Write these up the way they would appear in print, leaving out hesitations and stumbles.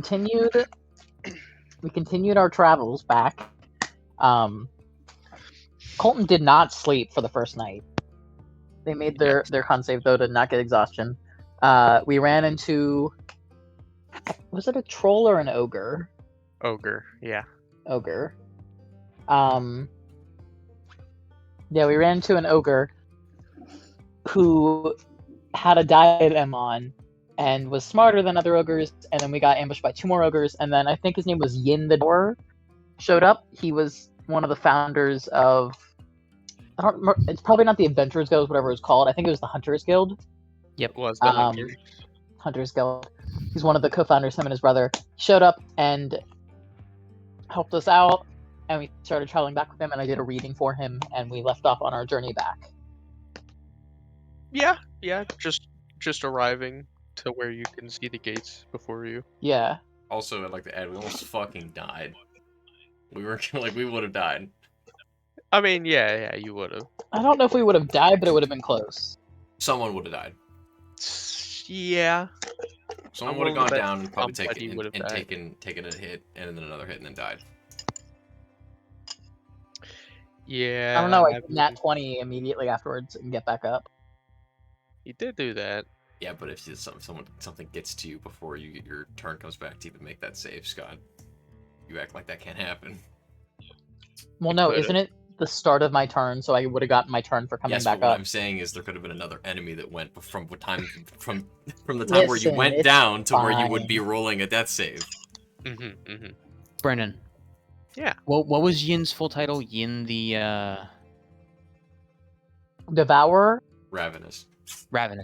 continued. We continued our travels back. Colton did not sleep for the first night. They made their con save though to not get exhaustion. We ran into. Was it a troll or an ogre? Ogre, yeah. Ogre. Yeah, we ran into an ogre who had a diadem on and was smarter than other ogres, and then we got ambushed by 2 more ogres, and then I think his name was Yin the Door showed up. He was one of the founders of... I don't remember, it's probably not the Adventurers Guild, whatever it was called. I think it was the Hunters Guild. Yep, was the Hunters. Hunters Guild. He's one of the co-founders, him and his brother. He showed up and helped us out, and we started traveling back with him, and I did a reading for him, and we left off on our journey back. Yeah, just arriving to where you can see the gates before you. Yeah. Also, I'd like to add, we almost fucking died. We were like, we would have died. I mean, yeah, you would have. I don't know if we would have died, but it would have been close. Someone would have died. Yeah. Someone would have gone down and probably taken a hit, and then another hit, and then died. Yeah. I don't know, I nat 20 immediately afterwards and get back up. You did do that. Yeah, but if something gets to you before your turn comes back to even make that save, Scott, you act like that can't happen. Well, no, isn't it the start of my turn, so I would have gotten my turn for coming back up? What I'm saying is there could have been another enemy that went from the time where you went down to where you would be rolling a death save. Brennan. Yeah. What was Yin's full title? Yin the Devourer? Ravenous. I knew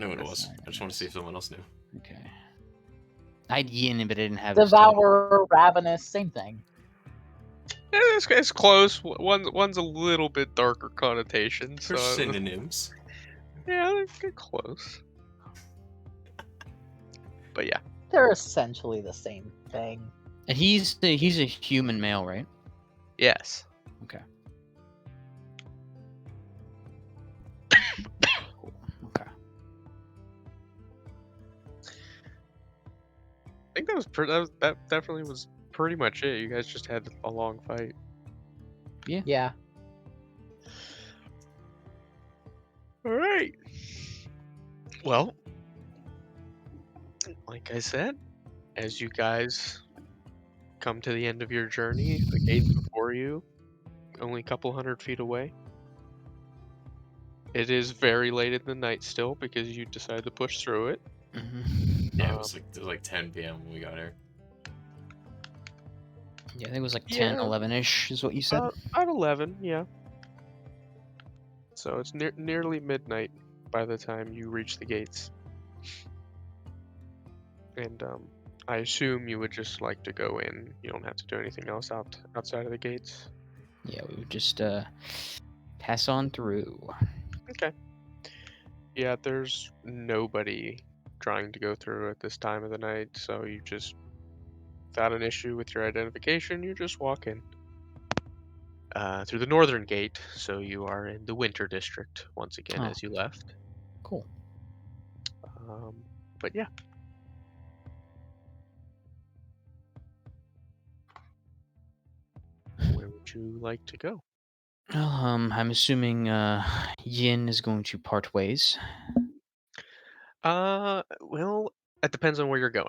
what it was. I just want to see if someone else knew. Okay. I had Yin, but I didn't have Devourer, Ravenous, same thing. Yeah, it's close. One's a little bit darker connotation. They're synonyms. Yeah, they're close. But yeah. They're essentially the same thing. And he's a human male, right? Yes. Okay. Okay. I think that definitely was pretty much it. You guys just had a long fight. Yeah. All right. Well, like I said, as you guys come to the end of your journey, the gate's before you, only a couple 100 feet away. It is very late in the night still because you decided to push through it. Yeah, it was like 10 p.m. when we got here. Yeah, I think it was like 10, 11-ish is what you said? About 11, yeah. So it's nearly midnight by the time you reach the gates. And I assume you would just like to go in. You don't have to do anything else outside of the gates. Yeah, we would just pass on through. Okay. Yeah, there's nobody trying to go through at this time of the night, so you just, without an issue with your identification, you just walk in. Through the northern gate, so you are in the winter district once again as you left. Cool. But yeah. Where would you like to go? I'm assuming Yin is going to part ways. Well, it depends on where you're going.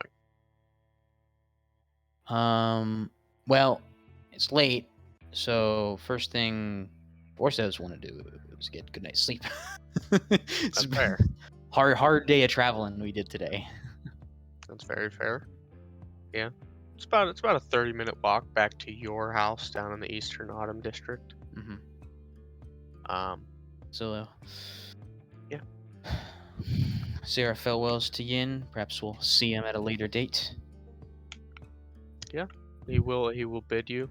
Well, it's late, so first thing Borsos want to do is get a good night's sleep. That's fair. Hard day of traveling we did today. That's very fair. Yeah. It's about a 30-minute walk back to your house down in the Eastern Autumn District. So yeah. Say our farewells to Yin. Perhaps we'll see him at a later date. Yeah. He will bid you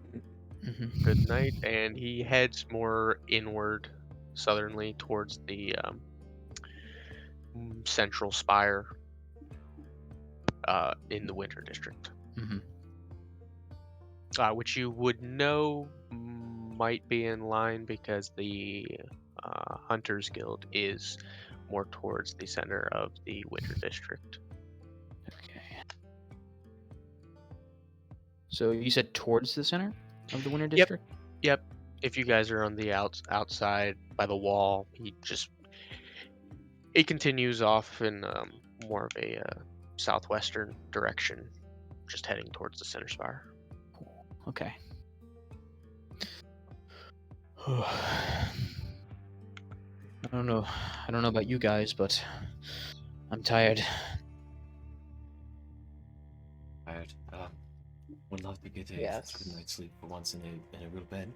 good night, and he heads more inward, southernly, towards the central spire in the Winter District. Which you would know might be in line because the Hunters Guild is more towards the center of the Winter District. So you said towards the center of the Winter Yep. District? Yep. If you guys are on the outside by the wall, he continues off in more of a southwestern direction, just heading towards the center spire. Okay. I don't know. I don't know about you guys, but I'm tired. Tired. Would love to get a Yes. good night's sleep for once in a real bed.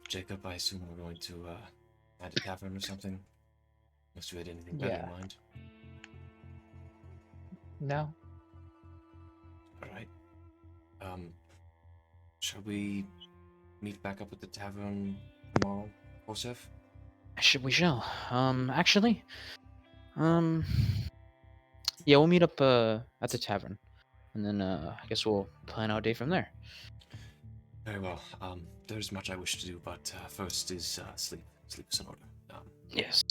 Jacob, I assume we're going to at a tavern or something. Unless you had anything better Yeah. in mind. No. All right. Shall we meet back up at the tavern tomorrow, Joseph? We shall. Actually, yeah, we'll meet up at the tavern, and then I guess we'll plan our day from there. Very well. There's much I wish to do, but first is sleep. Sleep is in order. Yes,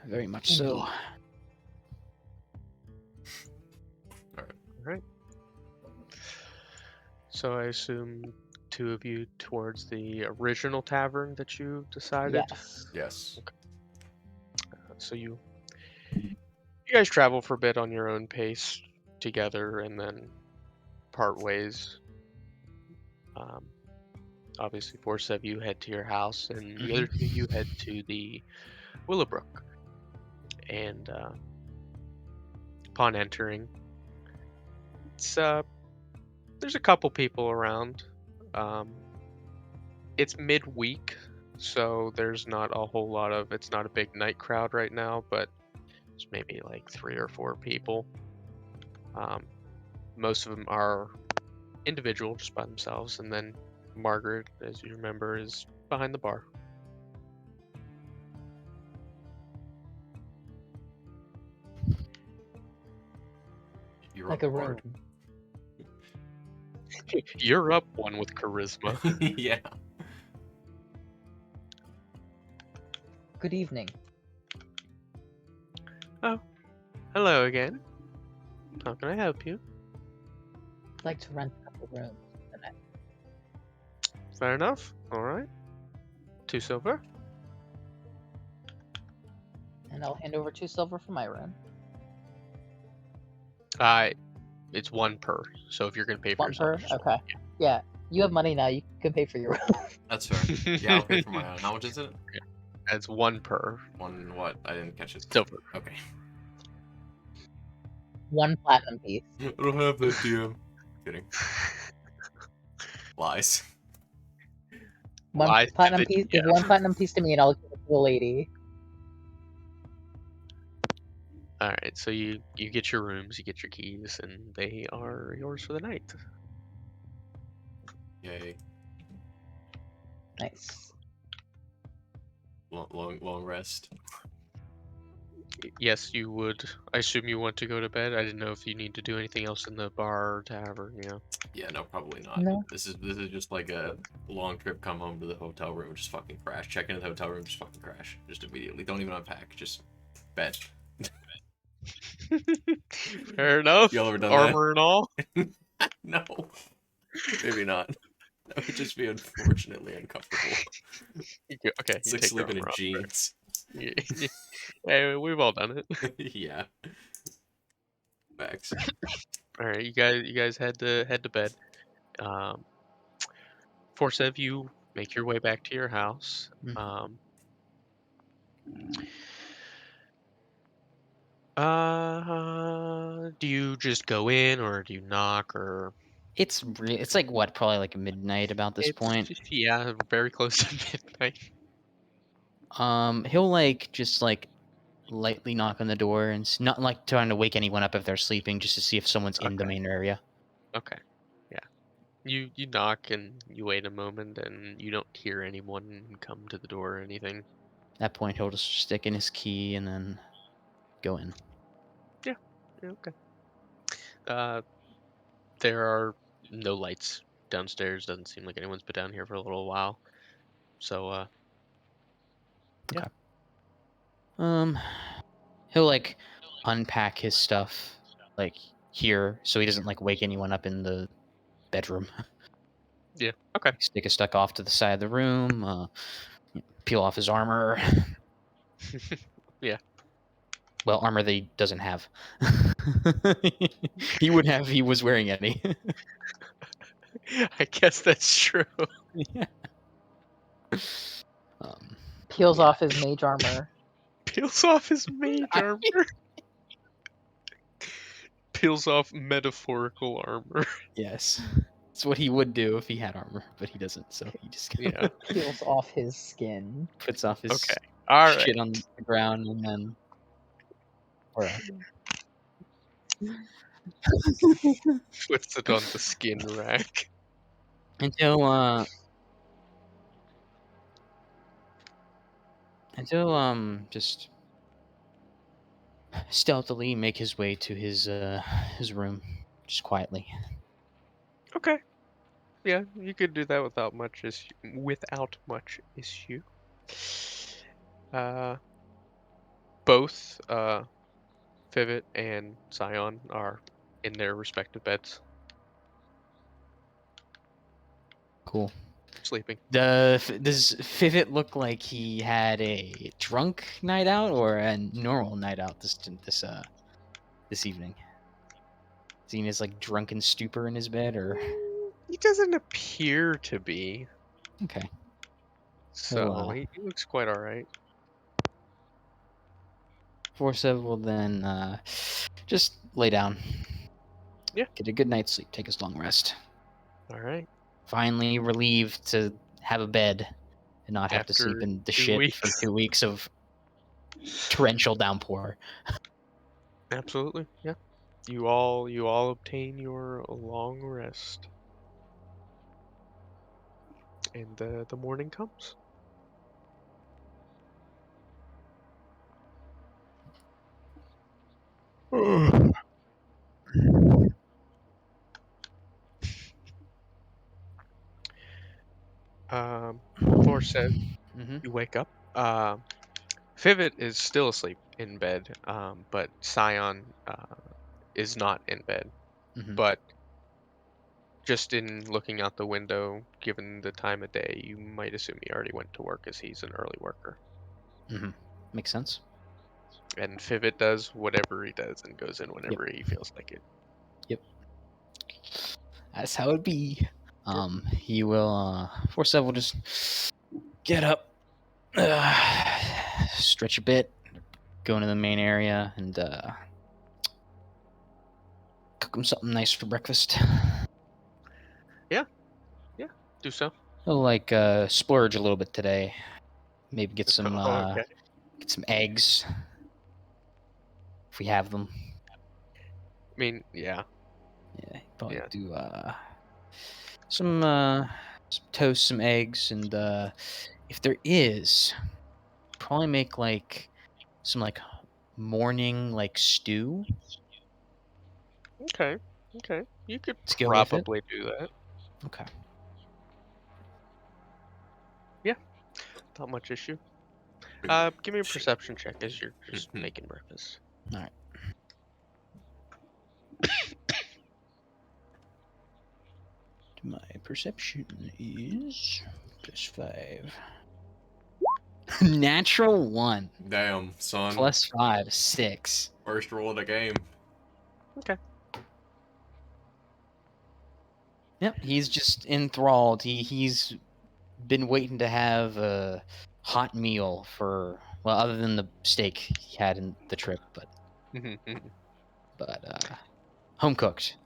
very much so. All right. So I assume two of you towards the original tavern that you decided. Yes. Yes. So you guys travel for a bit on your own pace together, and then part ways. Obviously, 4 of you head to your house, and the other 2 of you head to the Willowbrook. And upon entering, it's there's a couple people around. It's midweek, so there's not a whole lot of. It's not a big night crowd right now, but it's maybe like 3 or 4 people. Most of them are individual, just by themselves, and then Margaret, as you remember, is behind the bar. You're Like up, a room. Bard. You're up one with charisma. Yeah. Good evening. Hello again. How can I help you? I'd like to rent a couple rooms. Fair enough. All right. 2 silver. And I'll hand over 2 silver for my room. It's 1 per. So if you're gonna pay for 1 yourself, per? just Okay. Yeah. You have money now. You can pay for your room. That's fair. Yeah, I'll pay for my own. How much is it? It's 1 per. One what? I didn't catch it. Silver. Okay. 1 platinum piece. I don't have that, DM. Kidding. Lies. 1 Lies to platinum the piece. DM. Give 1 platinum piece to me, and I'll give it to the lady. All right. So you get your rooms, you get your keys, and they are yours for the night. Yay. Nice. Long rest. Yes, you would. I assume you want to go to bed. I didn't know if you need to do anything else in the bar or tavern. Yeah. Yeah, no, probably not. No. This is just like a long trip. Come home to the hotel room, just fucking crash. Check into the hotel room, just fucking crash. Just immediately. Don't even unpack. Just bed. Fair enough. Y'all ever done Armor and all. that? No. Maybe not. That would just be unfortunately uncomfortable. Okay. It's you like take your sleeping in armor off there. jeans. Hey, we've all done it. Yeah. Facts. All right, you guys head to bed. 4 of you make your way back to your house. Do you just go in, or do you knock, or? It's like what, probably like midnight about this point. Yeah, very close to midnight. He'll like just like lightly knock on the door and not like trying to wake anyone up if they're sleeping, just to see if someone's in the Okay. main area. Okay, yeah. You knock and you wait a moment, and you don't hear anyone come to the door or anything. At that point, he'll just stick in his key and then go in. Yeah, okay. There are no lights downstairs. Doesn't seem like anyone's been down here for a little while. So, He'll like unpack his stuff. Like here, so he doesn't like wake anyone up in the bedroom. Yeah. Okay. Stick a stuck off to the side of the room. Peel off his armor. Yeah. Well, armor that he doesn't have. He would have if he was wearing any. I guess that's true. Yeah. Um, Peels yeah. off his mage armor. Peels off his mage I- armor. Peels off metaphorical armor. Yes. It's what he would do if he had armor, but he doesn't, so he just Yeah. Peels off his skin. puts off his Okay. All right. shit on the ground and then. Or, Puts it on the skin rack. until just stealthily make his way to his room, just quietly. Okay. Yeah, you could do that without much issue. Both Fivit and Scion are in their respective beds, Cool. sleeping. Does Fivit look like he had a drunk night out or a normal night out this evening? Is he in his like drunken stupor in his bed, or He doesn't appear to be, okay? so he looks quite all right. Forsev will then just lay down. Yeah. Get a good night's sleep. Take his long rest. All right. Finally relieved to have a bed and not have to sleep After in the 2 shit for weeks. 2 weeks of torrential downpour. Absolutely, yeah. You all obtain your long rest, and the morning comes. Forsev, Mm-hmm. you wake up. Fivit is still asleep in bed, but Scion is not in bed. Mm-hmm. But just in looking out the window, given the time of day, you might assume he already went to work as he's an early worker. Mm-hmm. Makes sense. And Fivit does whatever he does and goes in whenever he feels like it. Yep. That's how it be. He will Forsev will just get up, stretch a bit, go into the main area, and cook him something nice for breakfast. Do so. He'll like splurge a little bit today. Maybe get some Okay. eggs if we have them. I mean, yeah. Yeah, probably Yeah. do some toast, some eggs, and if there is, probably make like some like morning like stew Okay. Okay. You could to go with it. probably do that. Okay. Not much issue. Give me a perception check as you're just making breakfast. All right. My perception is +5. Natural 1 Damn, son. +5, 6. First roll of the game. Yep, he's just enthralled. He's been waiting to have a hot meal for, well, other than the steak he had in the trip, but home cooked.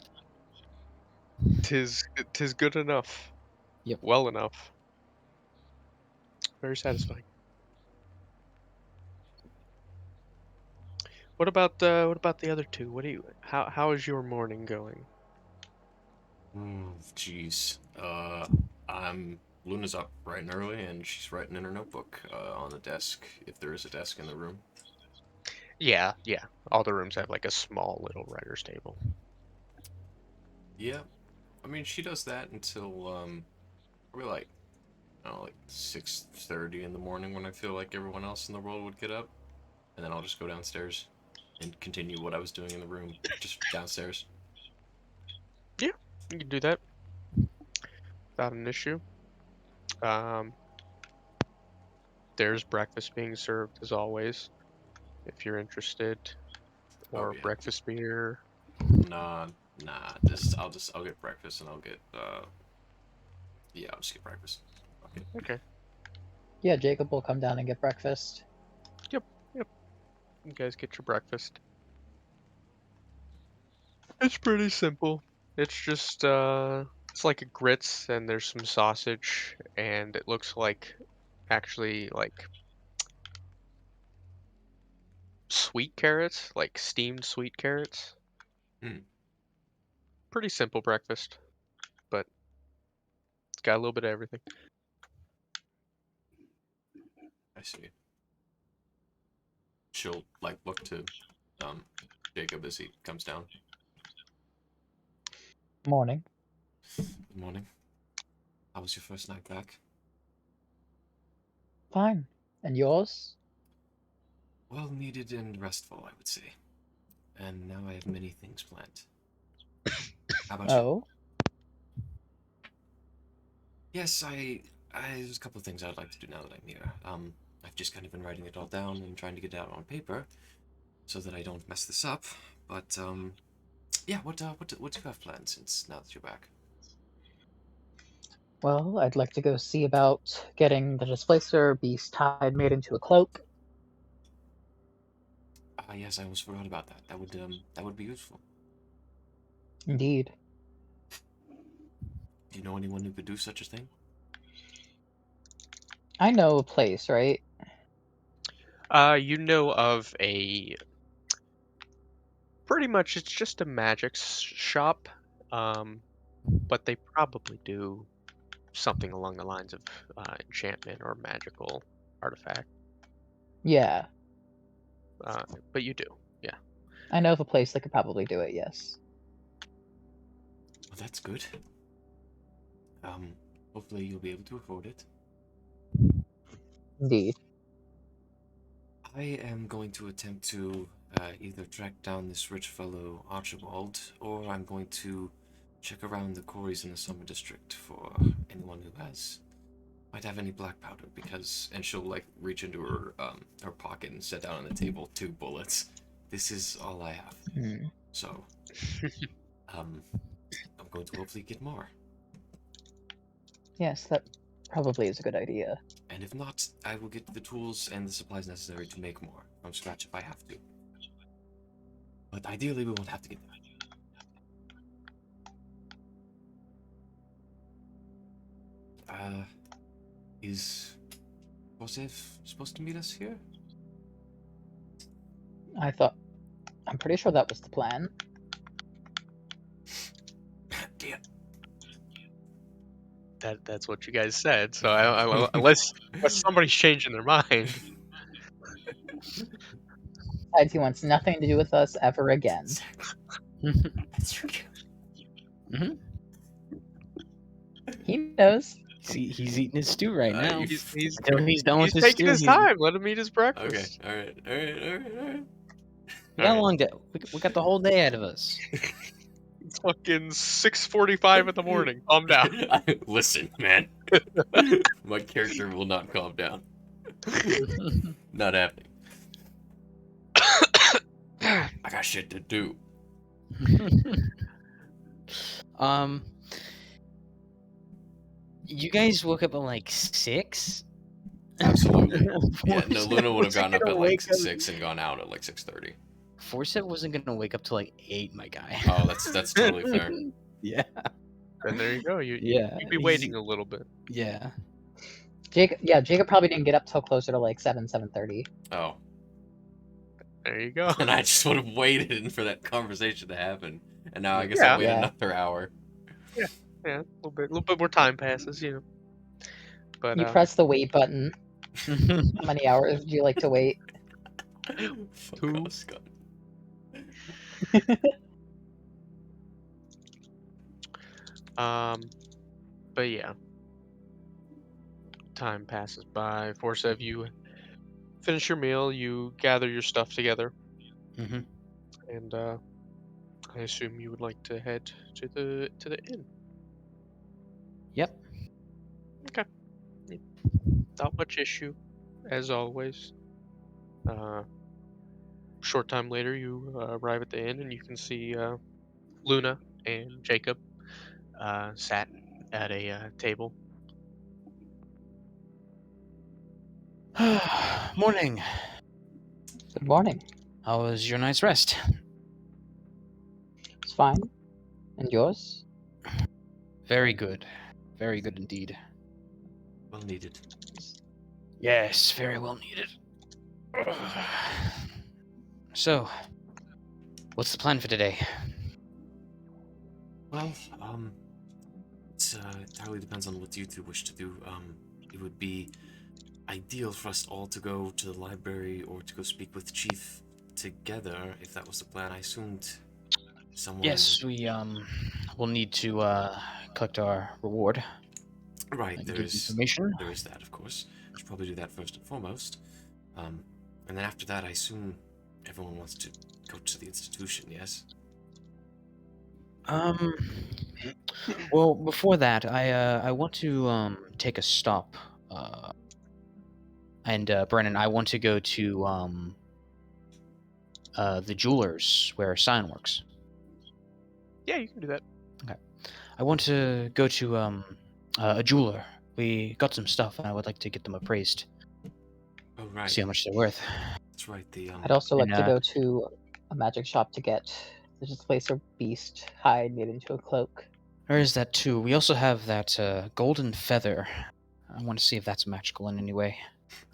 Tis good enough. Yep. Well enough. Very satisfying. What about the other two? What do you how is your morning going? Jeez. Luna's up bright and early, and she's writing in her notebook on the desk, if there is a desk in the room. Yeah. All the rooms have like a small little writer's table. Yeah. I mean, she does that until probably like, I don't know, like 6:30 in the morning, when I feel like everyone else in the world would get up, and then I'll just go downstairs and continue what I was doing in the room, just downstairs. You can do that without an issue. Um, there's breakfast being served as always, if you're interested, Oh or yeah. breakfast beer. Nah. I'll get breakfast and I'll get yeah, I'll just get breakfast. Okay. Okay. Yeah, Jacob will come down and get breakfast. Yep. Yep. You guys get your breakfast. It's pretty simple. It's just it's like a grits and there's some sausage and it looks like actually like sweet carrots, like steamed sweet carrots. Hmm. Pretty simple breakfast, but it's got a little bit of everything. I see. She'll like look to Jacob as he comes down. Morning. Good morning. How was your first night back? Fine. And yours? Well needed and restful, I would say. And now I have many things planned. How about you? Oh, Yes, there's a couple of things I'd like to do now that I'm here. I've just kind of been writing it all down and trying to get it out on paper so that I don't mess this up. But yeah, what do you have planned since now that you're back? well, I'd like to go see about getting the displacer beast hide made into a cloak. Ah, yes, I almost forgot about that. That would be useful. Indeed. Do you know anyone who could do such a thing? I know a place, right? You know of a pretty much it's just a magic shop, but they probably do something along the lines of enchantment or magical artifact. Yeah. But you do, yeah. I know of a place that could probably do it, yes. Well, that's good. Hopefully you'll be able to afford it. Indeed. I am going to attempt to either track down this rich fellow Archibald, or I'm going to check around the quarries in the Summer District for anyone who might have any black powder. And she'll like reach into her pocket and set down on the table 2 bullets. This is all I have. Hmm. So, I'm going to hopefully get more. Yes, that probably is a good idea. And if not, I will get the tools and the supplies necessary to make more from scratch if I have to. But ideally, we won't have to get that. Is Joseph supposed to meet us here? I'm pretty sure that was the plan. Damn. That's what you guys said. So unless somebody's changing their mind. Besides, he wants nothing to do with us ever again. That's true. He knows. He's eating his stew right now. He's Until he's done with his taking stew. his time. Let him eat his Okay, breakfast. alright. We got a long day. We got the whole day ahead of us. It's fucking 6:45 in the morning. Calm down. Listen, man. My character will not calm down. Not happening. I got shit to do. You guys woke up at like 6? Absolutely. Yeah, no, Forsyth Luna would have wasn't gotten up gonna at like wake up- 6 and gone out at like 6:30. Forsyth wasn't gonna wake up till like 8, my guy. Oh, that's totally fair. Yeah. And there you go. You'd be he's- waiting a little bit. Yeah. Jacob probably didn't get up till closer to like 7:30. Oh. There you go. And I just would have waited for that conversation to happen. And now I guess Yeah. I'll wait Yeah. another hour. Yeah, a little bit more time passes, you know. But You press the wait button. How many hours would you like to wait? Fuck 2. off, Scott. But yeah, time passes by. Forsev, you finish your meal, you gather your stuff together, Mhm. and I assume you would like to head to the inn. Yep. Okay. Without much issue, as always. Short time later, you arrive at the inn and you can see Luna and Jacob sat at a table. Morning. Good morning. How was your night's rest? It's fine. And yours? Very good. Very good indeed. Well needed. Yes, very well needed. So, what's the plan for today? Well, it entirely depends on what you two wish to do. It would be ideal for us all to go to the library or to go speak with Chief together, if that was the plan. I assumed someone... Yes, we will need to collect our reward. Right, And there give is information. that, of course. We should probably do that first and foremost. And then after that, I assume everyone wants to go to the institution, yes? Well, before that, I want to take a stop. And Brennan, I want to go to the jewelers where Sign works. Yeah, you can do that. Okay. I want to go to a jeweler. We got some stuff, and I would like to get them appraised. Oh, right. See how much they're worth. That's right, I'd also like And, to go to a magic shop to get. There's this place a beast hide made into a cloak. There is that too. We also have that golden feather. I want to see if that's magical in any way.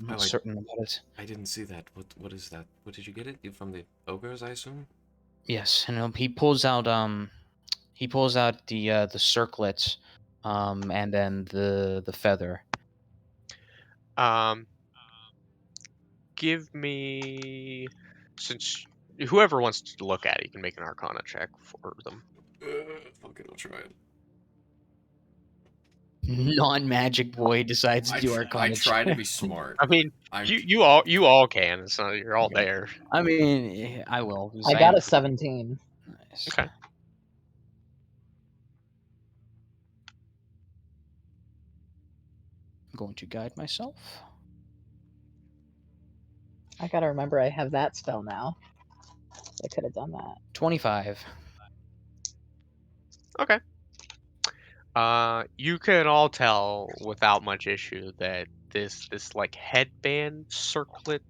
I'm not certain about it. I didn't see that. What is that? What did you get it? From the ogres, I assume? Yes, and he pulls out the circlet, and then the feather. Give me, since whoever wants to look at it, you can make an Arcana check for them. Okay, I'll try it. Non-magic boy decides to do Arcana. I try to be smart. I mean, you all can. It's not, you're all there. I mean, I will. I got a 17. Nice. Okay. I'm going to guide myself. I gotta remember I have that spell now. I could have done that. 25. Okay. You can all tell without much issue that this like headband, circlet,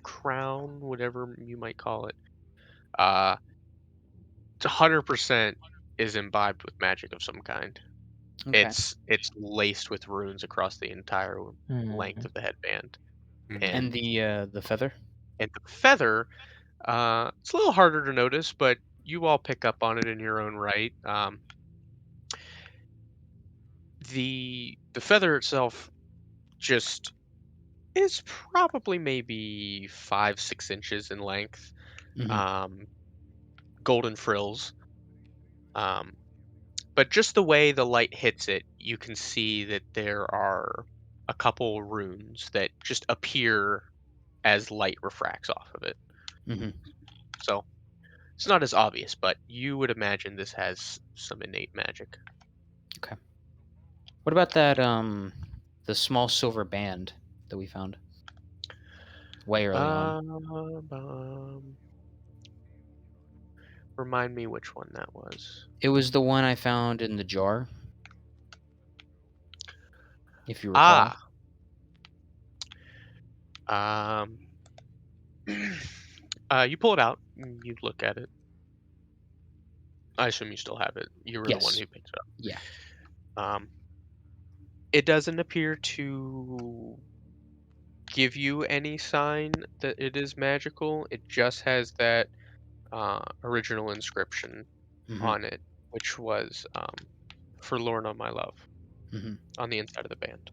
crown, whatever you might call it, 100% is imbibed with magic of some kind. Okay. It's laced with runes across the entire length of the headband. And the feather? And the feather, it's a little harder to notice, but you all pick up on it in your own right. The feather itself just is probably maybe 5-6 inches in length. Golden frills. But just the way the light hits it, you can see that there are a couple runes that just appear as light refracts off of it. So it's not as obvious, but you would imagine this has some innate magic. Okay. What about that the small silver band that we found way early on? Remind me which one that was. It was the one I found in the jar. If you recall. You pull it out, you look at it. I assume you still have it. You were the one who picked it up. Yeah. It doesn't appear to give you any sign that it is magical. It just has that original inscription on it, which was for Lorna, my love, on the inside of the band.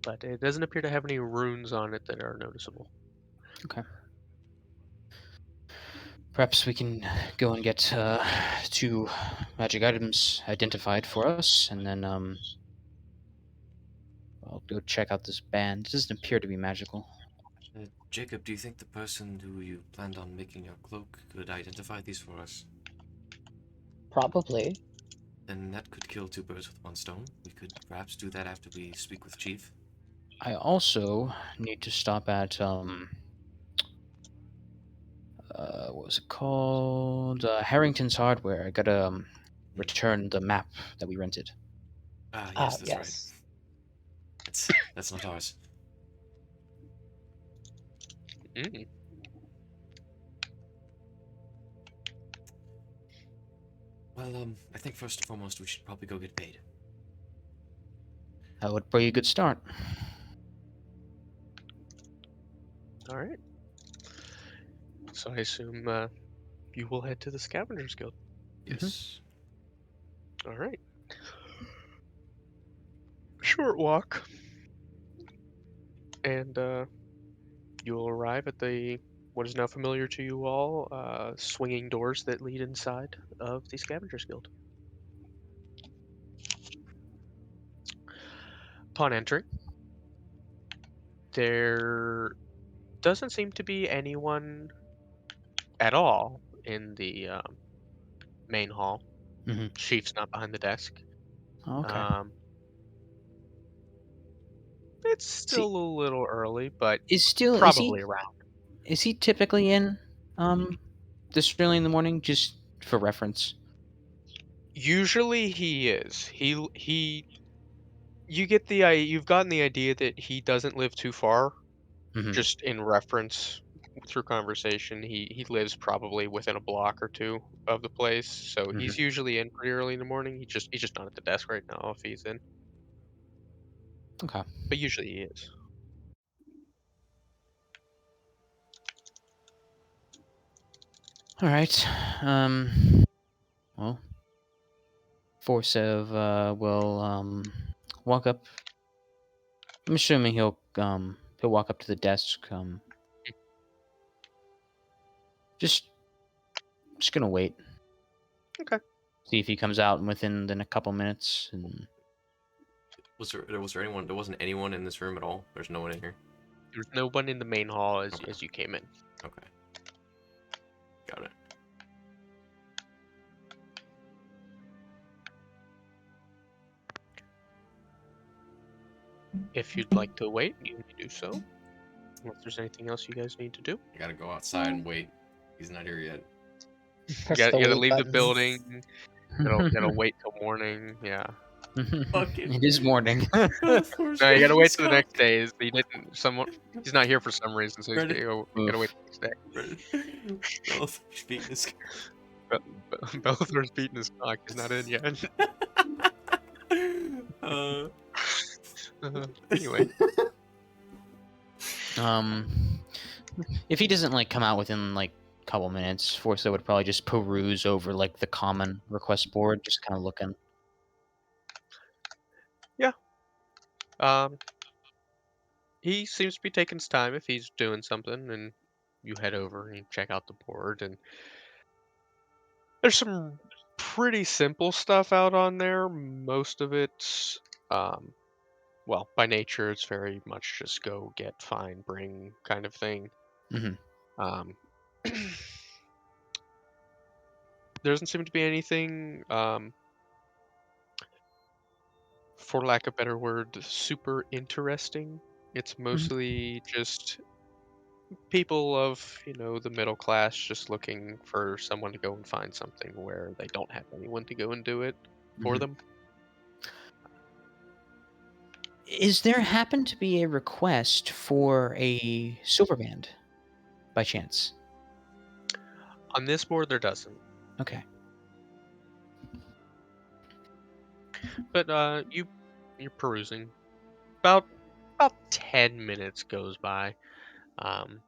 But it doesn't appear to have any runes on it that are noticeable. Okay. Perhaps we can go and get 2 magic items identified for us, and then I'll go check out this band. It doesn't appear to be magical. Jacob, do you think the person who you planned on making your cloak could identify these for us? Probably. Then that could kill two birds with one stone. We could perhaps do that after we speak with Chief. I also need to stop at what was it called? Harrington's Hardware. I gotta return the map that we rented. Ah, yes, that's right. Yes. That's not ours. Mm. Well, I think first and foremost we should probably go get paid. That would be a good start. All right. So I assume you will head to the Scavengers Guild. Yes. All right. Short walk, and you'll arrive at the what is now familiar to you all, swinging doors that lead inside of the Scavengers Guild. Upon entering, there doesn't seem to be anyone at all in the main hall. Mhm. Chief's not behind the desk. Oh, okay. It's still a little early, but Is probably around. he typically in this early in the morning, just for reference? Usually he is. You get you've gotten the idea that he doesn't live too far, Mhm. just in reference through conversation. He lives probably within a block or two of the place, so he's Mhm. usually in pretty early in the morning. He's just not at the desk right now if he's in, Okay. but usually he is. All right. Well, Forsev will walk up. I'm assuming he'll walk up to the desk. Just gonna wait. Okay. See if he comes out within a couple minutes. And Was there anyone? There wasn't anyone in this room at all. There's no one in here. There's no one in the main hall Okay. as you came in. Okay. Got it. If you'd like to wait, you may do so. Unless there's anything else you guys need to do. I gotta go outside and wait. He's not here yet. Press You the gotta wait leave the button. building. Gotta wait till morning. Yeah. Fucking- it is morning. No, you gotta wait till the next day. He's not here for some reason, so you gotta wait the next day. Belthar's beating his. Belthar's beating his cock. He's not in yet. Anyway, If he doesn't like come out within like a couple minutes, Forza would probably just peruse over like the common request board, just kind of looking. he seems to be taking his time if he's doing something, and you head over and you check out the board, and there's some pretty simple stuff out on there. Most of it's, well, by nature, it's very much just go, get, find, bring kind of thing. Mm-hmm. There doesn't seem to be anything, for lack of a better word, super interesting. It's mostly just people of, the middle class just looking for someone to go and find something where they don't have anyone to go and do it for Mhm. them. Is there happen to be a request for a silver band, by chance? On this board, there doesn't. Okay. But you're perusing. About 10 minutes goes by, and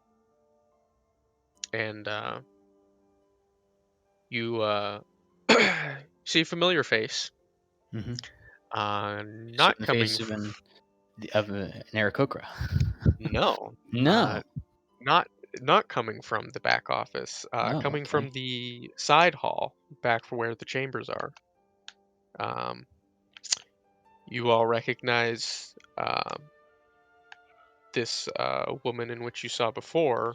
you see a familiar face. Mm-hmm. Not The coming. face of an Aarakocra. No, No. not not coming from the back office. Oh, Coming okay. from the side hall, back from where the chambers are. You all recognize this woman in which you saw before,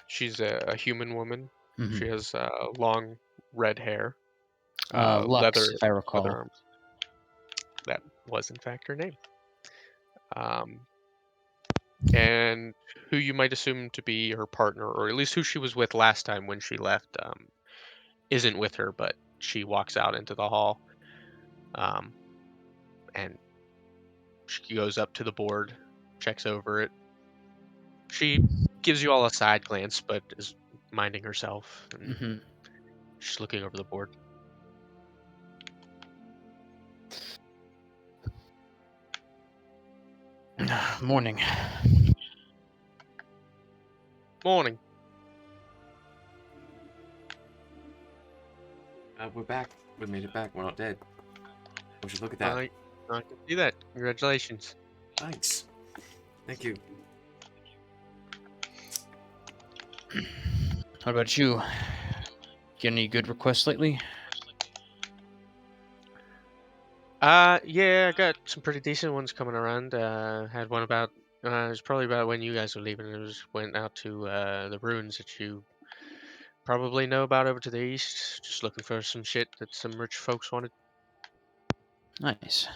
she's a human woman. Mhm. She has long red hair, Lux, leather if I recall. arms. That was in fact her name. And who you might assume to be her partner, or at least who she was with last time when she left, isn't with her, but she walks out into the hall, and she goes up to the board, checks over it. She gives you all a side glance, but is minding herself, and Hmm. she's looking over the board. Morning. Morning. We're back. We made it back. We're not dead. Would you look at that? I can see that. Congratulations. Thanks. Thank you. How about you? Get any good requests lately? Yeah, I got some pretty decent ones coming around. Had one about it was probably about when you guys were leaving. It was went out to the ruins that you probably know about over to the east. Just looking for some shit that some rich folks wanted. Nice.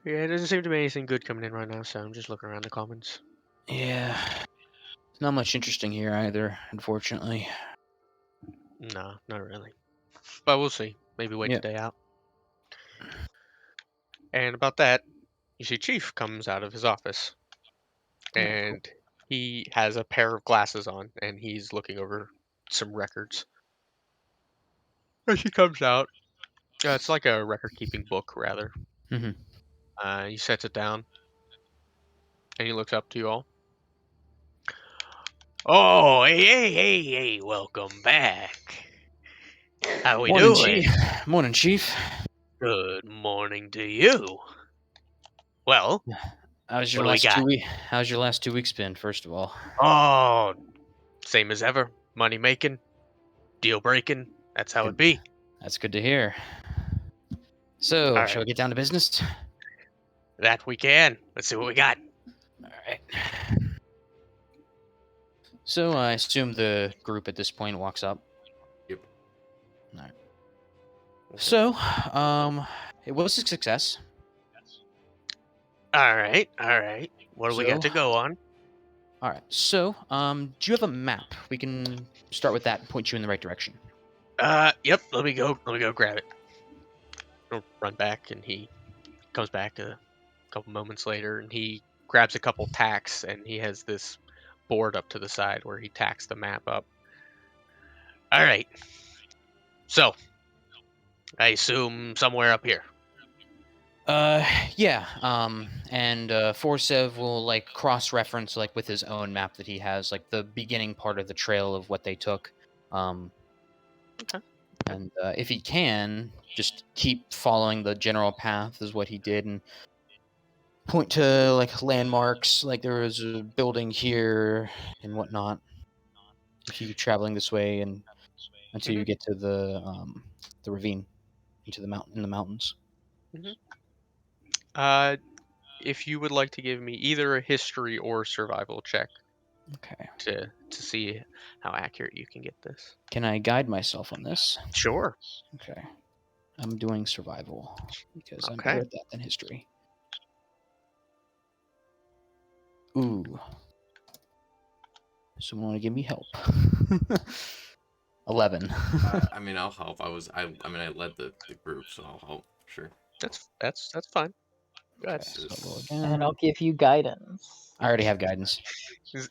Yeah, it doesn't seem to be anything good coming in right now, so I'm just looking around the commons. Yeah. Not much interesting here either, unfortunately. No, not really. But we'll see. Maybe wait Yeah. the day out. And about that, you see Chief comes out of his office. Oh, cool. And he has a pair of glasses on, and he's looking over some records. As he comes out, it's like a record-keeping book, rather. Mhm. He sets it down, and he looks up to you all. Oh, hey, welcome back. How we Morning, doing? Chief. Morning, Chief. Good morning to you. Well, How's your what do we last got? How's your last 2 weeks been? First of all. Oh, same as ever. Money making, deal breaking. That's how it be. That's good to hear. So, All right, shall we get down to business? that we can. Let's see what we got. All right. So, I assume the group at this point walks up. Yep. All right. So, it was a success. All right. What do we got So, to go on? all right. So, do you have a map? We can start with that and point you in the right direction. Yep. Let me go grab it. I'll run back, and he comes back a couple moments later, and he grabs a couple tacks, and he has this board up to the side where he tacks the map up. All right. So, I assume somewhere up here. Yeah. And Forsev will like cross-reference like with his own map that he has, like the beginning part of the trail of what they took. Okay. And if he can, just keep following the general path is what he did, and point to like landmarks, like there was a building here and whatnot. If you keep traveling this way and until you Mhm. get to the ravine, into the mountain in the mountains. Mhm. If you would like to give me either a history or survival check Okay. to see how accurate you can get this. Can I guide myself on this? Sure. Okay. I'm doing survival because I'm Okay. better at that than history. Ooh. Someone want to give me help? 11. I mean, I'll help. I led the group, so I'll help. Sure. That's fine. Go ahead. Okay, so I'll roll And again. I'll give you guidance. I already have guidance.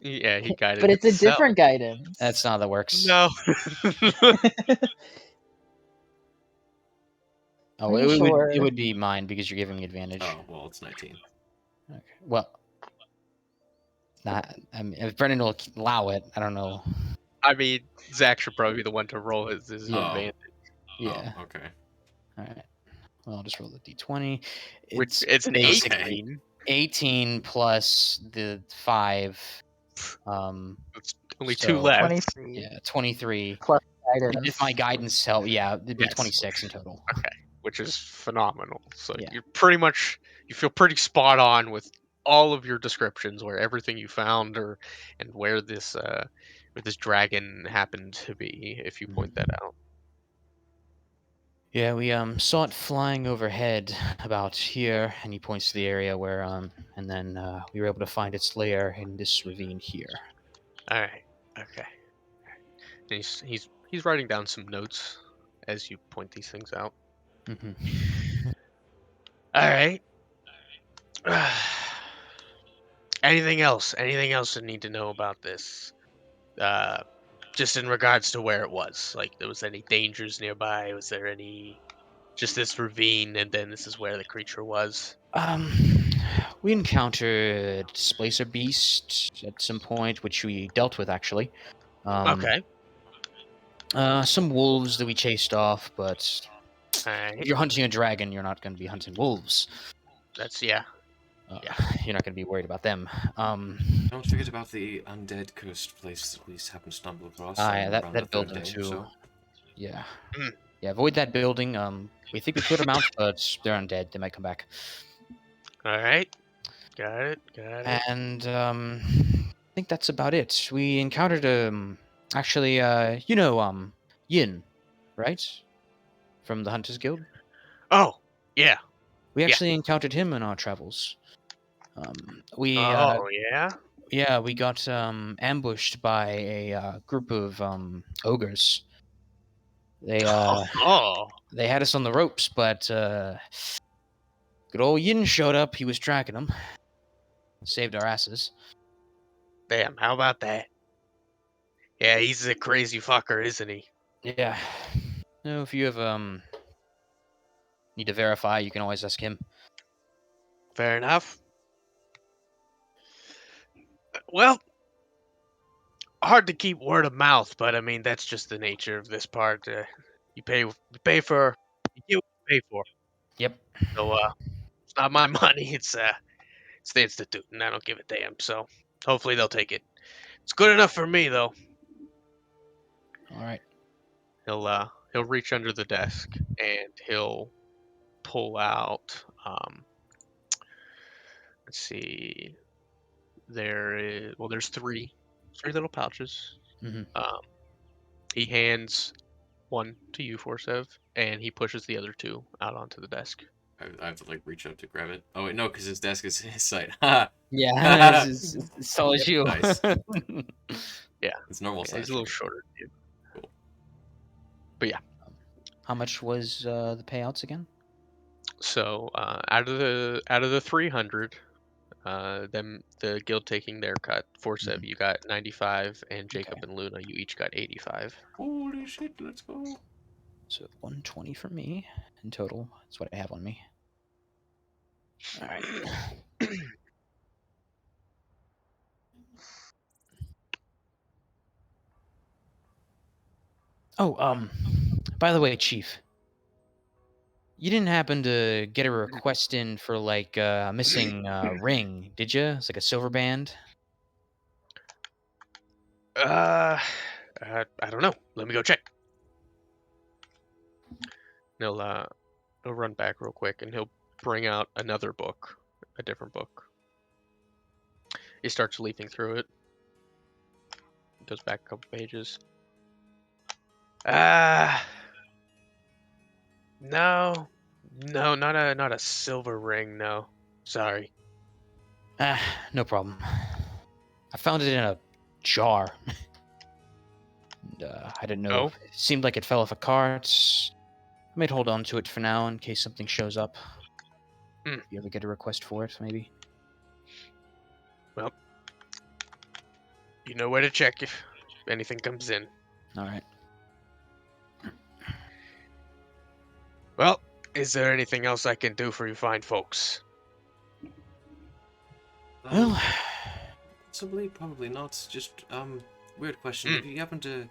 Yeah, he guided But it's a himself. different guidance. That's not how that works. No. Oh, Are you sure? it would be mine because you're giving me advantage. Oh well, it's 19. Okay. Well, not. I mean, if Brendan will allow it, I don't know. I mean, Zach should probably be the one to roll his Yeah. advantage. Yeah. Oh, okay. All right. Well, I'll just roll the d20. Which it's an basically 18. 18 plus the 5. It's only So- 2 left. 23 Yeah, 23. plus If my guidance help, yeah, it'd be Yes. 26 in total. Okay, which is phenomenal. So Yeah. you're pretty much, you feel pretty spot on with all of your descriptions, where everything you found, and where this dragon happened to be, if you point that out. Yeah, we saw it flying overhead about here, and he points to the area where and then we were able to find its lair in this ravine here. All right. Okay. And he's writing down some notes as you point these things out. Mm-hmm. All right. Anything else? Anything else I need to know about this? Just in regards to where it was. Like, there was any dangers nearby? Was there any? Just this ravine, and then this is where the creature was. We encountered Displacer Beast at some point, which we dealt with actually. Okay. Some wolves that we chased off, but All if right. you're hunting a dragon, you're not going to be hunting wolves. That's yeah. You're not going to be worried about them. Don't forget about the undead cursed place that we happened to stumble across Yeah, around the that third building day. too. So Yeah. Mm. Yeah, avoid that building. We think we cleared them out, but they're undead. They might come back. All right. Got it. Got it. And I think that's about it. We encountered actually Yin, right? From the Hunters Guild. Oh, yeah. We Yeah. actually encountered him in our travels. We Oh, yeah. we got ambushed by a group of ogres. They Oh, they had us on the ropes, but good old Yin showed up. He was tracking them. Saved our asses. damn. How about that? Yeah, he's a crazy fucker, isn't he? Yeah. No, if you have need to verify, you can always ask him. Fair enough. Well, hard to keep word of mouth, but I mean that's just the nature of this part. You pay for, you get what you pay for. Yep. So it's not my money. It's the institute, and I don't give a damn. So hopefully they'll take it. It's good enough for me, though. All right. He'll reach under the desk and he'll pull out. Let's see. There's three little pouches. Mm-hmm. He hands one to you, Forsev, and he pushes the other two out onto the desk. I have to like reach out to grab it. Oh wait, no, because his desk is his side. Ha! Yeah, it's all as you. Nice. Yeah, It's normal size. he's a little shorter. Dude. Cool. But yeah. How much was the payouts again? So out of the 300, them the guild taking their cut. Forsev, you got 95, and Jacob and Luna, you each got 85. Holy shit! Let's go. So 120 for me in total. That's what I have on me. All right. Oh, by the way, Chief, you didn't happen to get a request in for like a missing ring, did you? It's like a silver band. I don't know. Let me go check. He'll run back real quick, and he'll bring out another book, a different book. He starts leafing through it. Goes back a couple pages. No, not a silver ring. No, sorry. No problem. I found it in a jar. And, I didn't know. Oh? It seemed like it fell off a cart. I might hold on to it for now in case something shows up. Hmm. You ever get a request for it, maybe? Well, you know where to check if anything comes in. All right. Well, is there anything else I can do for you fine folks? Well, Possibly, probably not. Just weird question. If you happen to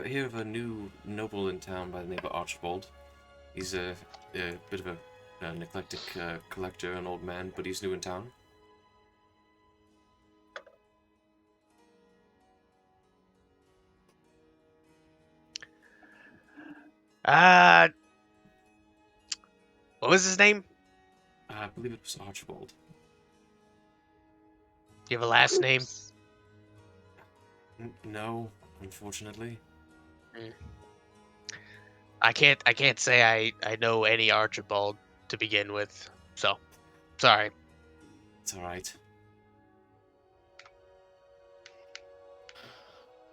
hear of a new noble in town by the name of Archibald, he's a bit of an eclectic collector, an old man, but he's new in town. What was his name? I believe it was Archibald. Do you have a last name? No, unfortunately. I can't say I know any Archibald to begin with. So, sorry. It's alright.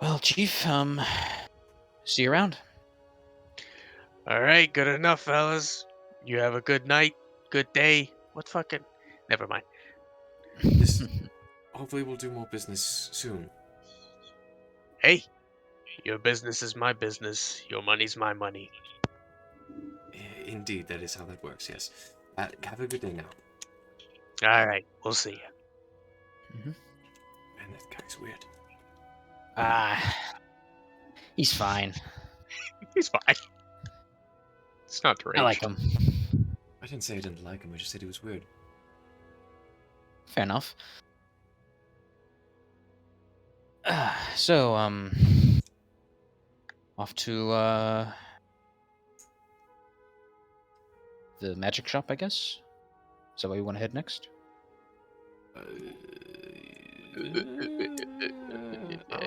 Well, Chief, see you around. All right, good enough, fellas. You have a good night, good day. What fucking? Never mind. This, hopefully we'll do more business soon. Hey, your business is my business. Your money's my money. Indeed, that is how that works, yes. Have a good day now. All right, we'll see you. Man, that guy's weird. He's fine. He's fine. It's not deranged. I like him. I didn't say I didn't like him, I just said he was weird. Fair enough. So, off to the magic shop, I guess. Is that where you want to head next?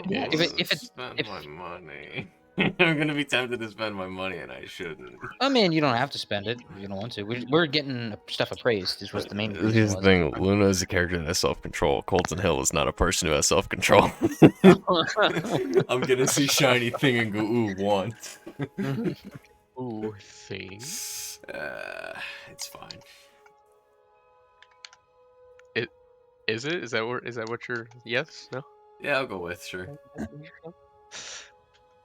Yeah, if it- spend my money. I'm gonna be tempted to spend my money, and I shouldn't. I mean, you don't have to spend it if you don't want to. We're getting stuff appraised. Is what the main reason Here's the was. thing: Luna is a character that has self-control. Colton Hill is not a person who has self-control. I'm gonna see shiny thing and go, ooh, want. Ooh, thing. It's fine. Is it? Is that what you're? Yes? No? Yeah, I'll go with, sure.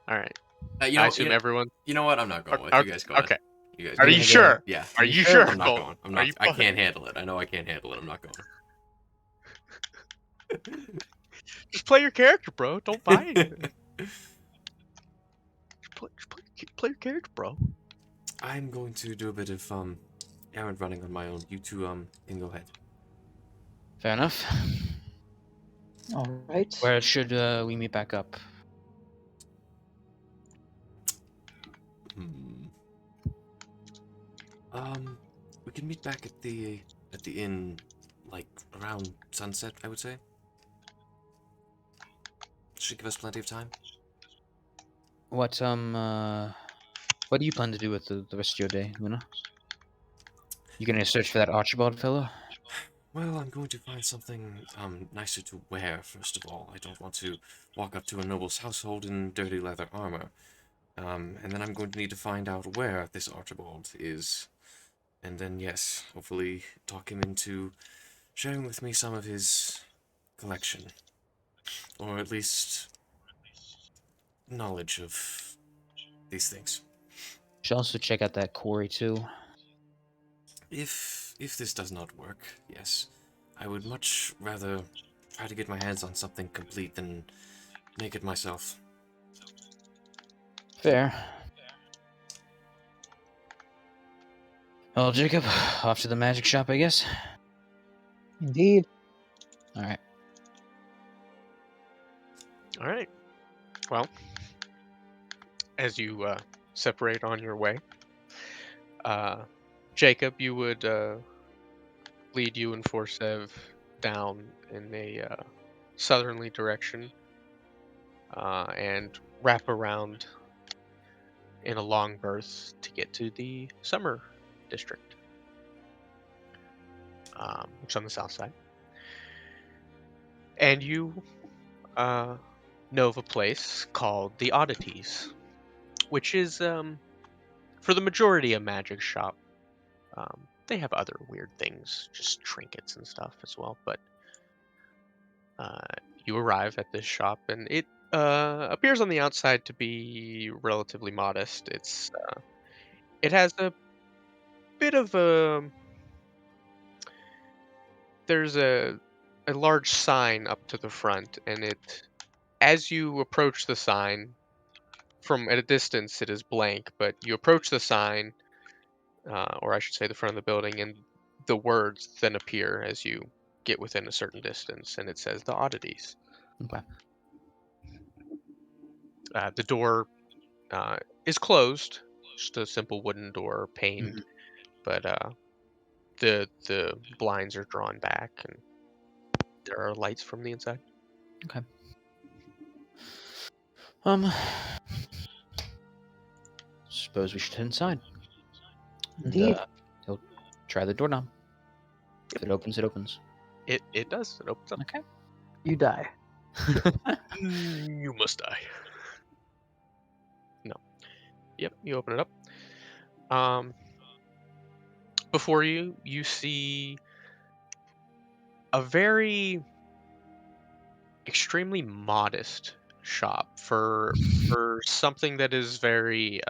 All right. You I know, assume you know, everyone. you know what? I'm not going with. Okay, You guys go on. okay. You guys Are go you on. sure? Yeah. Are you sure? sure? I'm not Colton? going. I'm Are not. you I fucking- can't handle it. I know I can't handle it. I'm not going. Just play your character, bro. Don't buy it. Play your character, bro. I'm going to do a bit of errand running on my own. You two can go ahead. Fair enough. All right. Where should we meet back up? We can meet back at the inn, like around sunset, I would say. Should give us plenty of time. What do you plan to do with the rest of your day, Luna? You gonna search for that Archibald fellow? Well, I'm going to find something nicer to wear, first of all. I don't want to walk up to a noble's household in dirty leather armor. And then I'm going to need to find out where this Archibald is. And then, yes, hopefully talk him into sharing with me some of his collection. Or at least knowledge of these things. Should also check out that quarry too. If this does not work, yes, I would much rather try to get my hands on something complete than make it myself. Fair. Well, Jacob, off to the magic shop, I guess. Indeed. All right. All right. Well, as you separate on your way, Jacob, you would lead you and Forsev down in a southerly direction and wrap around in a long berth to get to the summer district, which is on the south side. And you know of a place called the Oddities, which is for the majority a magic shop. They have other weird things, just trinkets and stuff as well. But you arrive at this shop, and it appears on the outside to be relatively modest. It has a bit of a there's a large sign up to the front, and as you approach the sign from at a distance, it is blank. But you approach the sign, or I should say, the front of the building, and the words then appear as you get within a certain distance, and it says the Oddities. Okay. The door is closed, just a simple wooden door pane, Mhm. but the blinds are drawn back and there are lights from the inside. Okay. Um, suppose we should head inside. And Indeed. he'll try the doorknob. If it opens, it opens. It does. It opens up. Okay. You die. You must die. No. Yep. You open it up. Before you see a very extremely modest shop for something that is very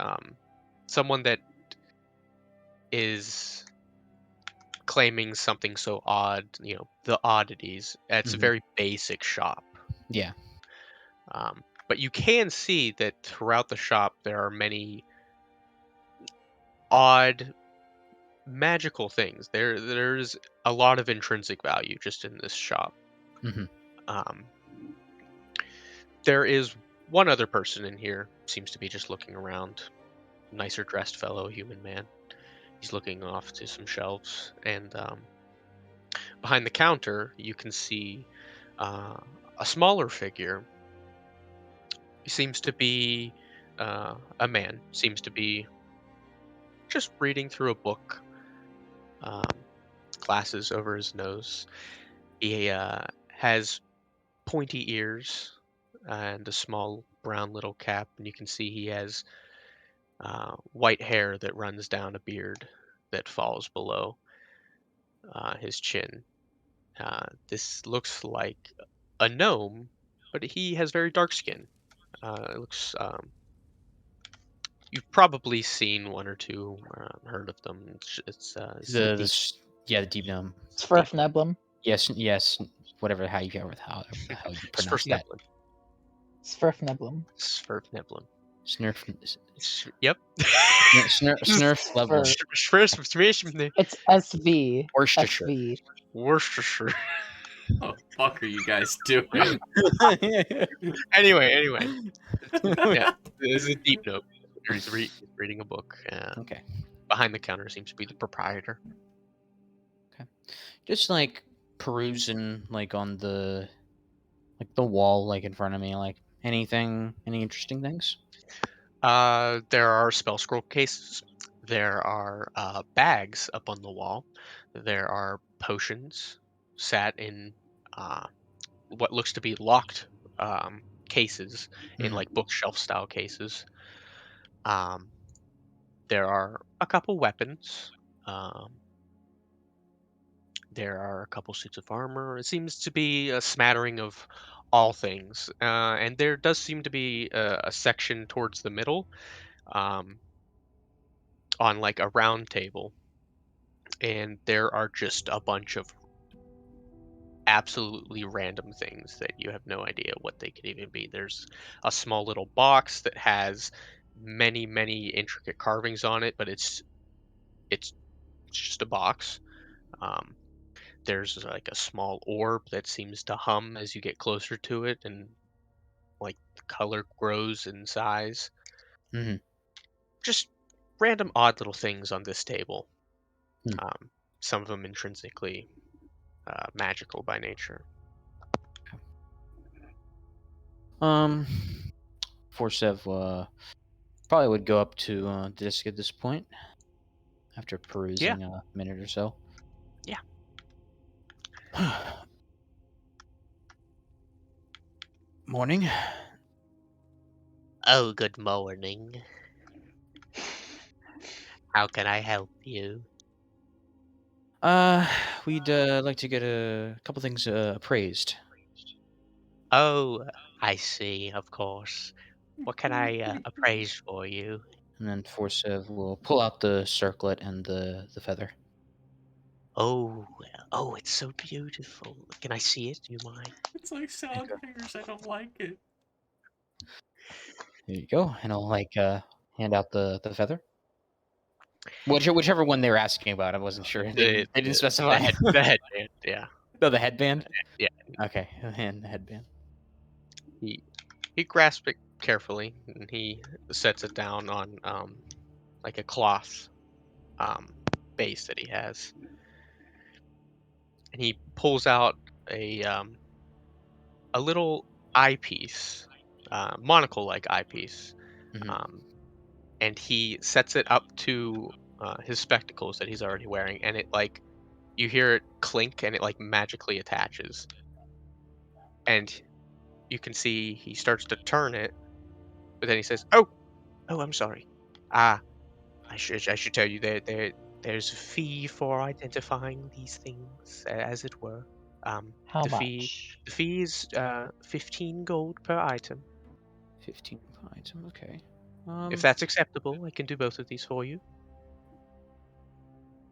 someone that is claiming something so odd, the oddities. It's a Mhm. very basic shop. Yeah. But you can see that throughout the shop there are many odd magical things. There's a lot of intrinsic value just in this shop. Mhm. Um, there is one other person in here, seems to be just looking around. Nicer dressed fellow human man. He's looking off to some shelves, and behind the counter you can see uh, a smaller figure. He seems to be a man. Seems to be just reading through a book. Um, glasses over his nose. He has pointy ears and a small brown little cap, and you can see he has white hair that runs down a beard that falls below his chin. This looks like a gnome, but he has very dark skin. It looks. You've probably seen one or two, heard of them. It's the deep. Yeah, the deep gnome. Deep Sverfneblin. Yes, whatever how the hell you pronounce that. Sverfneblin. Sverfneblin. Snurf, Yep. snurf level. It's SV. Worcestershire. SV. Worcestershire. What the fuck are you guys doing? Anyway. Yeah, this is a deep note. He's reading a book. Okay. Behind the counter seems to be the proprietor. Just like perusing like on the wall like in front of me, like any interesting things? There are spell scroll cases. There are bags up on the wall. There are potions sat in what looks to be locked cases in Mhm. like bookshelf style cases. Um, there are a couple weapons. Um, there are a couple suits of armor. It seems to be a smattering of all things. And there does seem to be a section towards the middle um, on like a round table. And there are just a bunch of absolutely random things that you have no idea what they could even be. There's a small little box that has many intricate carvings on it, but it's just a box. Um, there's like a small orb that seems to hum as you get closer to it, and like the color grows in size. Mhm. Just random odd little things on this table. Hmm. Some of them intrinsically magical by nature. Um, Forsev probably would go up to Disk at this point after Yeah, perusing a minute or so. yeah. Morning. Oh, good morning. How can I help you? We'd like to get a couple things appraised. Oh, I see, of course. What can I appraise for you? And then Forsev will pull out the circlet and the feather. Oh, it's so beautiful. Can I see it? Do you mind? It's like salad fingers. I don't like it. There you go. And I'll hand out the feather. Whichever one they were asking about, I wasn't sure. They didn't specify. The headband, yeah. No, the headband. Yeah. Okay, and the headband. He grasps it carefully and he sets it down on like a cloth base that he has, and he pulls out a little eyepiece, monocle-like eyepiece, Mhm. and he sets it up to his spectacles that he's already wearing, and it like you hear it clink, and it like magically attaches, and you can see he starts to turn it, but then he says, "Oh, I'm sorry. Ah, I should tell you there's a fee for identifying these things, as it were. How The fee much? the fee is 15 gold per item. 15 item. Okay. If that's acceptable, I can do both of these for you.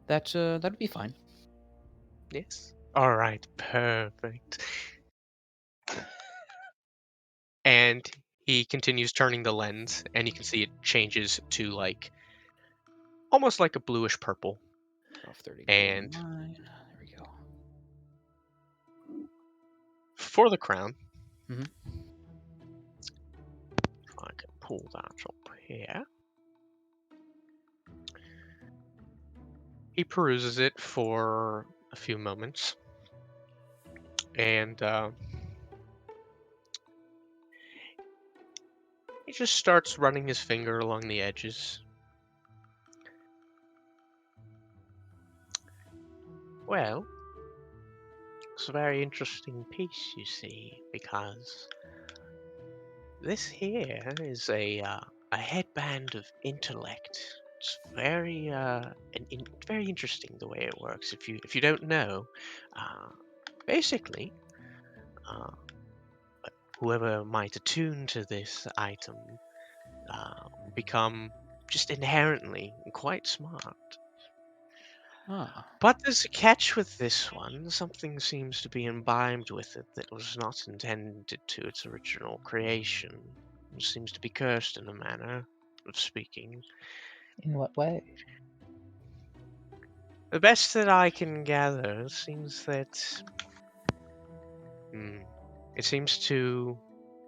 That'd be fine. Yes. All right, perfect." And he continues turning the lens, and you can see it changes to like almost like a bluish purple. 1230 And gold mine. There we go. for the crown, Mhm. I can pull that up here. He peruses it for a few moments, and he just starts running his finger along the edges. Well, it's a very interesting piece, you see, because this here is a headband of intellect. It's very very interesting the way it works. If you don't know, uh, basically, uh, whoever might attune to this item will become just inherently quite smart. Ah. But there's a catch with this one. Something seems to be imbibed with it that was not intended to its original creation. It seems to be cursed in a manner of speaking. In what way? The best that I can gather seems that it seems to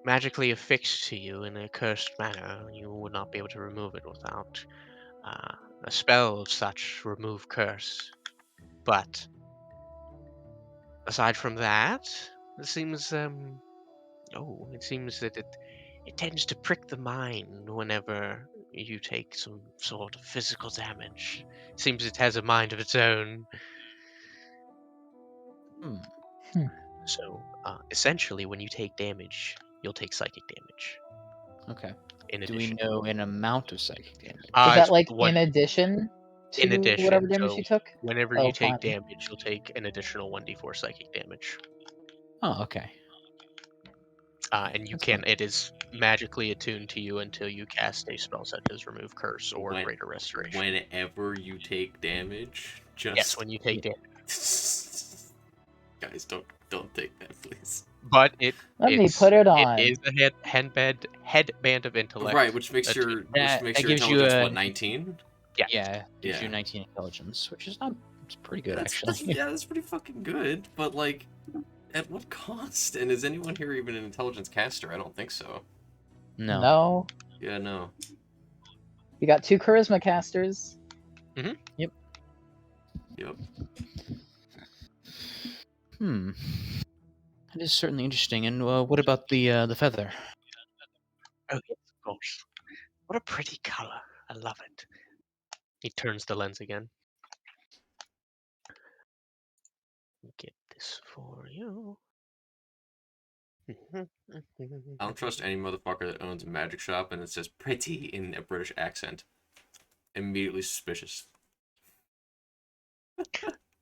magically affix to you in a cursed manner. You would not be able to remove it without a spell of such remove curse. But aside from that, it seems it seems that it tends to prick the mind whenever you take some sort of physical damage. Seems it has a mind of its own. Hmm. So essentially, when you take damage, you'll take psychic damage. Okay. In Do we addition, know an amount of psychic damage? Is that it's like one in addition in to whatever addition. damage So you took? whenever you Oh, take fine. damage, you'll take an additional 1d4 psychic damage. Oh, okay. And you That's can. fine. It is magically attuned to you until you cast a spell such as Remove Curse or When- Greater Restoration. Whenever you take damage, just Yes, when you take damage. guys, don't take that, please. But Let me put it on. It is a headband of intellect. Right, which makes your That gives you intelligence a what, 19? yeah, gives you Yeah. 19 intelligence, which is not it's pretty good That's actually. that's pretty fucking good. But like, at what cost? And is anyone here even an intelligence caster? I don't think so. No. No. Yeah, no. You got 2 charisma casters. Yep. Hmm. That is certainly interesting. And what about the feather? Oh yes, of course. What a pretty color. I love it. He turns the lens again. Get this for you. I don't trust any motherfucker that owns a magic shop and it says pretty in a British accent. Immediately suspicious.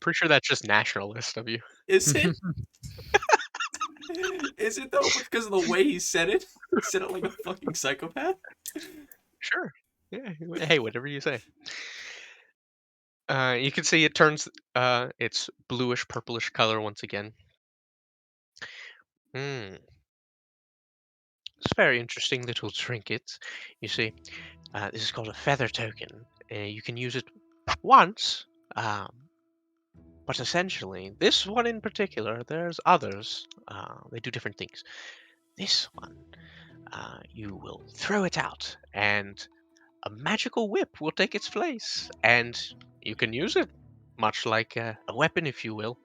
Pretty sure that's just nationalist of you. Is it? Is it though? Because of the way he said it? He said it like a fucking psychopath? Sure. Yeah. Hey, whatever you say. You can see it turns its bluish purplish color once again. It's a very interesting little trinket. You see, this is called a feather token. You can use it once, but essentially, this one in particular, there's others. They do different things. This one, you will throw it out, and a magical whip will take its place, and you can use it, much like a weapon, if you will.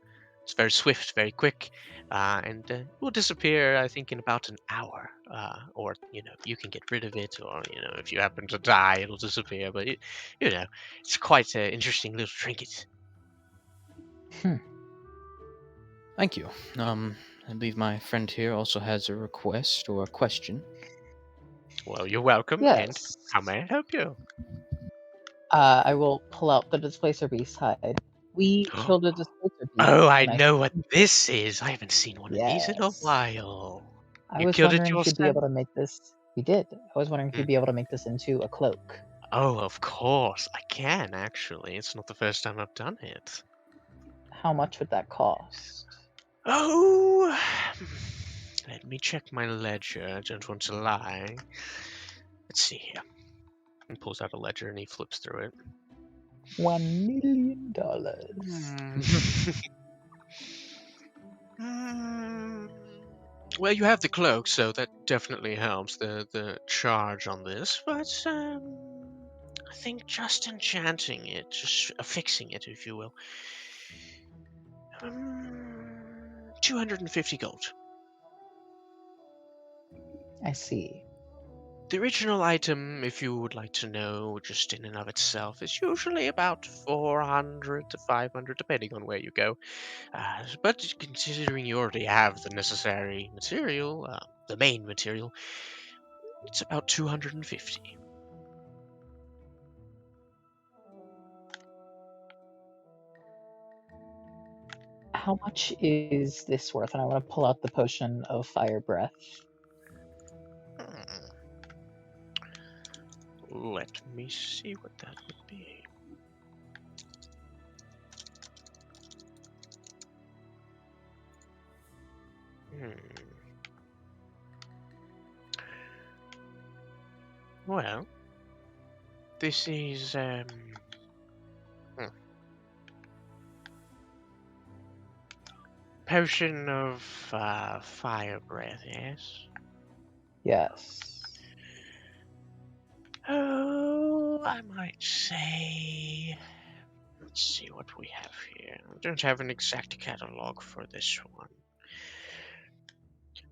It's very swift, very quick, and it will disappear, I think, in about an hour. Or, you can get rid of it, or, if you happen to die, it'll disappear. But, it's quite an interesting little trinket. Thank you. I believe my friend here also has a request or a question. Well, you're welcome, and Yes. how may I help you? I will pull out the Displacer Beast hide. We killed a Displacer Beast. Oh, I and know what this is. I haven't seen one of these in a Yes. while. I You was killed it wondering if you'd be yourself? able to make this. We did. I was wondering if you'd Mm. be able to make this into a cloak. Oh, of course. I can, actually. It's not the first time I've done it. How much would that cost? Oh, let me check my ledger. I don't want to lie. Let's see here. He pulls out a ledger and he flips through it. $1 million. Well, you have the cloak, so that definitely helps the charge on this. But I think just enchanting it, just affixing it, if you will, 250 gold. I see. The original item, if you would like to know, just in and of itself, is usually about 400 to 500, depending on where you go. But considering you already have the necessary material, the main material, it's about 250. How much is this worth? And I want to pull out the potion of fire breath. Let me see what that would be. Well, this is potion of fire breath, yes? Yes. Oh, I might say. Let's see what we have here. I don't have an exact catalog for this one.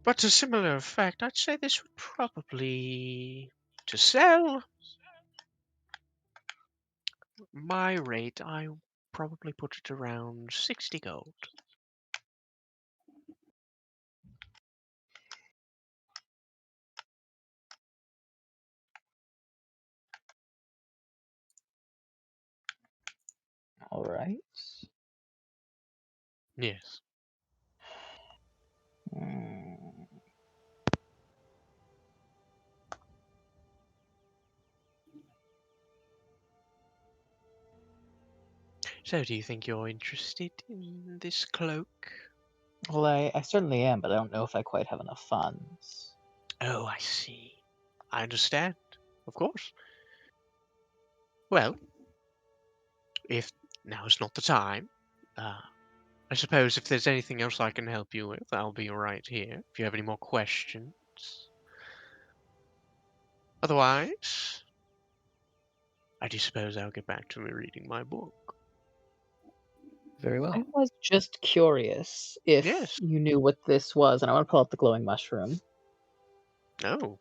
But to similar effect, I'd say this would probably. To sell, my rate, I probably put it around 60 gold. All right. Yes. Mm, So, do you think you're interested in this cloak? Well, I certainly am, but I don't know if I quite have enough funds. Oh, I see. I understand. Of course. Well, if now is not the time, I suppose if there's anything else I can help you with, I'll be right here. If you have any more questions. Otherwise, I do suppose I'll get back to reading my book. Very I well. was just curious if Yes. you knew what this was, and I want to pull out the glowing mushroom. Oh.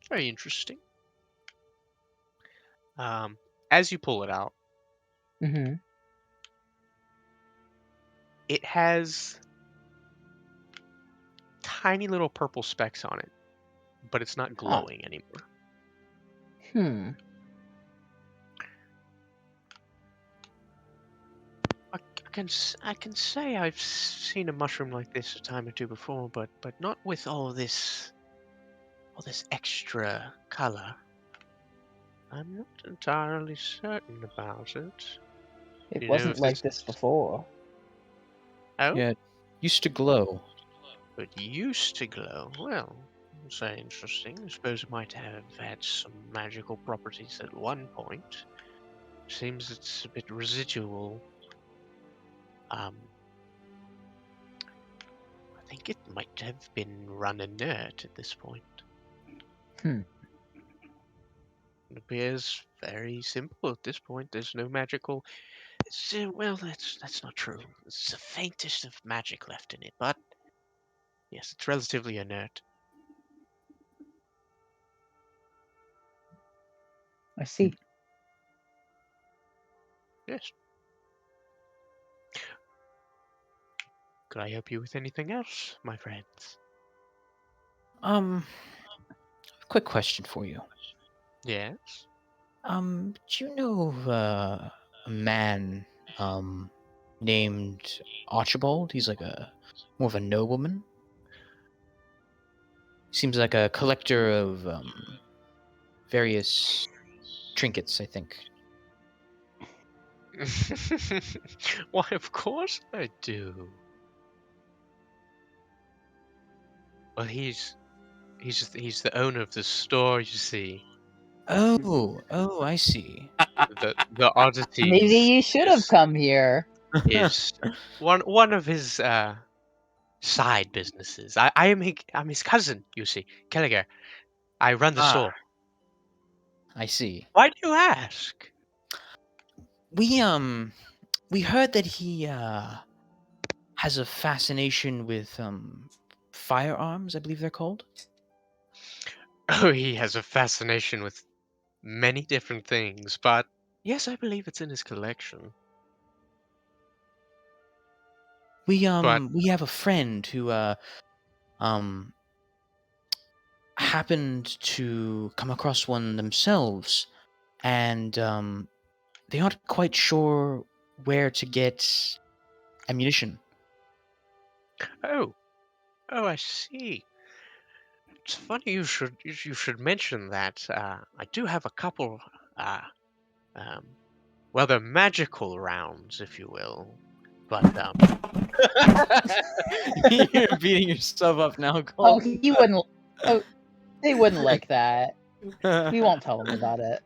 Very interesting. As you pull it out, Mm-hmm. it has tiny little purple specks on it, but it's not Huh. glowing anymore. Hmm. I can say I've seen a mushroom like this a time or two before, but not with all this extra color. I'm not entirely certain about it. It Do you know wasn't if this? like this before. Oh, Yeah, it used to glow. it used to glow. Well, that's very interesting. I suppose it might have had some magical properties at one point. Seems it's a bit residual. I think it might have been run inert at this point. Hmm. It appears very simple at this point. There's no magical. Well, that's not true. There's the faintest of magic left in it, but yes, it's relatively inert. I see. Yes. Could I help you with anything else, my friends? Quick question for you. Yes. Do you know of a man, named Archibald? He's like more of a nobleman. Seems like a collector of various trinkets, I think. Why, of course I do. Well, he's the owner of the store, you see. Oh, I see. The Maybe oddities you should have come here. is one of his side businesses. I'm his cousin, you see, Kelliger. I run the store. I see. Why do you ask? We heard that he has a fascination with firearms, I believe they're called. Oh, he has a fascination with many different things, but yes, I believe it's in his collection. But We have a friend who happened to come across one themselves, and they aren't quite sure where to get ammunition. oh, I see. It's funny you should mention that. I do have a couple. Um, well, they're magical rounds, if you will. But You're beating yourself up now, Oh, Cole. he wouldn't. Oh, they wouldn't like that. We won't tell them about it.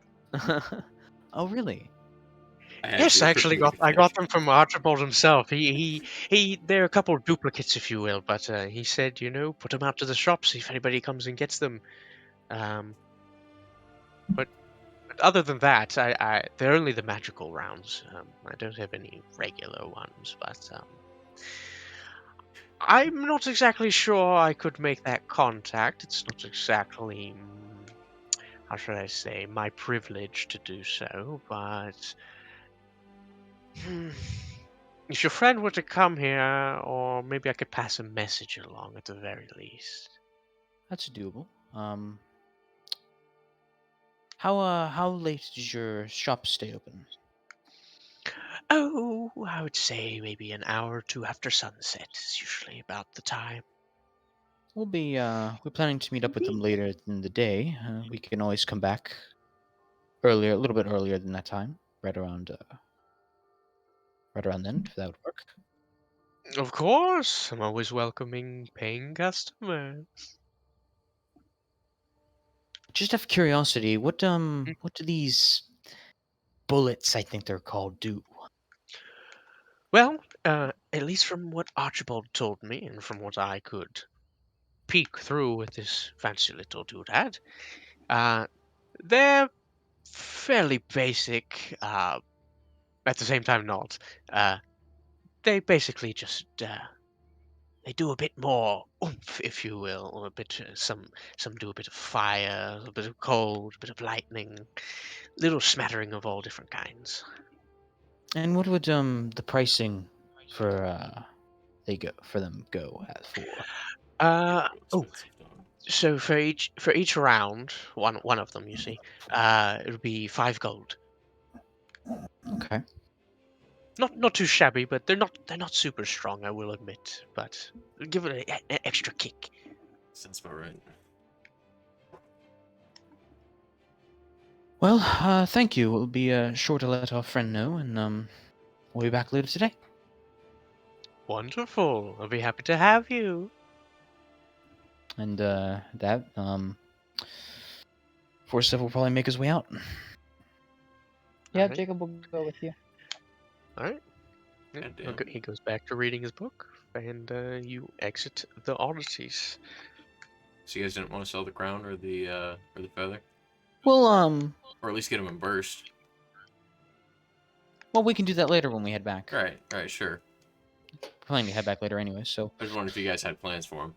Oh, really? yes, I actually got them from Archibald himself. They're a couple of duplicates, if you will. But he said, put them out to the shop, see if anybody comes and gets them. But other than that, they're only the magical rounds. I don't have any regular ones, but I'm not exactly sure I could make that contact. It's not exactly, how should I say, my privilege to do so, but if your friend were to come here, or maybe I could pass a message along at the very least. That's doable. How late does your shop stay open? Oh, I would say maybe an hour or two after sunset is usually about the time. We're planning to meet up with them later in the day. We can always come back earlier, a little bit earlier than that time, right around then, if that would work. Of course, I'm always welcoming paying customers. Just out of curiosity, what do these bullets, I think they're called, do? Well, at least from what Archibald told me, and from what I could peek through with this fancy little doodad, they're fairly basic. At the same time, not. They basically just they do a bit more oomph, if you will, or a bit. Some do a bit of fire, a bit of cold, a bit of lightning, little smattering of all different kinds. And what would the pricing for them go at for? Oh, so for each round, one of them, you see, it would be 5 gold. Okay. Not too shabby, but they're not super strong, I will admit. But give it an extra kick. Sounds about right. Well, thank you. We'll be sure to let our friend know, and we'll be back later today. Wonderful. I'll be happy to have you. And Forsyth will probably make his way out. Yeah, Alright. Jacob will go with you. All right. Yeah, Goddamn. he goes back to reading his book, and you exit the oddities. So you guys didn't want to sell the crown or the feather? Well, Or at least get them in burst. well, we can do that later when we head back. Right, sure. We're planning to head back later anyway, so. I just wondered if you guys had plans for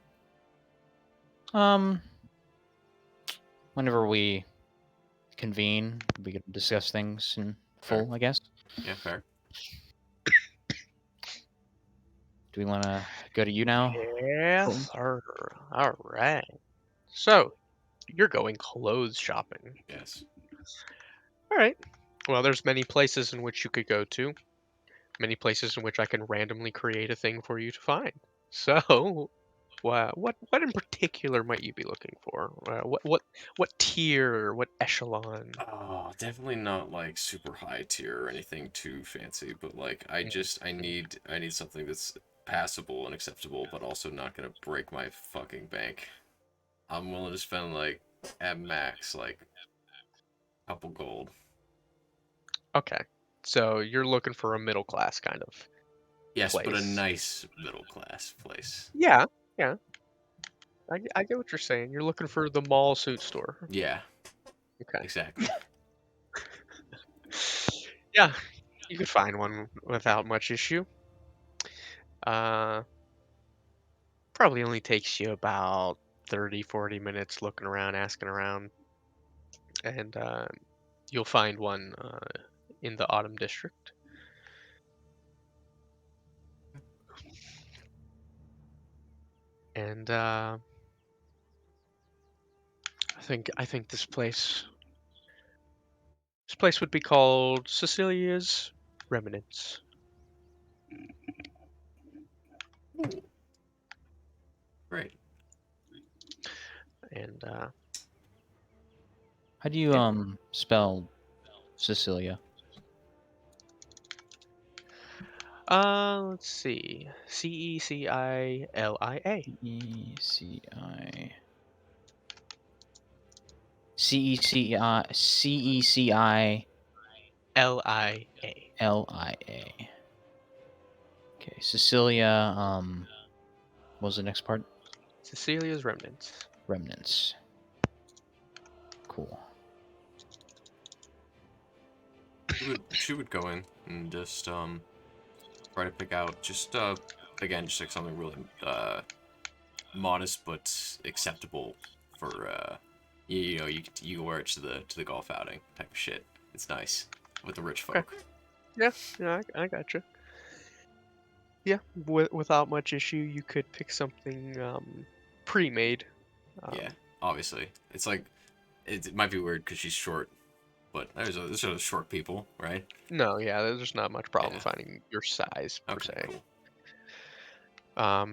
them. Whenever we convene, we can discuss things in full, Fair. I guess. Yeah, fair. Do we want to go to you now? Yeah, Colton? sir. All right. So, you're going clothes shopping. Yes. All right. Well, there's many places in which you could go to. Many places in which I can randomly create a thing for you to find. So, what in particular might you be looking for? What tier? What echelon? Oh, definitely not like super high tier or anything too fancy, but like I need something that's passable and acceptable, but also not gonna break my fucking bank. I'm willing to spend like at max like a couple gold. Okay. So you're looking for a middle class kind of Yes, but a place. nice middle class place. Yeah, yeah. I get what you're saying. You're looking for the mall suit store. Yeah, Okay. exactly. Yeah, you could find one without much issue. Uh, Probably only takes you about 30, 40 minutes looking around, asking around, and you'll find one in the Autumn District. And I think this place would be called Cecilia's Remnants. Great. And How do you spell Cecilia? let's see. Cecilia. E-C-I... C-E-C-I... Lia. L-I-A. Okay, Cecilia, what was the next part? Cecilia's Remnants. Remnants. Cool. She would go in and just try to pick out just again just like something really modest but acceptable for you know you wear it to the golf outing type of shit. It's nice with the rich Okay. folk. Yeah, I gotcha. Yeah, without much issue, you could pick something pre-made. Yeah, obviously it's like it might be weird because she's short, but there's other short people, right? No, yeah, there's not much problem Yeah. finding your size per Okay, se. cool. I'll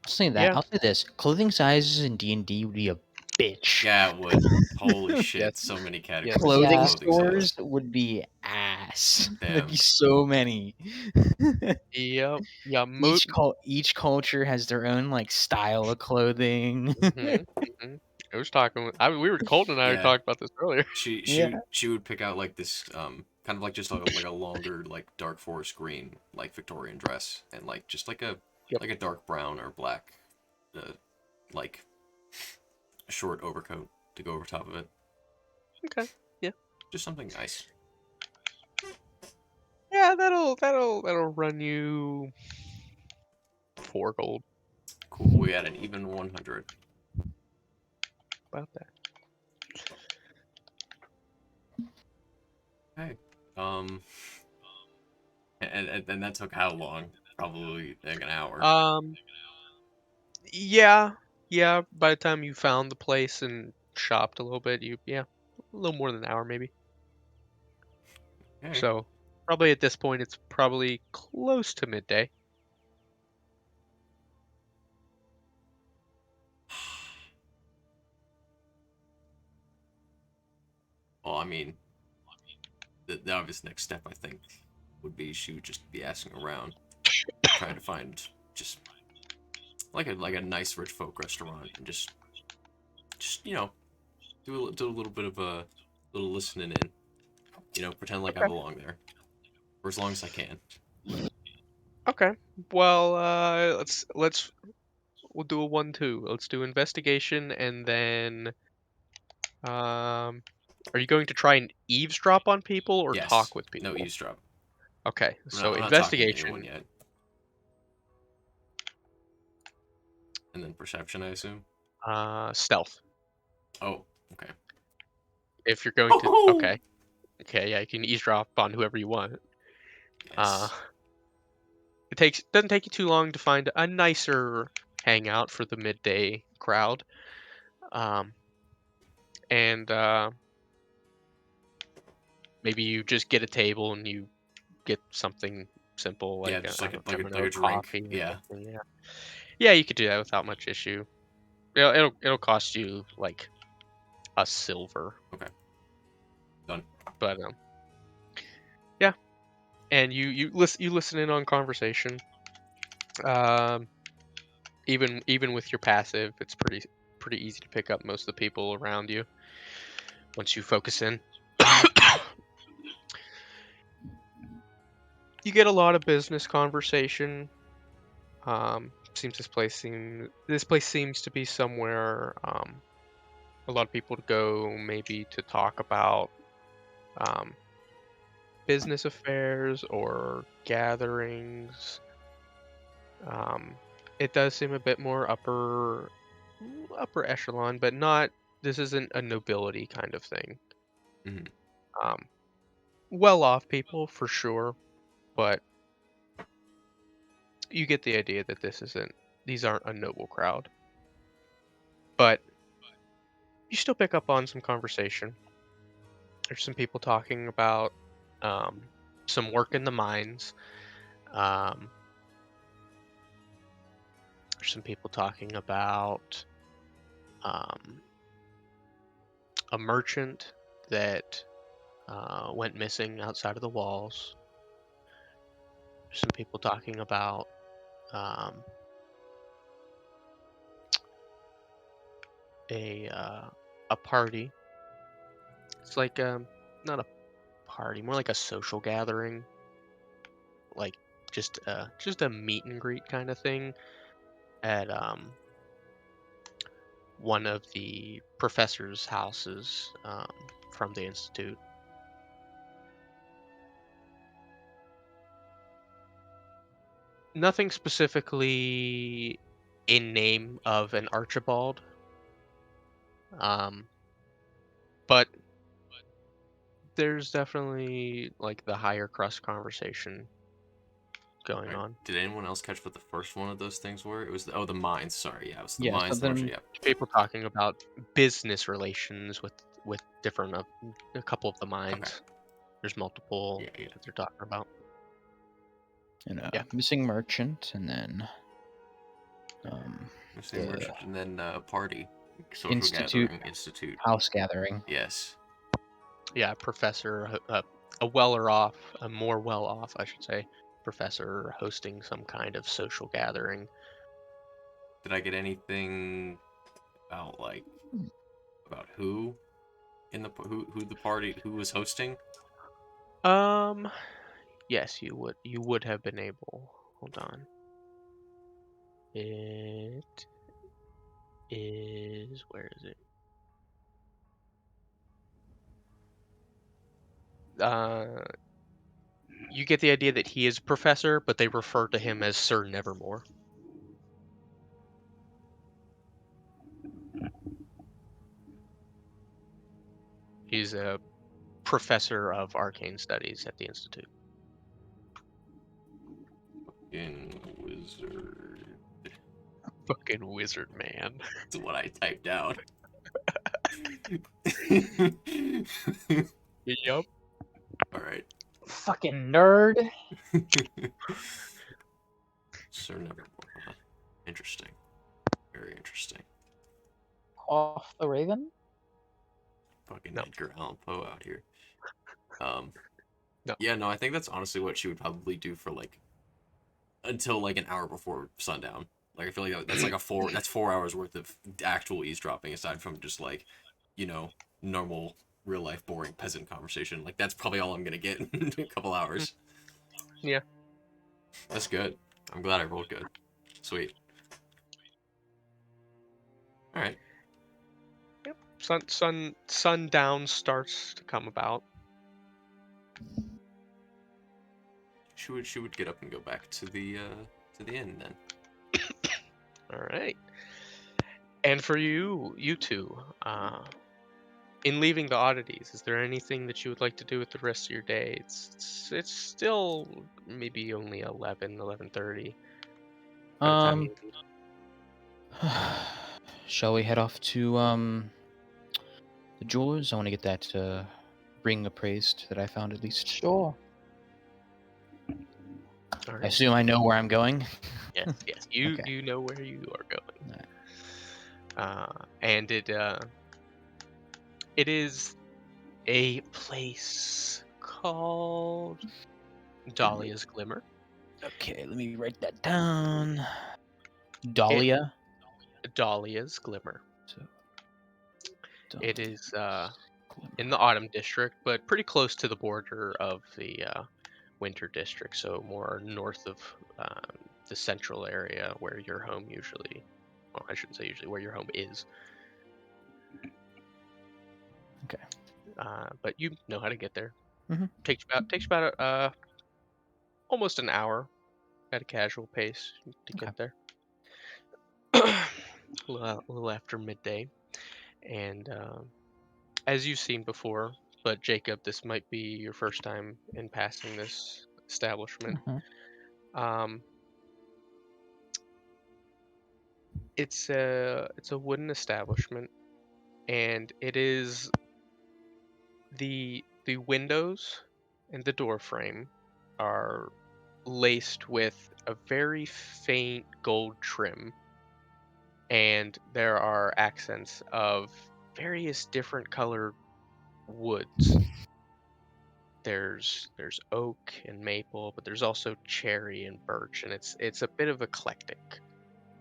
say that. Yeah. I'll say this. Clothing sizes in D&D would be a bitch. Yeah, it would. Holy shit, Yes. so many Yes. categories. Clothing Yeah. stores would be ass. Damn. There'd be so many. Yep. Yeah. Each culture has their own like style of clothing. I was talking. We were Colton and I were Yeah. talking about this earlier. She would pick out like this kind of like just like a longer like dark forest green like Victorian dress and like just like a Yep. like a dark brown or black like short overcoat to go over top of it. Okay. Yeah. Just something nice. Yeah, that'll run you 4 gold. Cool. We had an even 100. About that. Okay. And that took how long? Probably like an hour. Yeah. Yeah. By the time you found the place and shopped a little bit, a little more than an hour maybe. Okay. So probably at this point, it's probably close to midday. Well, I mean, the obvious next step I think would be she would just be asking around, trying to find just like a nice rich folk restaurant and just you know do a little bit of a little listening in, pretend like I Okay. belong there for as long as I can. Okay. Well, we'll do a 1-2. Let's do investigation and then Are you going to try and eavesdrop on people or Yes. talk with people? No eavesdrop. Okay, so I'm not talking to investigation. anyone yet. And then perception, I assume. Stealth. Oh, okay. If you're going to, Oh! okay, yeah, you can eavesdrop on whoever you want. Yes. It doesn't take you too long to find a nicer hangout for the midday crowd. And maybe you just get a table and you get something simple like Yeah, just like a Gemino drink. coffee or Yeah. something. Yeah, yeah, you could do that without much issue. It'll cost you like a silver. Okay. Done. But yeah, and you listen in on conversation. Even with your passive, it's pretty easy to pick up most of the people around you once you focus in. You get a lot of business conversation. This place seems to be somewhere a lot of people to go maybe to talk about um, business affairs or gatherings. Um, it does seem a bit more upper echelon, but not. This isn't a nobility kind of thing. Mhm. Um, well-off people for sure, but you get the idea that these aren't a noble crowd. But you still pick up on some conversation. There's some people talking about um, some work in the mines. Um, there's some people talking about um, a merchant that went missing outside of the walls. There's some people talking about um, a party. It's like not a party, more like a social gathering, like just a meet and greet kind of thing at one of the professors' houses from the institute. Nothing specifically in name of an Archibald, um, but there's definitely like the higher crust conversation going Right. on. Did anyone else catch what the first one of those things were? It was the mines. Sorry, yeah, it was the Yeah, mines. The merchant, something. yeah. People talking about business relations with different a couple of the mines. Okay. There's multiple Yeah. that they're talking about. And Yeah. missing merchant, and then Same the merchant, and then party, social institute gathering, institute. house gathering. Yes. Yeah, professor, a more well off, I should say, professor hosting some kind of social gathering. Did I get anything about about who in the who the party who was hosting? Yes, you would have been able. Hold on. It is, where is it? You get the idea that he is a professor, but they refer to him as Sir Nevermore. He's a professor of arcane studies at the institute. In wizard. Fucking wizard man. That's what I typed down. Yup. All right. Fucking nerd. Sir Nevermore. Huh? Interesting. Very interesting. Off the Raven. Fucking No. Edgar Allan Poe out here. No. Yeah, no, I think that's honestly what she would probably do for until an hour before sundown. I feel like that's that's 4 hours worth of actual eavesdropping aside from just normal real life boring peasant conversation. That's probably all I'm gonna get in a couple hours. Yeah. That's good. I'm glad I rolled good. Sweet. All right. sundown starts to come about. She would get up and go back to the inn then. All right. And for you two, in leaving the oddities, is there anything that you would like to do with the rest of your day? It's still maybe only 11:30 by the time you leave. Shall we head off to the jewelers? I want to get that ring appraised that I found at least. Sure. All I right. assume I know where I'm going. Yes. You Okay. you know where you are going. Alright. And it is a place called Dahlia's Glimmer. Okay, let me write that down. Dahlia. Dahlia's Glimmer. So, It Dahlia is Glimmer. in the Autumn District, but pretty close to the border of the Winter District, so more north of the central area where your home usually, well, I shouldn't say usually, where your home is. Okay. But you know how to get there. Mhm. Takes about almost an hour at a casual pace to Okay. get there. a little after midday, and as you've seen before, but Jacob, this might be your first time in passing this establishment. Mhm. Um, it's a wooden establishment, and it is the windows and the door frame are laced with a very faint gold trim, and there are accents of various different colored woods. There's oak and maple, but there's also cherry and birch, and it's a bit of eclectic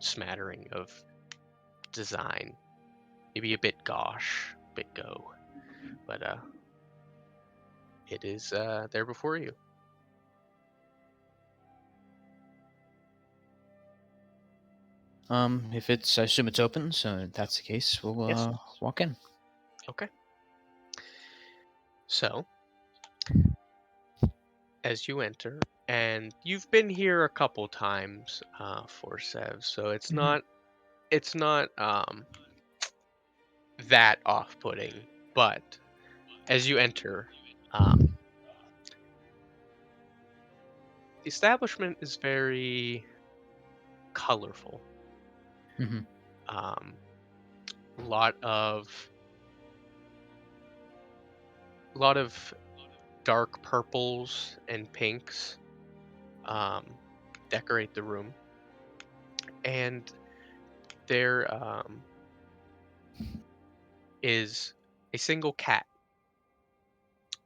smattering of design. Maybe a bit gauche, a bit go, but it is there before you. If it's, I assume it's open, so if that's the case, we'll Yes. walk in. Okay. So, as you enter, and you've been here a couple times, for Sev, so it's Mhm. not that off-putting, but as you enter, the establishment is very colorful. Mhm. Um, lot of lot of dark purples and pinks decorate the room, and there is a single cat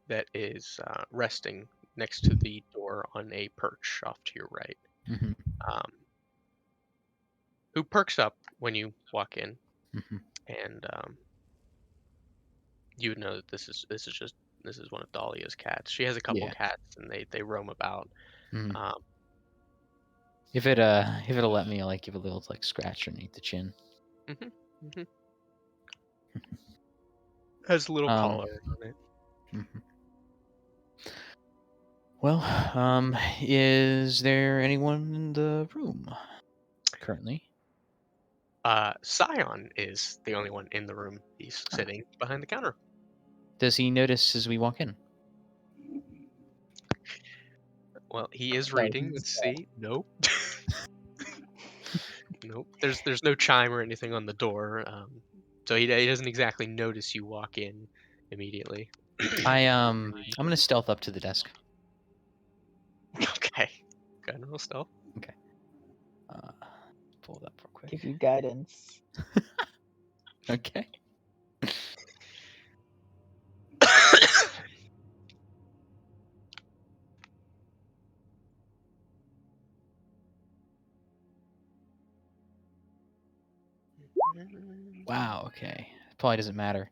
that is resting next to the door on a perch off to your right, Mhm. um, who perks up when you walk in, Mhm. and you would know that this is one of Dahlia's cats. She has a couple Yeah. cats, and they roam about. Mhm. Um, If it'll let me, like, give a little like scratch underneath the chin. mhm, mhm. Has a little Um. collar on it. Mhm. Well, is there anyone in the room currently? Scion is the only one in the room. He's Ah. sitting behind the counter. Does he notice as we walk in? Well, he is No, reading. he's Let's see. Nope. Nope. There's no chime or anything on the door, so he doesn't exactly notice you walk in immediately. I'm gonna stealth up to the desk. Okay. Go ahead and roll stealth. Okay. Pull it up real quick. give you guidance. Okay. Wow. Okay. Probably doesn't matter.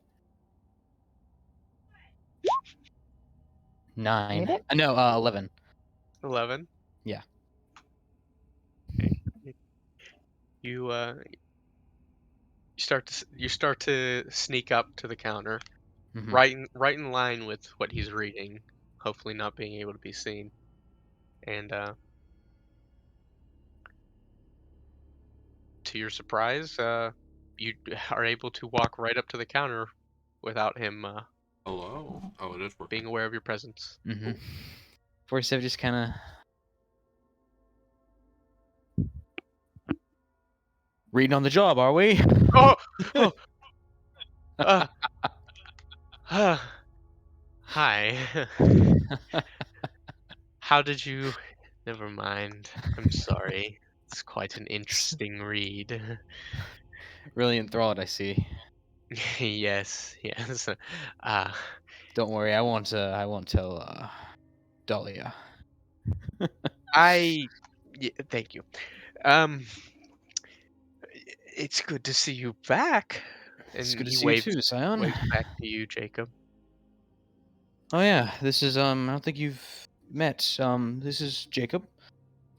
9. Made it? No, 11. 11. Yeah. Okay. You you start to sneak up to the counter, Mhm. right in line with what he's reading, hopefully not being able to be seen. And to your surprise, you are able to walk right up to the counter without him Hello. Oh, it is being working. aware of your presence. Mhm. 47 just kind of reading on the job, are we? Oh, oh, uh, uh, hi. How did you? Never mind. I'm sorry. It's quite an interesting read. Really enthralled, I see. Yes, yes. Uh, Don't worry, I won't. I won't tell Dahlia. I. Yeah, thank you. Um, it's good to see you back. It's And good to he see you too, Scion. waves back to you, Jacob. Oh yeah, this is I don't think you've met. This is Jacob.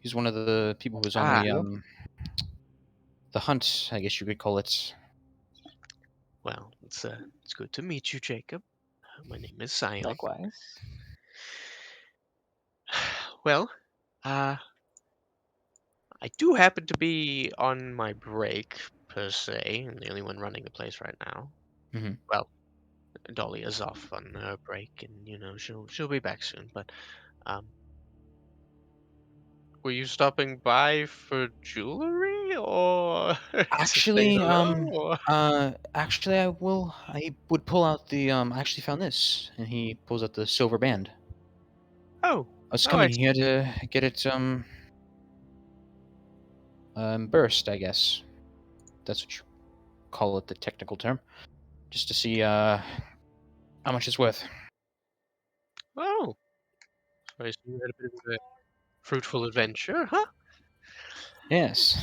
He's one of the people who was on Ah, the hunt, I guess you could call it. well, it's good to meet you, Jacob. My name is Sion. Likewise. Well, uh, I do happen to be on my break per se. I'm the only one running the place right now. Mhm. Well, Dahlia's off on her break, and she'll be back soon. But um, were you stopping by for jewelry or to say Actually, hello? Or... actually, I would pull out the. I actually found this, and he pulls out the silver band. Oh, I was oh, I coming here to get it burst, I guess. That's what you call it, the technical term. Just to see how much it's worth. oh. So I see you had a bit of a fruitful adventure, huh? Yes.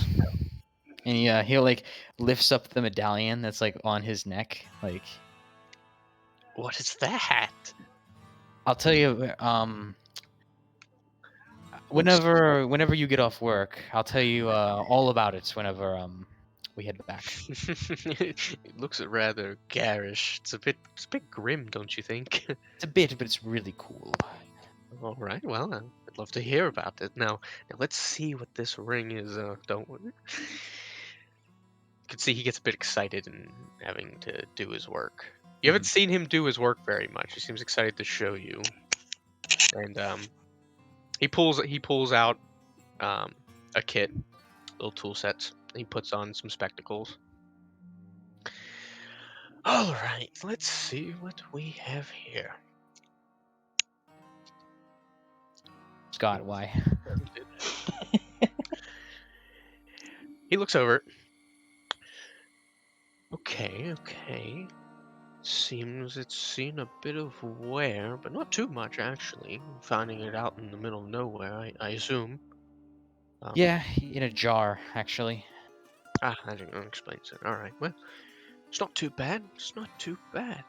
And he like lifts up the medallion that's like on his neck. Like What is that? I'll tell you, Looks whenever you get off work, I'll tell you all about it whenever we head back. it looks rather garish. It's a bit grim, don't you think? It's a bit, but it's really cool. All right, well, I'd love to hear about it. Now let's see what this ring is. Don't worry. You can see he gets a bit excited and having to do his work. You haven't seen him do his work very much. He seems excited to show you, and he pulls out a kit, little tool sets. He puts on some spectacles. All right, let's see what we have here. Scott, why? He looks over it. Okay, okay. Seems it's seen a bit of wear, but not too much actually. Finding it out in the middle of nowhere, I assume. Yeah, in a jar, actually. That explains it. All right, well, it's not too bad. It's not too bad.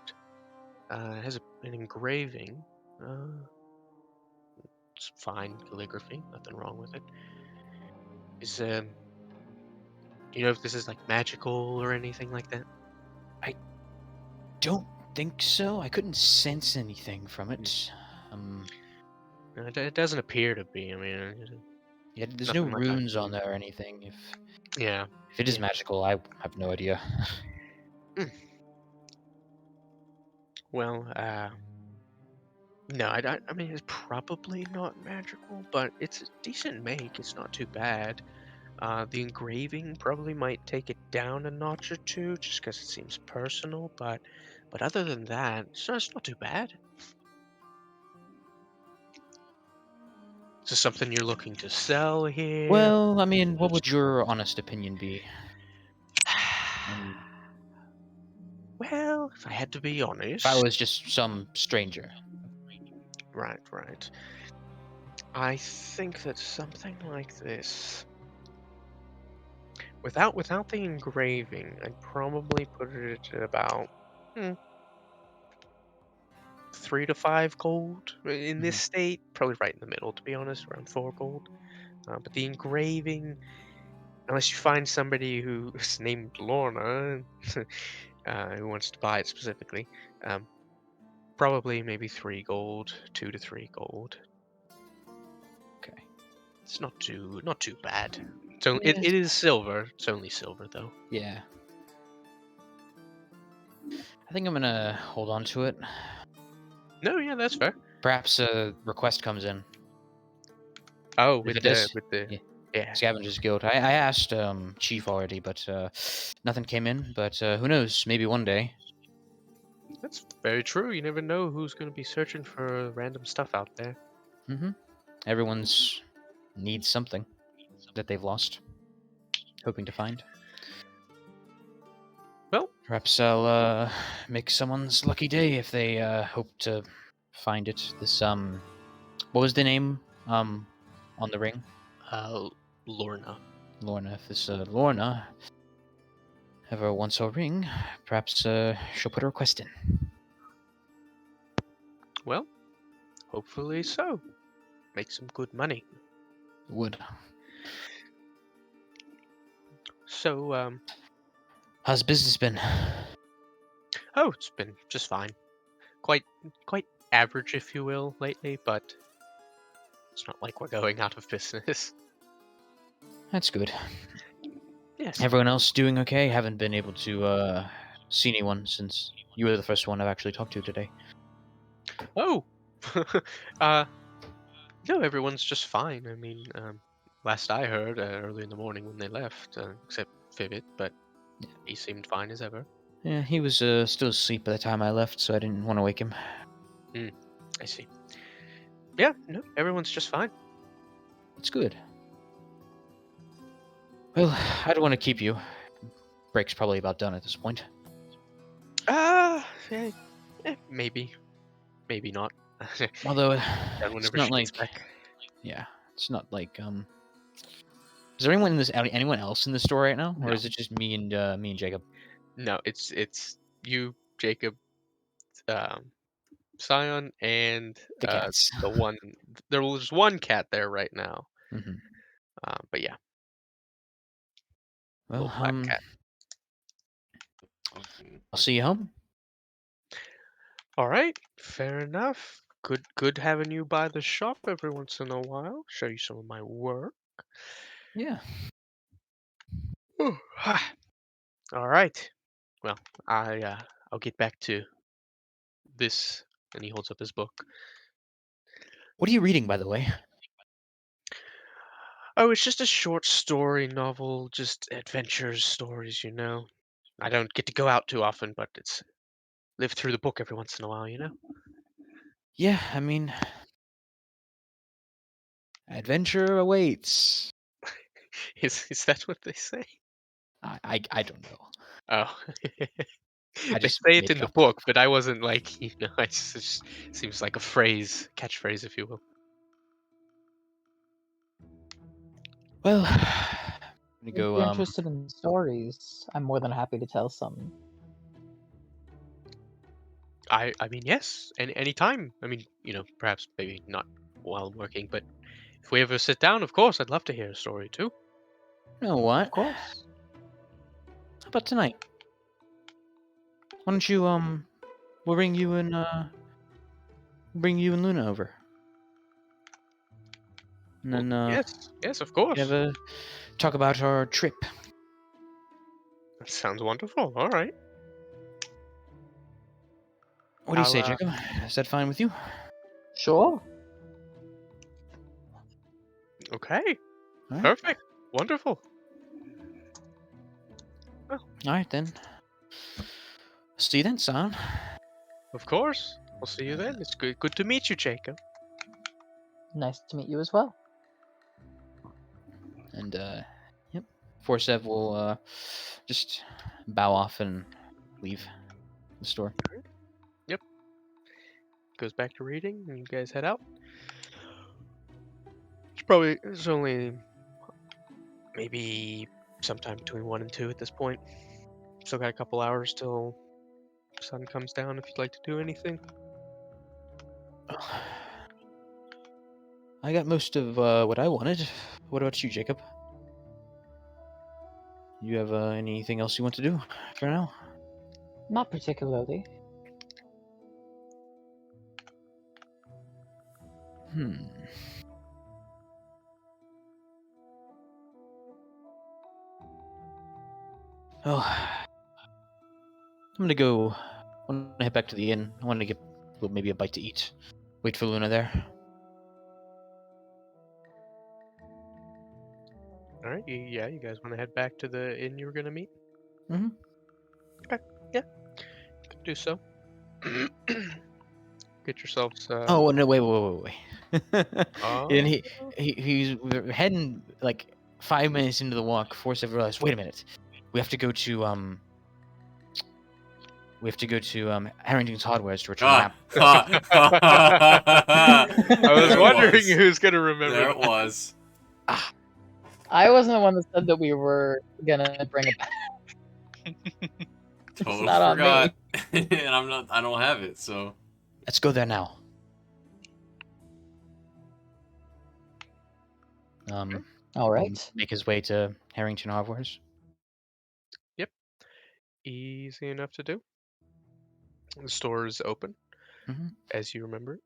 It has an engraving. It's fine calligraphy. Nothing wrong with it. Is do you know if this is like magical or anything like that? Don't think so. I couldn't sense anything from it. It doesn't appear to be. I mean, Yeah, there's no nothing much I runes can on do. there or anything. Yeah. If it is Yeah. magical, I have no idea. Well, no, I mean, it's probably not magical, but it's a decent make. It's not too bad. The engraving probably might take it down a notch or two, just because it seems personal. But other than that, it's not too bad. Is this something you're looking to sell here? Well, I mean, what would your honest opinion be? Well, if I had to be If I honest, was just some stranger. right. I think that something like this, without the engraving, I'd probably put it at about 3 to 5 gold in this Mhm. state. Probably right in the middle, to be honest, around 4 gold. But the engraving, unless you find somebody who's named Lorna, who wants to buy it specifically. Um, Probably maybe 3 gold, 2 to 3 gold. Okay. It's not too bad. So Yeah. it is silver. It's only silver though. Yeah. I think I'm gonna hold on to it. No, yeah, that's fair. Perhaps a request comes in. Oh, If with it the does, with the yeah. yeah. Scavenger's Guild. I asked Chief already, but nothing came in. But who knows? Maybe one day. That's very true. You never know who's going to be searching for random stuff out there. Mm-hmm. Everyone's needs something that they've lost, hoping to find. Well, Perhaps I'll make someone's lucky day if they hope to find it. This what was the name on the ring? Lorna. Lorna. If this Lorna ever wants a ring, perhaps she'll put a request in. Well, hopefully so. Make some good money. Would. So, How's business been? oh, it's been just fine. Quite average, if you will, lately, but it's not like we're going out of business. That's good. Yes. Everyone else doing okay? Haven't been able to see anyone since you were the first one I've actually talked to today. Oh, uh, no, everyone's just fine. I mean, last I heard, early in the morning when they left, except Vivid, but he seemed fine as ever. Yeah, he was still asleep by the time I left, so I didn't want to wake him. I see. Yeah, no, everyone's just fine. It's good. Well, I don't want to keep you. Break's probably about done at this point. Eh, maybe not. Although Done it's whenever not she like, gets back. yeah, it's not like Is there anyone else in the store right now, or No. is it just me and Jacob? No, it's you, Jacob, Scion, and The cats. the one. There was one cat there right now. hmm But yeah, Well, little black cat. I'll see you home. All right, fair enough. Good having you by the shop every once in a while. Show you some of my work. Yeah. All right. Well, I'll get back to this, and he holds up his book. What are you reading, by the way? Oh, it's just a short story novel, just adventures stories, you know. I don't get to go out too often, but it's live through the book every once in a while, you know. Yeah, I mean, adventure awaits. Is that what they say? I don't know. Oh, I they just say it made in it the up. book, but I wasn't like, it just seems like a phrase, catchphrase, if you will. Well, I'm gonna If go. you're interested in stories, I'm more than happy to tell some. I mean, yes, any time. I mean, perhaps maybe not while working, but if we ever sit down, of course, I'd love to hear a story too. You know what? Of course. How about tonight? Why don't you we'll bring you and Luna over, and Well, then yes, of we can course. have a talk about our trip. That sounds wonderful. All right. What do you I'll, say, Jacob? Is that fine with you? Sure. Okay. All right. Perfect. Wonderful. Well, All right then. See you then, son. of course. We'll see you then. It's good to meet you, Jacob. Nice to meet you as well. And yep, Forsev will just bow off and leave the store. Yep. Goes back to reading, and you guys head out. It's only maybe sometime between 1 and 2 at this point. Still got a couple hours till sun comes down if you'd like to do anything. I got most of what I wanted. What about you, Jacob? You have anything else you want to do for now? Not particularly. Oh, I'm gonna go. I'm gonna head back to the inn. I want to get maybe a bite to eat. Wait for Luna there. All right. Yeah, you guys want to head back to the inn you were gonna meet? Mhm. Okay. Yeah. Could do so. Get yourselves. Oh no! Wait. And Oh. he's we're heading like 5 minutes into the walk. Force of realize. Wait a minute. We have to go to Harrington's Hardware's to return the map. I was There it wondering was. who's gonna remember. There it that. was. I wasn't the one that said that we were gonna bring it back. Totally not on me. forgot. And I don't have it, so. Let's go there now. All right. Make his way to Harrington Hardware's. Easy enough to do. The store is open, Mhm. as you remember it.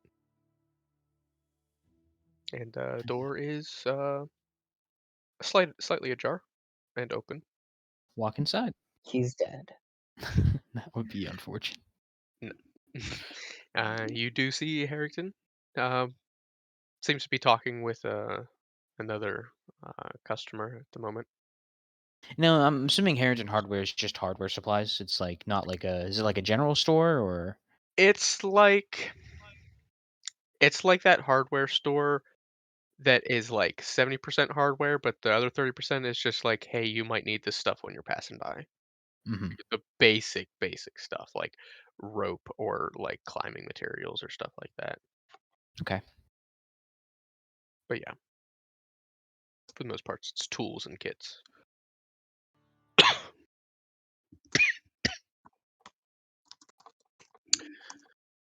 And the door is slightly ajar and open. Walk inside. He's dead. That would be unfortunate. You do see Harrington. Seems to be talking with another customer at the moment. No, I'm assuming Harrington Hardware is just hardware supplies. It's like not like a. Is it like a general store or? It's like that hardware store that is like 70% hardware, but the other 30% is just like, hey, you might need this stuff when you're passing by. Mhm. The basic stuff like rope or like climbing materials or stuff like that. Okay. But yeah, for the most part, it's tools and kits.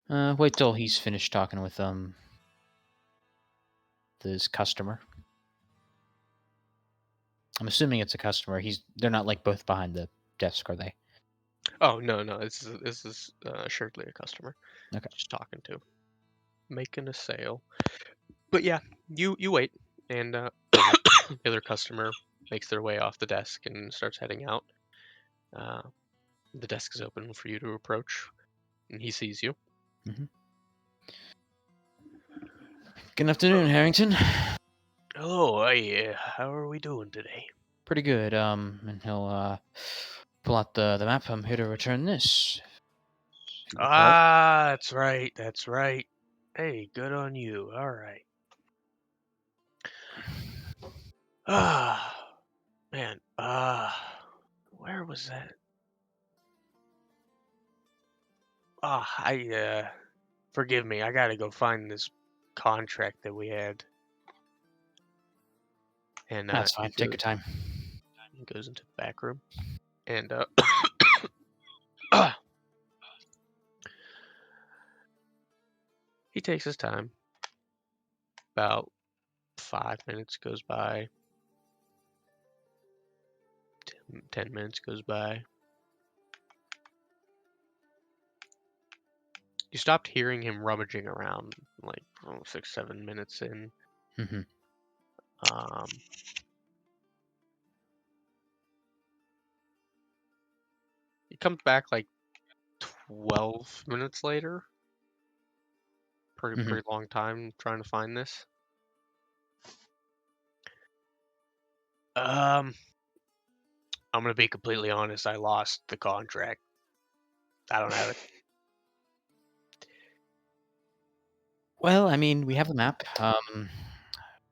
Wait till he's finished talking with this customer. I'm assuming it's a customer. They're not like both behind the desk, are they? Oh no, this is assuredly a customer. Okay. Just talking to, making a sale. But yeah, you wait, and the other customer makes their way off the desk and starts heading out. Uh, the desk is open for you to approach, and he sees you. Good afternoon, Harrington. Hello, how are we doing today? Pretty good. And he'll pull out the map. I'm here to return this. If you recall. Ah, that's right. Hey, good on you. All right. Ah, man. Where was that? Forgive me. I gotta go find this contract that we had. And That's fine. Take your time. he goes into the back room, and he takes his time. About 5 minutes goes by. 10 minutes goes by. You stopped hearing him rummaging around like 6, 7 minutes in. Mhm. He comes back like 12 minutes later. Pretty long time trying to find this. I'm gonna be completely honest. I lost the contract. I don't have it. Well, I mean, we have the map.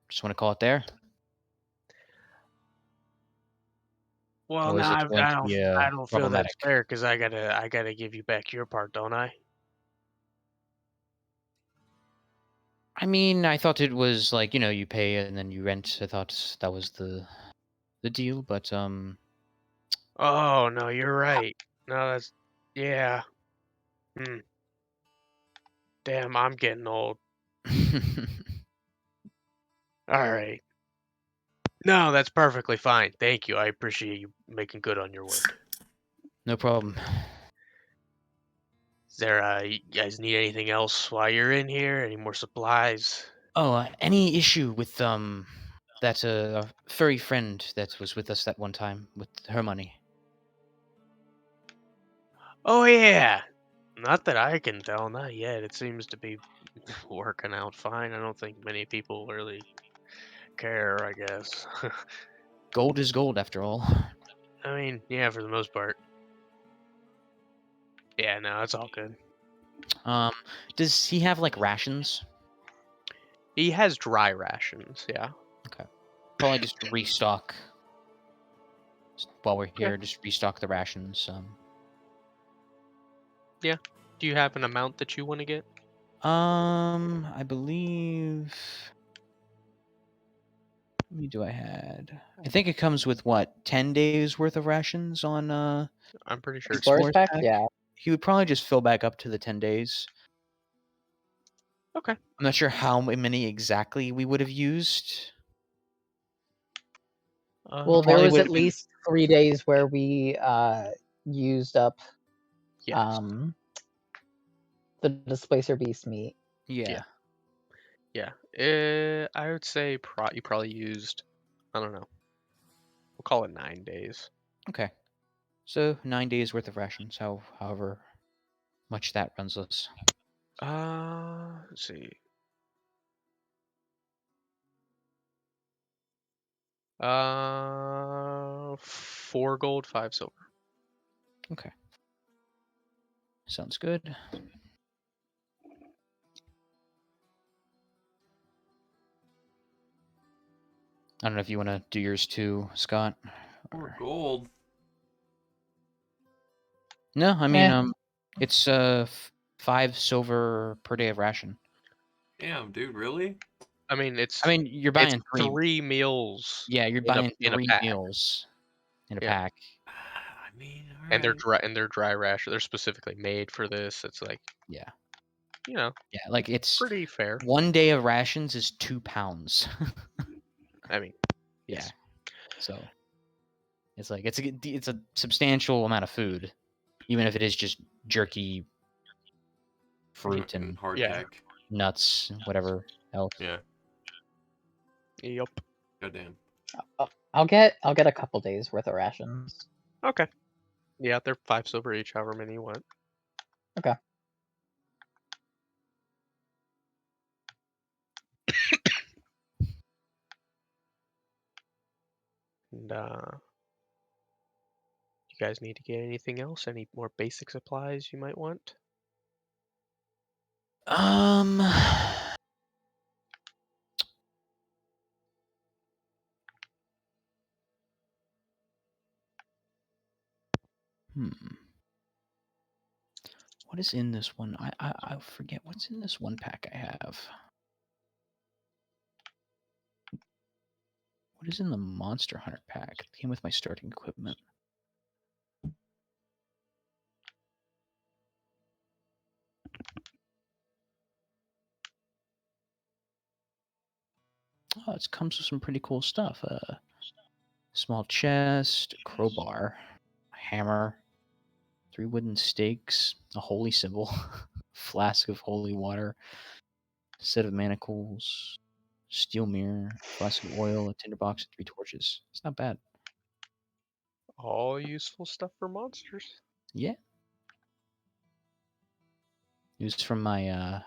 Just want to call it there. Well, Or no, is it going to be I don't feel that's problematic? fair because I gotta give you back your part, don't I? I mean, I thought it was like, you pay and then you rent. I thought that was the deal, but Oh no, you're right. No, yeah. Hmm. Damn, I'm getting old. All right. No, that's perfectly fine. Thank you. I appreciate you making good on your word. No problem. Is there, you guys need anything else while you're in here? Any more supplies? Oh, any issue with that furry friend that was with us that one time with her money? Oh, yeah. Not that I can tell, not yet. It seems to be working out fine. I don't think many people really care, I guess. Gold is gold, after all. I mean, yeah, for the most part. Yeah, no, it's all good. Does he have like rations? He has dry rations, yeah. Probably just restock while we're Okay. here. Just restock the rations. Do you have an amount that you want to get? I believe. How many do I had? I think it comes with what 10 days worth of rations on I'm pretty sure it's Explorer's pack? Yeah. He would probably just fill back up to the 10 days. okay. I'm not sure how many exactly we would have used. Well, there Probably was would at have been- least 3 days where we used up yes. the displacer beast meat. Yeah. Yeah. I would say you probably used, I don't know. We'll call it 9 days. Okay. So 9 days worth of rations, however much that runs us. Let's see. 4 gold, 5 silver. Okay. Sounds good. I don't know if you want to do yours too, Scott. Or gold. No, I mean, Eh. it's 5 silver per day of ration. Damn, dude, really? I mean, I mean, you're it's buying 3. 3 meals. Yeah, you're in a- buying in a 3 pack. meals in a Yeah. pack. I mean, all And they're right. dry ration. They're specifically made for this. It's like, Yeah. Yeah, Like it's pretty fair. 1 day of rations is 2 pounds. I mean, Yeah. yes. So it's like it's a substantial amount of food, even if it is just jerky, fruit, and Hardtack. nuts, whatever else. Yeah. Yep. Goddamn. I'll get a couple days worth of rations. Okay. Yeah, they're 5 silver each, however many you want. Okay. And you guys need to get anything else? Any more basic supplies you might want? What is in this one? I forget what's in this one pack I have. What is in the Monster Hunter pack? It came with my starting equipment. Oh, it comes with some pretty cool stuff. Small chest, crowbar, hammer, 3 wooden stakes, a holy symbol, flask of holy water, set of manacles, steel mirror, flask of oil, a tinderbox, and 3 torches. It's not bad. All useful stuff for monsters. Yeah. It was from my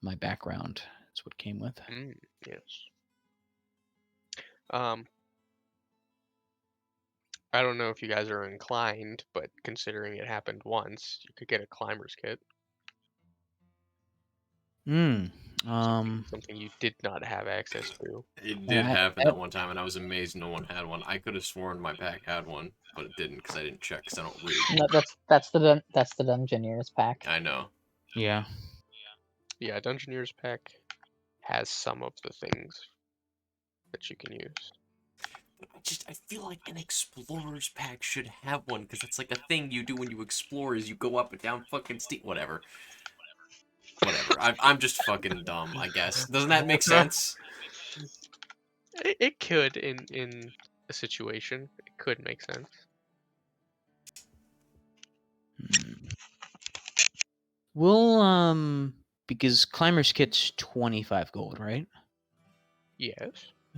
my background. That's what it came with. Yes. I don't know if you guys are inclined, but considering it happened once, you could get a climber's kit. Something you did not have access to. It Yeah, did happen that one time, and I was amazed no one had one. I could have sworn my pack had one, but it didn't because I didn't check because I don't read. No, that's the Dungeoneers pack. I know. Yeah. Yeah, Dungeoneer's pack has some of the things that you can use. I feel like an explorer's pack should have one because that's like a thing you do when you explore is you go up and down fucking whatever. I'm just fucking dumb, I guess. Doesn't that make sense? It could in a situation. It could make sense. We'll because climber's kit's 25 gold, right? Yes.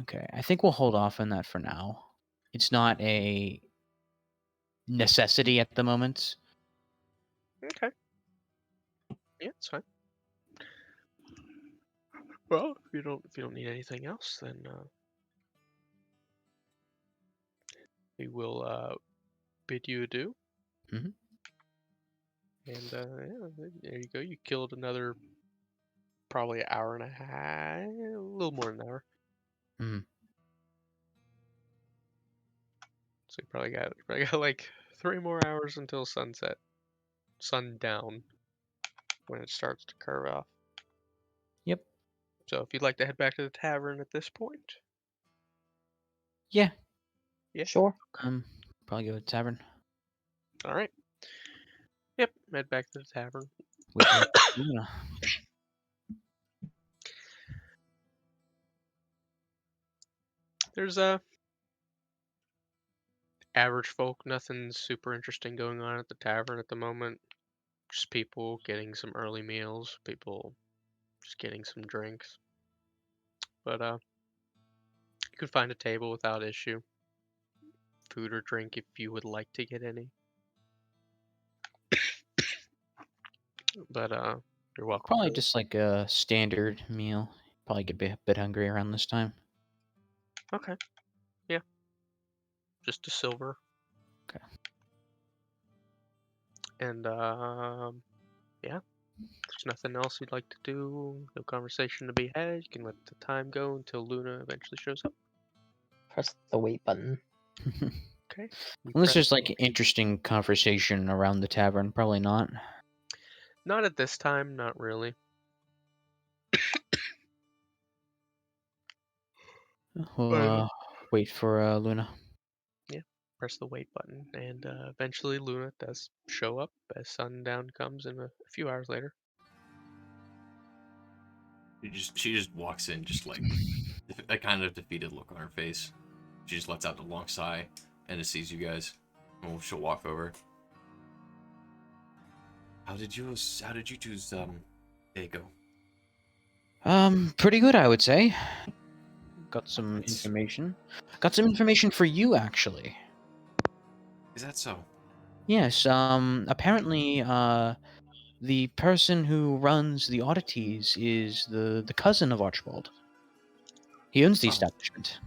Okay, I think we'll hold off on that for now. It's not a necessity at the moment. Okay. Yeah, it's fine. Well, if you don't need anything else, then we will bid you adieu. Mhm. And yeah, there you go. You killed another probably an hour and a half, a little more than an hour. Mhm. So you probably got like 3 more hours until sunset, sundown, when it starts to curve off. Yep. So if you'd like to head back to the tavern at this point, Yeah. Yeah. Sure. Probably go to the tavern. all right. Yep, head back to the tavern. Wait for Luna. There's average folk, nothing super interesting going on at the tavern at the moment. Just people getting some early meals, people just getting some drinks. But you could find a table without issue. Food or drink if you would like to get any. But you're welcome. Probably just like a standard meal. Probably get a bit hungry around this time. Okay. Yeah. Just a silver. Okay. And yeah. There's nothing else you'd like to do. No conversation to be had. You can let the time go until Luna eventually shows up. Press the wait button. Okay. You Unless press- there's like interesting conversation around the tavern, probably not. Not at this time, not really. We'll wait for Luna. Press the wait button, and eventually Luna does show up as sundown comes in a few hours later. She just walks in, just like a kind of defeated look on her face. She just lets out a long sigh and it sees you guys. And she'll walk over. How did you choose day go? Pretty good, I would say. Got some Nice. information. Got some information for you, actually. Is that so? Yes. Apparently, the person who runs the oddities is the cousin of Archibald. He owns the Oh. establishment.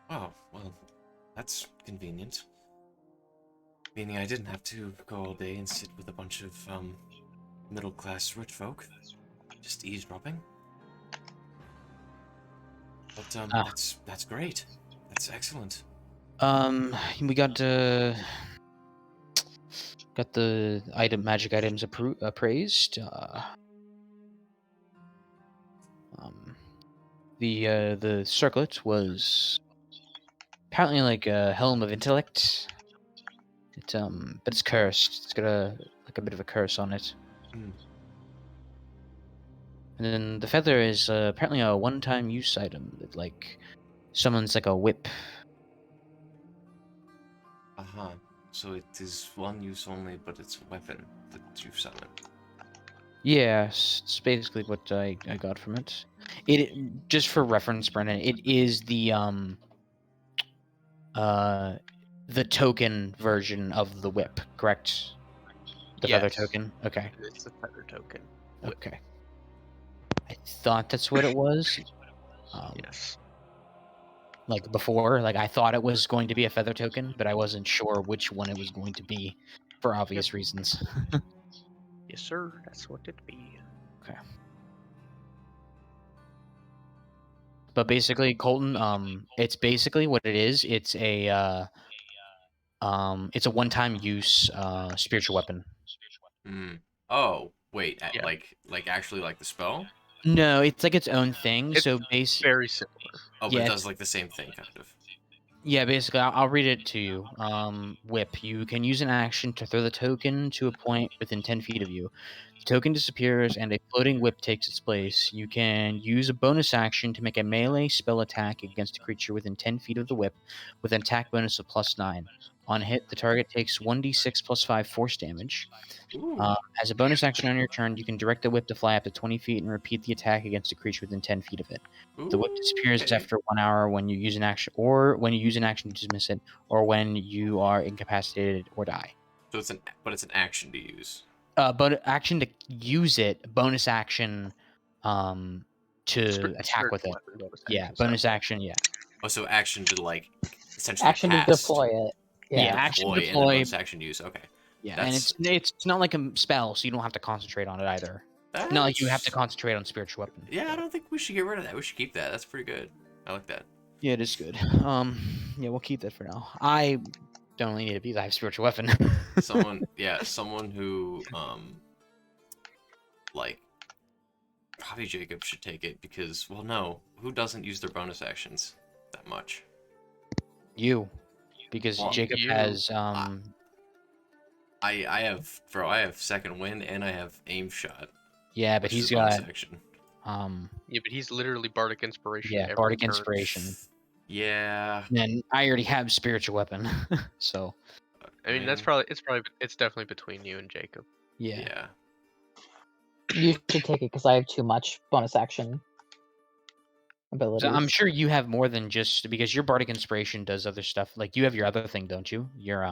Oh, well, that's convenient. Meaning I didn't have to go all day and sit with a bunch of middle-class rich folk, just eavesdropping. But that's great. That's excellent. We got the magic items appraised. The circlet was apparently like a helm of intellect. But it's cursed. It's got a bit of a curse on it. Mm. And then the feather is apparently a one-time use item that like summons like a whip. Uh-huh. So it is one use only, but it's a weapon that you summon. Yes, it's basically what I got from it. It just for reference, Brennan. It is the token version of the whip, correct? The feather Yes. token. Okay. It's a feather token. Okay. I thought that's what it was. Yes. Like before, like I thought it was going to be a feather token, but I wasn't sure which one it was going to be, for obvious reasons. Yes, sir. That's what it be. Okay. But basically, Colton, it's basically what it is. It's a one-time use spiritual weapon. Hmm. Oh, wait. Yeah. Like actually like the spell? No, it's like its own thing. It's so very similar. Oh, but Yeah, it it's- does like the same thing, kind of. Yeah, basically, I'll read it to you. Whip. You can use an action to throw the token to a point within 10 feet of you. The token disappears and a floating whip takes its place. You can use a bonus action to make a melee spell attack against a creature within 10 feet of the whip with an attack bonus of +9. On hit, the target takes 1d6 plus 5 force damage. Ooh. As a bonus action on your turn, you can direct the whip to fly up to 20 feet and repeat the attack against a creature within 10 feet of it. The whip disappears Okay. after 1 hour when you use an action, or when you use an action to dismiss it, or when you are incapacitated or die. So it's an action to use. But action to use it, bonus action, to attack with it. Weapon bonus Yeah, action, bonus so. action. Yeah, Oh, so action to like essentially Action to cast. deploy it. Yeah. action And then deploy. bonus action use. Okay. Yeah, That's- and it's not like a spell, so you don't have to concentrate on it either. Not like you have to That's- concentrate on spiritual weapon. Yeah, I don't think we should get rid of that. We should keep that. That's pretty good. I like that. Yeah, it is good. Yeah, we'll keep that for now. I don't really need it because I have spiritual weapon. Someone who like probably Jacob should take it because well no, who doesn't use their bonus actions that much? You, because Well, Jacob you- has I have second wind and I have aim shot. yeah, but Which he's is a bonus got action. Yeah, but he's literally Bardic Inspiration. yeah, every bardic turn. inspiration. Yeah. And I already have spiritual weapon, so I mean, it's definitely between you and Jacob. yeah. Yeah. You should take it because I have too much bonus action abilities. So I'm sure you have more than just because your bardic inspiration does other stuff. Like you have your other thing, don't you? Your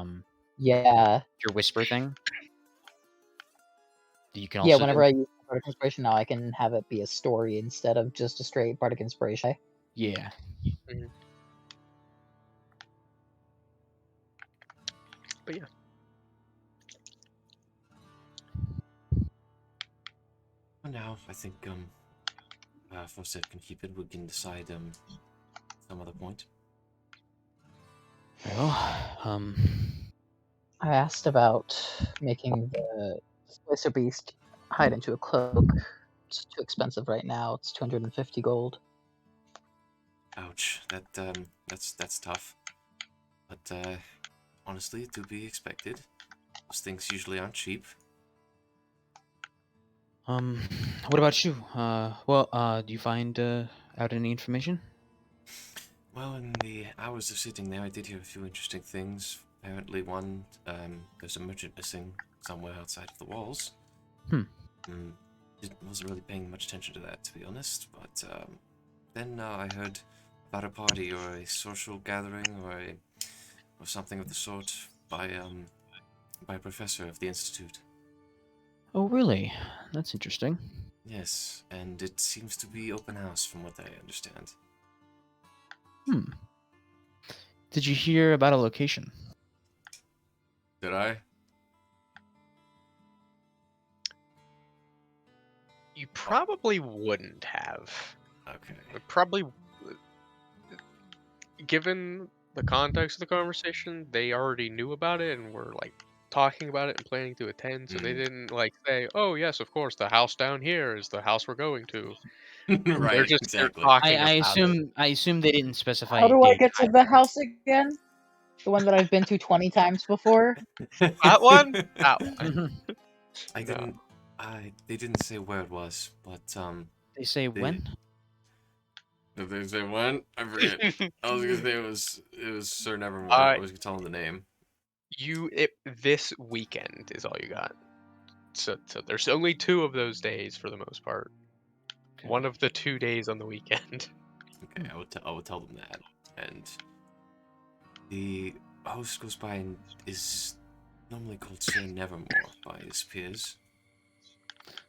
Yeah. your whisper thing. You can Yeah, also whenever do? I use Bardic Inspiration now, I can have it be a story instead of just a straight Bardic Inspiration. Yeah. But yeah, For now, I think Fawcett can keep it. We can decide some other point. Well, I asked about making the Slicer Beast hide into a cloak. It's too expensive right now. It's 250 gold. Ouch. That's tough. But honestly, to be expected. Those things usually aren't cheap. what about you? Do you find out any information? Well, in the hours of sitting there, I did hear a few interesting things. Apparently, there's a merchant missing somewhere outside of the walls. Wasn't really paying much attention to that, to be honest. But then I heard about a party or a social gathering or something of the sort by a professor of the institute. Oh, really? That's interesting. Yes, and it seems to be open house from what I understand. Did you hear about a location? Did I? you probably wouldn't have. Okay. Probably, given the context of the conversation, they already knew about it and were like talking about it and planning to attend. So they didn't like say, "Oh yes, of course, the house down here is the house we're going to." Right, They're exactly. talking I about it. assume they didn't specify. How a do I date. get to the house again? The one that I've been to 20 times before? That one? That one. I No. didn't. They didn't say where it was, but They say when? Did they say when? I forget. I was gonna say it was Sir Nevermore. I I was gonna tell him the name. This weekend is all you got. So there's only 2 of those days for the most part. Okay. One of the 2 days on the weekend. Okay, I would tell them that. And the host goes by and is normally called Sir Nevermore by his peers.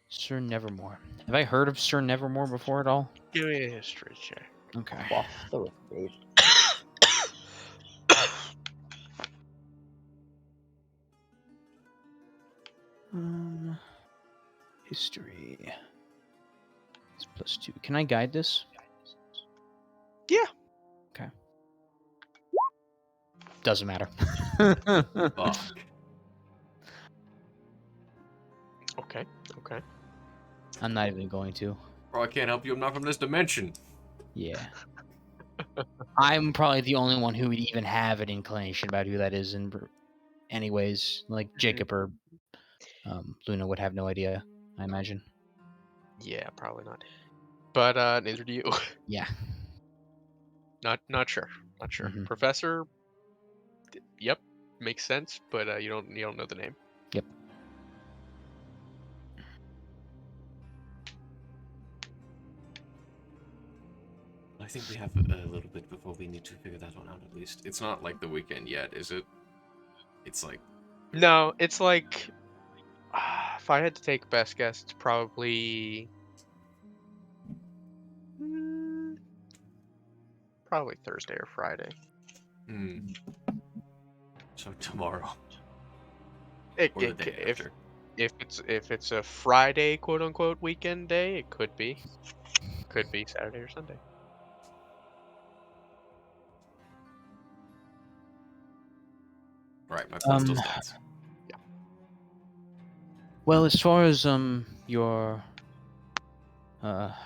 Sir Nevermore. Have I heard of Sir Nevermore before at all? Give me a history check. Okay. Off the raid. History. It's +2. Can I guide this? Yeah. Okay. Doesn't matter. Fuck. Okay. I'm not even going to. Bro, I can't help you. I'm not from this dimension. Yeah. I'm probably the only one who would even have an inclination about who that is. And anyways, like Jacob or Luna would have no idea, I imagine. Yeah, probably not. But neither do you. Yeah. Not sure. Not sure. Mhm. Professor. Yep, makes sense, but you don't know the name. Yep. I think we have a little bit before we need to figure that one out, at least. It's not like the weekend yet, is it? It's like... No, it's like if I had to take a best guess, it's probably probably Thursday or Friday. So tomorrow. It, Or the it day if after. if it's a Friday quote unquote weekend day, it could be Saturday or Sunday. Right, my plan still stands. Well, as far as your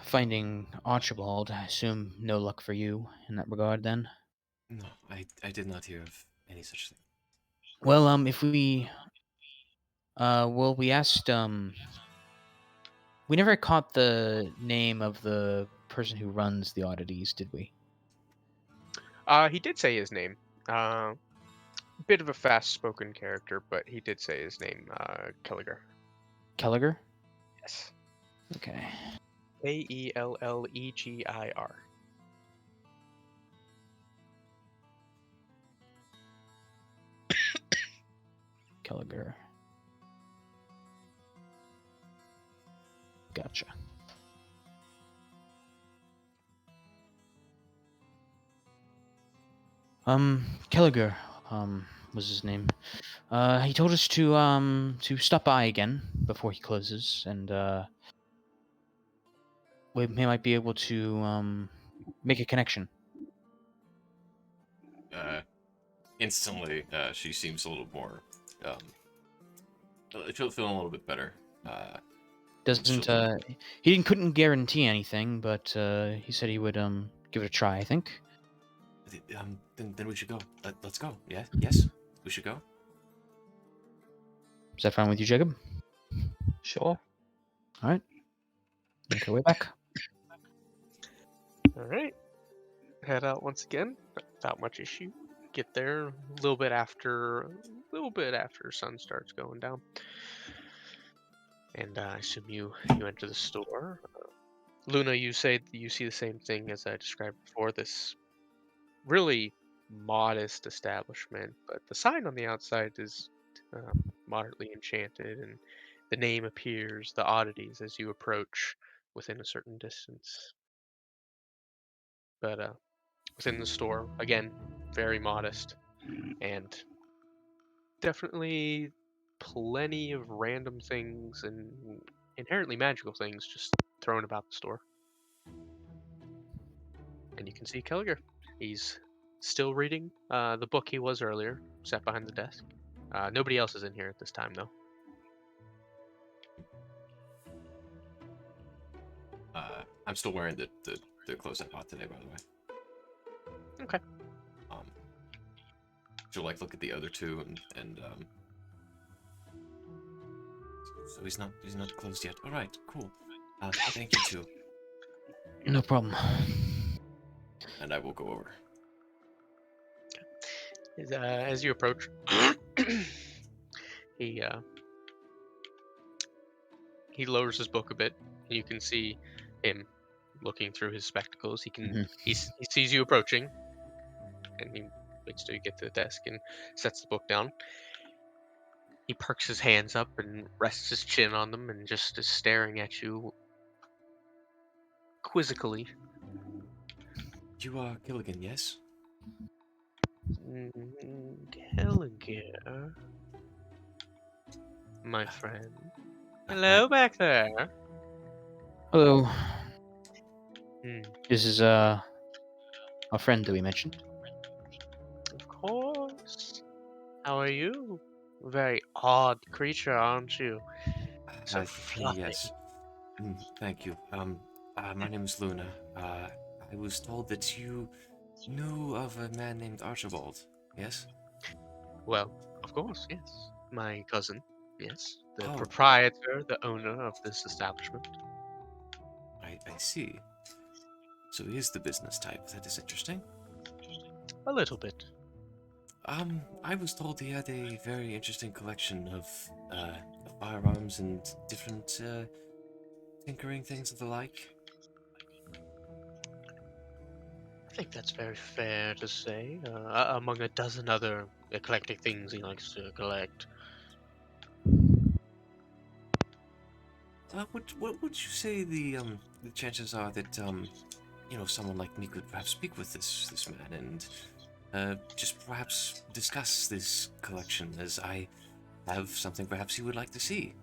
finding Archibald, I assume no luck for you in that regard then. No, I did not hear of any such thing. Well, if we we asked we never caught the name of the person who runs the oddities, did we? He did say his name. Bit of a fast-spoken character, but he did say his name. Kelliger. Kelliger? Yes. Okay. Kellegir. Kelliger. Gotcha. Kelliger, was his name. He told us to stop by again before he closes, and we might be able to make a connection. Instantly, she seems a little more, feeling a little bit better. Doesn't she'll couldn't guarantee anything, but he said he would give it a try, I think. Then we should go. Let's go. Yeah? Yes? We should go? Is that fine with you, Jacob? Sure. All right. Make our way back. All right. Head out once again. Without much issue. Get there a little bit after sun starts going down. And I assume you enter the store. Luna, you say you see the same thing as I described before. This really modest establishment, but the sign on the outside is moderately enchanted, and the name appears, the oddities, as you approach within a certain distance. But within the store, again, very modest, and definitely plenty of random things and inherently magical things just thrown about the store. And you can see Kelliger. He's still reading the book he was earlier, sat behind the desk. Nobody else is in here at this time, though. I'm still wearing the clothes I bought today, by the way. Okay. She'll look at the other two and so he's not closed yet. All right, cool. Thank you too. No problem. And I will go over. As you approach, he lowers his book a bit. You can see him looking through his spectacles. He sees you approaching, and he waits till you get to the desk and sets the book down. He perks his hands up and rests his chin on them and just is staring at you quizzically. You are Gilligan, yes? Kelliger, my friend. Hello back there. Hello. Hmm. This is our friend that we mentioned. Of course. How are you? Very odd creature, aren't you? So fluffy. Yes. Thank you. My name is Luna. I was told that you knew of a man named Archibald, yes? Well, of course, yes. My cousin, yes. The Oh, proprietor, the owner of this establishment. I see. So he is the business type. That is interesting. A little bit. I was told he had a very interesting collection of firearms and different tinkering things of the like. I think that's very fair to say. Among a dozen other eclectic things he likes to collect. What would you say the chances are that someone like me could perhaps speak with this man and just perhaps discuss this collection, as I have something perhaps he would like to see.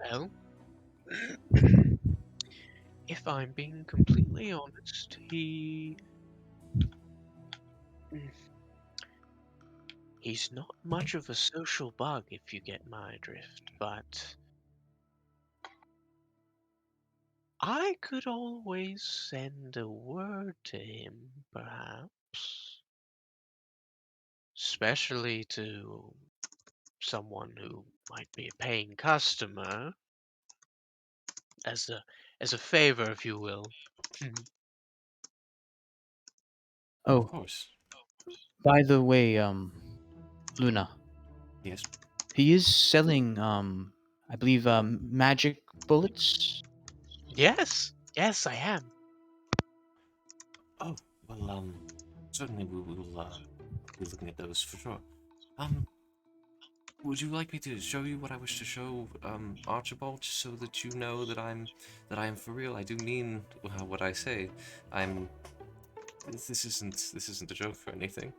Well, if I'm being completely honest, he's not much of a social bug, if you get my drift, but I could always send a word to him, perhaps. Especially to someone who might be a paying customer, as a favor, if you will. Of Oh, course. by the way, Luna, Yes. he is selling, I believe, magic bullets. Yes, yes, I am. Oh, well, certainly we will be looking at those for sure. Um, would you like me to show you what I wish to show Archibald, just so that you know that I am for real? I do mean what I say. I'm. This isn't a joke or anything.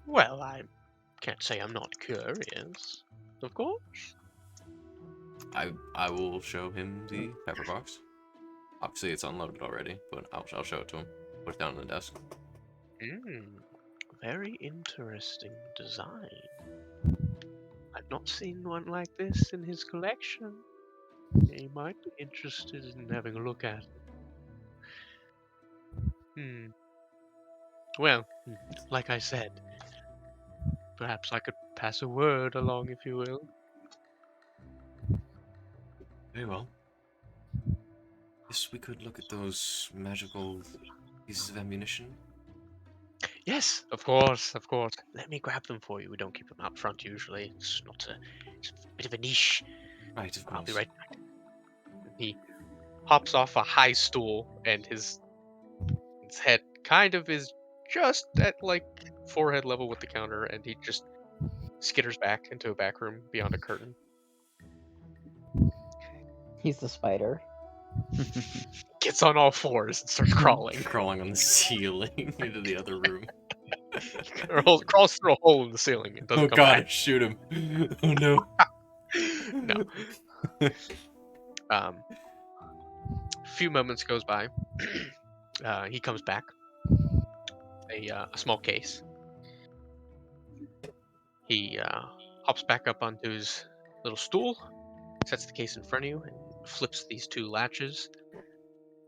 Well, I can't say I'm not curious. Of course. I will show him the pepper box. Obviously, it's unloaded already, but I'll show it to him. Put it down on the desk. Hmm, very interesting design. I've not seen one like this in his collection. He might be interested in having a look at it. Hmm. Well, like I said, perhaps I could pass a word along, if you will. Very well. Yes, we could look at those magical pieces of ammunition. Yes, of course, of course. Let me grab them for you. We don't keep them out front usually. It's a bit of a niche. Right, of I'll be course. right back. And he hops off a high stool, and his head kind of is just at like forehead level with the counter, and he just skitters back into a back room beyond a curtain. He's the spider. Gets on all fours and starts crawling. Crawling on the ceiling into the other room. Crawls through a hole in the ceiling and doesn't Oh come god, back. shoot him. Oh no. No. A few moments goes by. He comes back. A small case. He hops back up onto his little stool, sets the case in front of you, and flips these two latches,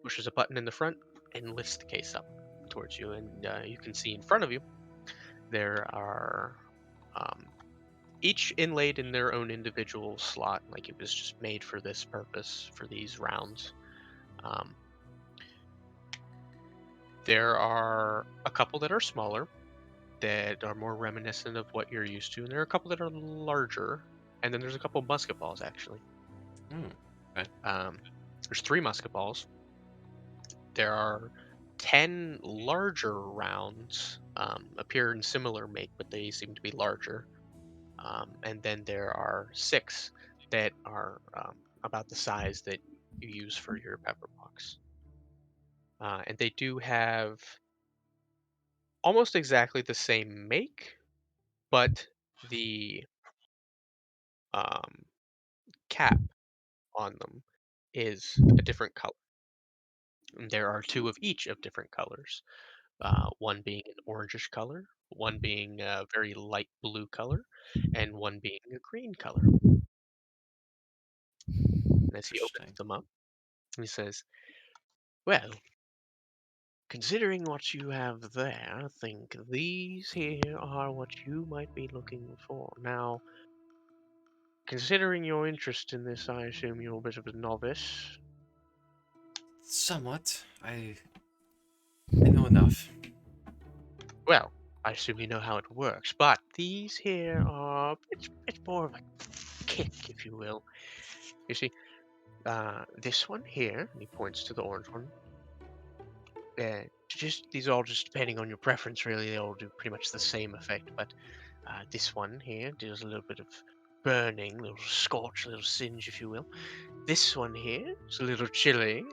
pushes a button in the front, and lifts the case up towards you. And you can see in front of you there are um, each inlaid in their own individual slot, like it was just made for this purpose, for these rounds. Um, there are a couple that are smaller, that are more reminiscent of what you're used to, and there are a couple that are larger, and then there's a couple musket balls actually. Hmm. Okay. There's 3 musket balls. There are 10 larger rounds, appear in similar make, but they seem to be larger. And then there are 6 that are about the size that you use for your pepper box. And they do have almost exactly the same make, but the um, cap on them is a different color. And there are 2 of each of different colors. One being an orangish color, one being a very light blue color, and one being a green color. And as he opens Interesting. them up, He says, "Well, considering what you have there, I think these here are what you might be looking for. Now, considering your interest in this, I assume you're a bit of a novice." Somewhat. I know enough. Well, I assume you know how it works, but these here are it's more of a kick, if you will. You see, this one here, and he points to the orange one. Just these all just depending on your preference, really. They all do pretty much the same effect, but this one here does a little bit of burning, a little scorch, a little singe, if you will. This one here is a little chilly,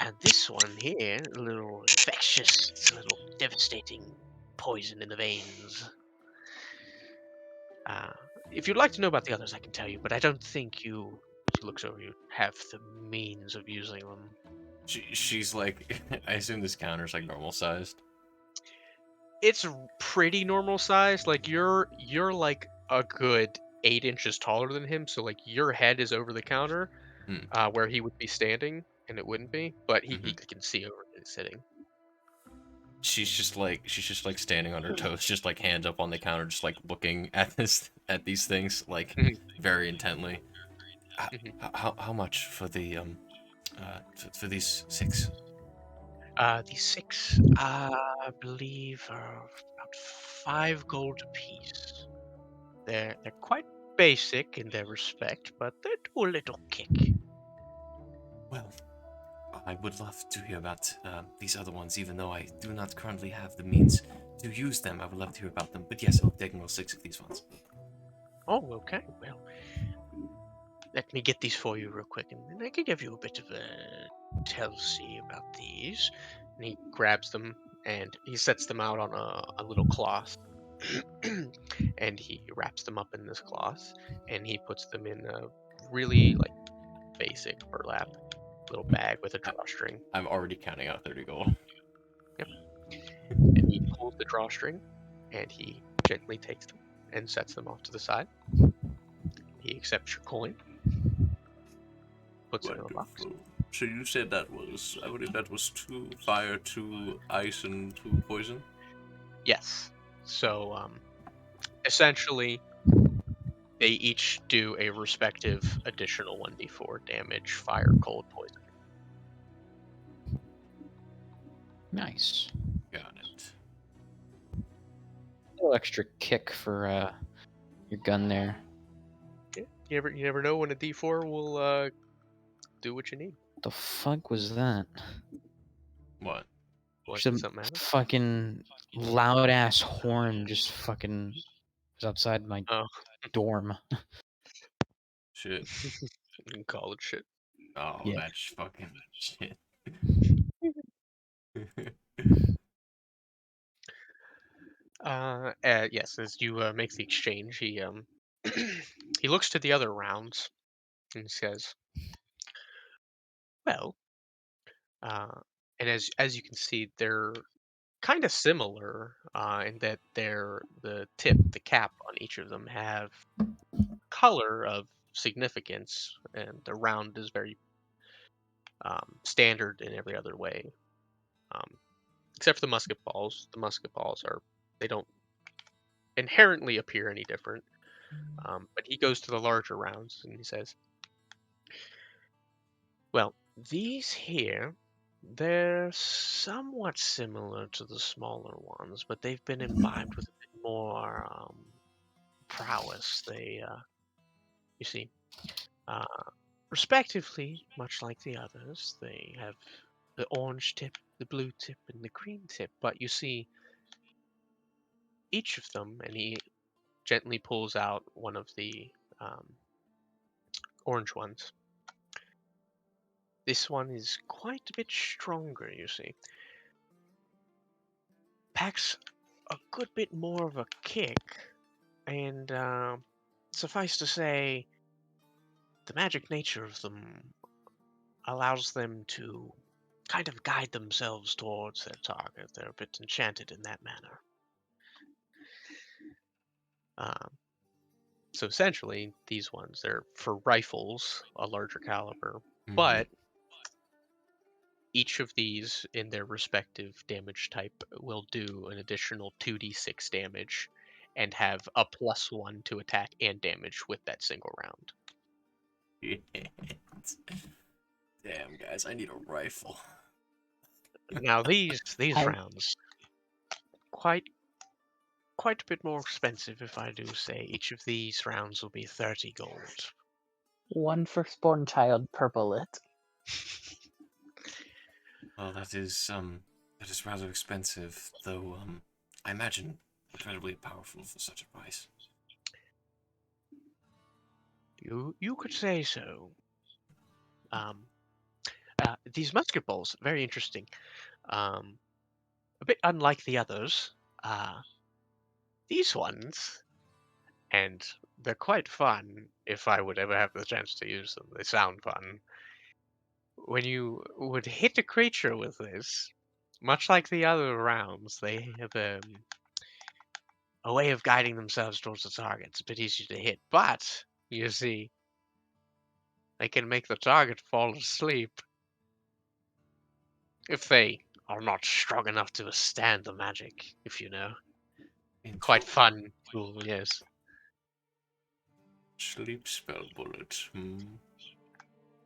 and this one here a little infectious. It's a little devastating poison in the veins. Uh, if you'd like to know about the others, I can tell you, but I don't think you. She looks over you. Have the means of using them. She's like, I assume this counter's like normal sized. It's pretty normal size. Like you're like a good 8 inches taller than him, so like your head is over the counter, Hmm. where he would be standing, and it wouldn't be. But he Mhm. can see over where he's sitting. She's just like standing on her toes, just like hands up on the counter, just like looking at these things like Mhm. very intently. Mhm. How much for the for these 6? These 6, I believe, are about 5 gold apiece. They're quite basic in their respect, but they do a little kick. Well, I would love to hear about these other ones, even though I do not currently have the means to use them. I would love to hear about them. But yes, I'll take all 6 of these ones. Oh, okay. Well, let me get these for you real quick, and then I can give you a bit of a tell-see about these. And he grabs them and he sets them out on a little cloth. And he wraps them up in this cloth, and he puts them in a really like basic burlap little bag with a drawstring. I'm already counting out 30 gold. Yep. And he pulls the drawstring, and he gently takes them and sets them off to the side. He accepts your coin, puts it in a box. Wonderful. So you said that was, I believe that was 2 fire, 2 ice, and 2 poison? Yes. So essentially, they each do a respective additional 1d4 damage: fire, cold, poison. Nice. Got it. A little extra kick for your gun there. Yeah. You never know when a d4 will do what you need. The fuck was that? What? What, did Some something happen? fucking loud ass horn just fucking was outside my Oh, dorm. Shit. you can call it shit. Oh, Yeah. that's fucking shit. Yes, as you make the exchange, he he looks to the other rounds and says, "Well, uh, and as you can see, they're kind of similar in that the cap on each of them have color of significance, and the round is very standard in every other way, um, except for the musket balls. The musket balls they don't inherently appear any different." But he goes to the larger rounds and he says, "Well, these here, they're somewhat similar to the smaller ones, but they've been imbibed with a bit more prowess. You see, uh, respectively, much like the others, they have the orange tip, the blue tip, and the green tip. But you see, each of them," and he gently pulls out one of the orange ones. "This one is quite a bit stronger, you see. Packs a good bit more of a kick, and suffice to say, the magic nature of them allows them to kind of guide themselves towards their target. They're a bit enchanted in that manner. Um, so essentially, these ones, they're for rifles, a larger caliber, Mhm. but each of these in their respective damage type will do an additional 2d6 damage and have a +1 to attack and damage with that single round. Damn, guys, I need a rifle. Now these I- rounds quite a bit more expensive, if I do say. Each of these rounds will be 30 gold. One firstborn child per bullet. Well, that is rather expensive, though. I imagine incredibly powerful for such a price. You could say so. These musket balls, very interesting. A bit unlike the others. These ones, and they're quite fun if I would ever have the chance to use them. They sound fun. When you would hit a creature with this, much like the other rounds, they have a way of guiding themselves towards the target. It's a bit easier to hit, but you see, they can make the target fall asleep if they are not strong enough to withstand the magic, if you know. Quite fun tool, yes. Sleep spell bullet.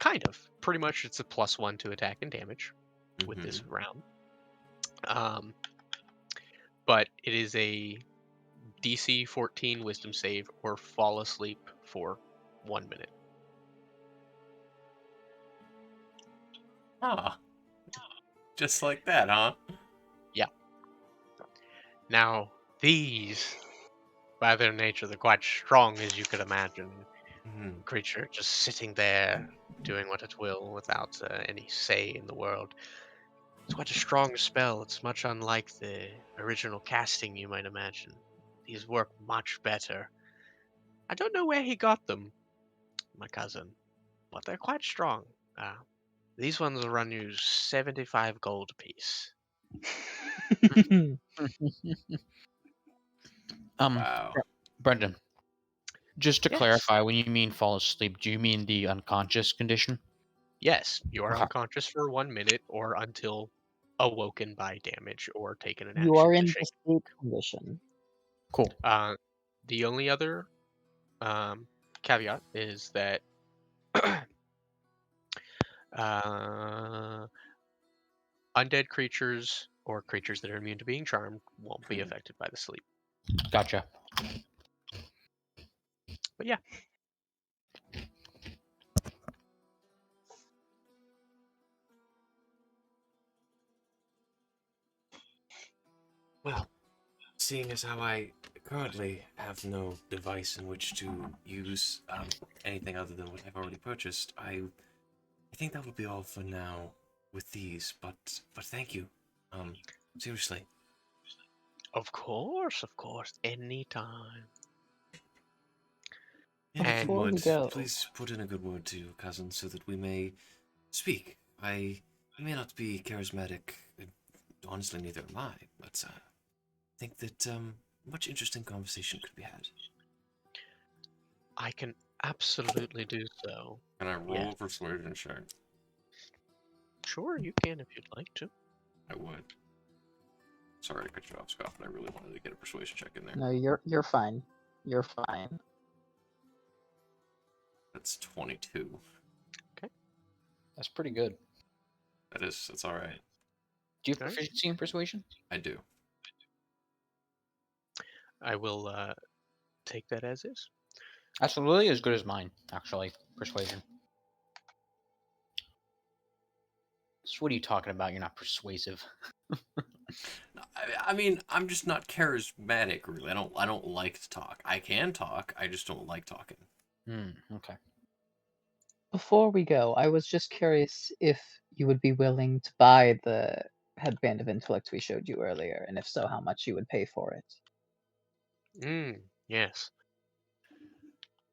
Kind of. Pretty much it's a +1 to attack and damage with Mm-hmm. this round. But it is a DC 14 wisdom save or fall asleep for 1 minute. Ah, just like that, huh? Now, these, by their nature, they're quite strong, as you could imagine. Mm-hmm. Creature just sitting there, doing what it will without any say in the world. It's quite a strong spell. It's much unlike the original casting, you might imagine. These work much better. I don't know where he got them, my cousin, but they're quite strong. These ones will run you 75 gold apiece. Wow. Brendan, just to Yes. clarify, when you mean fall asleep, do you mean the unconscious condition? Yes, you are Okay. unconscious for 1 minute or until awoken by damage or taken an You action are to in the shake. sleep condition. Cool. The only other caveat is that undead creatures or creatures that are immune to being charmed won't be affected by the sleep. Gotcha. But yeah, Well, seeing as how I currently have no device in which to use anything other than what I've already purchased, I think that will be all for now with these. But thank you. Seriously. of course, anytime. And if you Before we would, go- please put in a good word to your cousin so that we may speak. I may not be charismatic, honestly, neither am I, but I think that much interesting conversation could be had. I can absolutely do so. Can I roll Yeah. a persuasion check? Sure, you can if you'd like to. I would. Sorry to cut you off, Scott, but I really wanted to get a persuasion check in there. No, you're fine. You're fine. That's 22. That's pretty good. That's all right. Do you have Alright. proficiency in persuasion? I do. I will take that as is. That's really as good as mine, actually. Persuasion. So what are you talking about? You're not persuasive. I mean, I'm just not charismatic, really. I don't like to talk. I can talk. I just don't like talking. Okay. Before we go, I was just curious if you would be willing to buy the headband of intellect we showed you earlier, and if so, how much you would pay for it. Yes.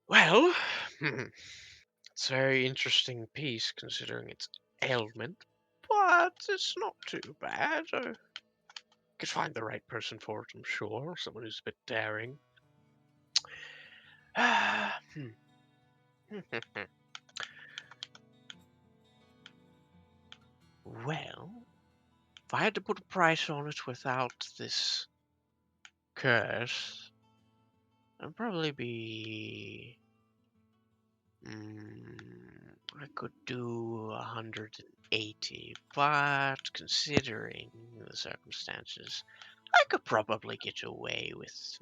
Well, it's a very interesting piece considering its ailment, but it's not too bad. I could find the right person for it, I'm sure. Someone who's a bit daring. Well, if I had to put a price on it without this curse, it'd probably be. I could do 180, but considering the circumstances, I could probably get away with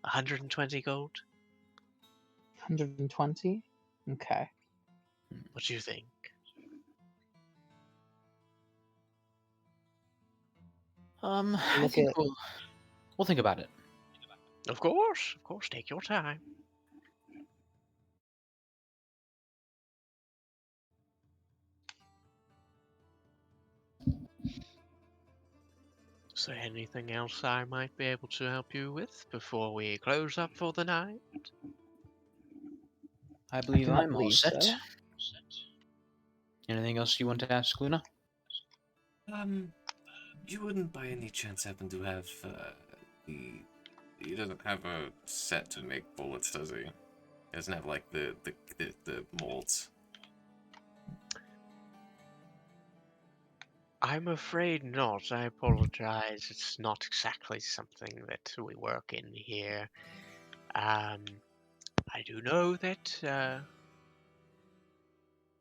120 gold. 120? Okay. What do you think? I Look think at we'll think about it. Of course, take your time. Is there anything else I might be able to help you with before we close up for the night? I believe do not I'm all believe set. so. Anything else you want to ask, Luna? You wouldn't by any chance happen to have the? He doesn't have a set to make bullets, does he? He doesn't have like the molds. I'm afraid not. I apologize. It's not exactly something that we work in here. I do know that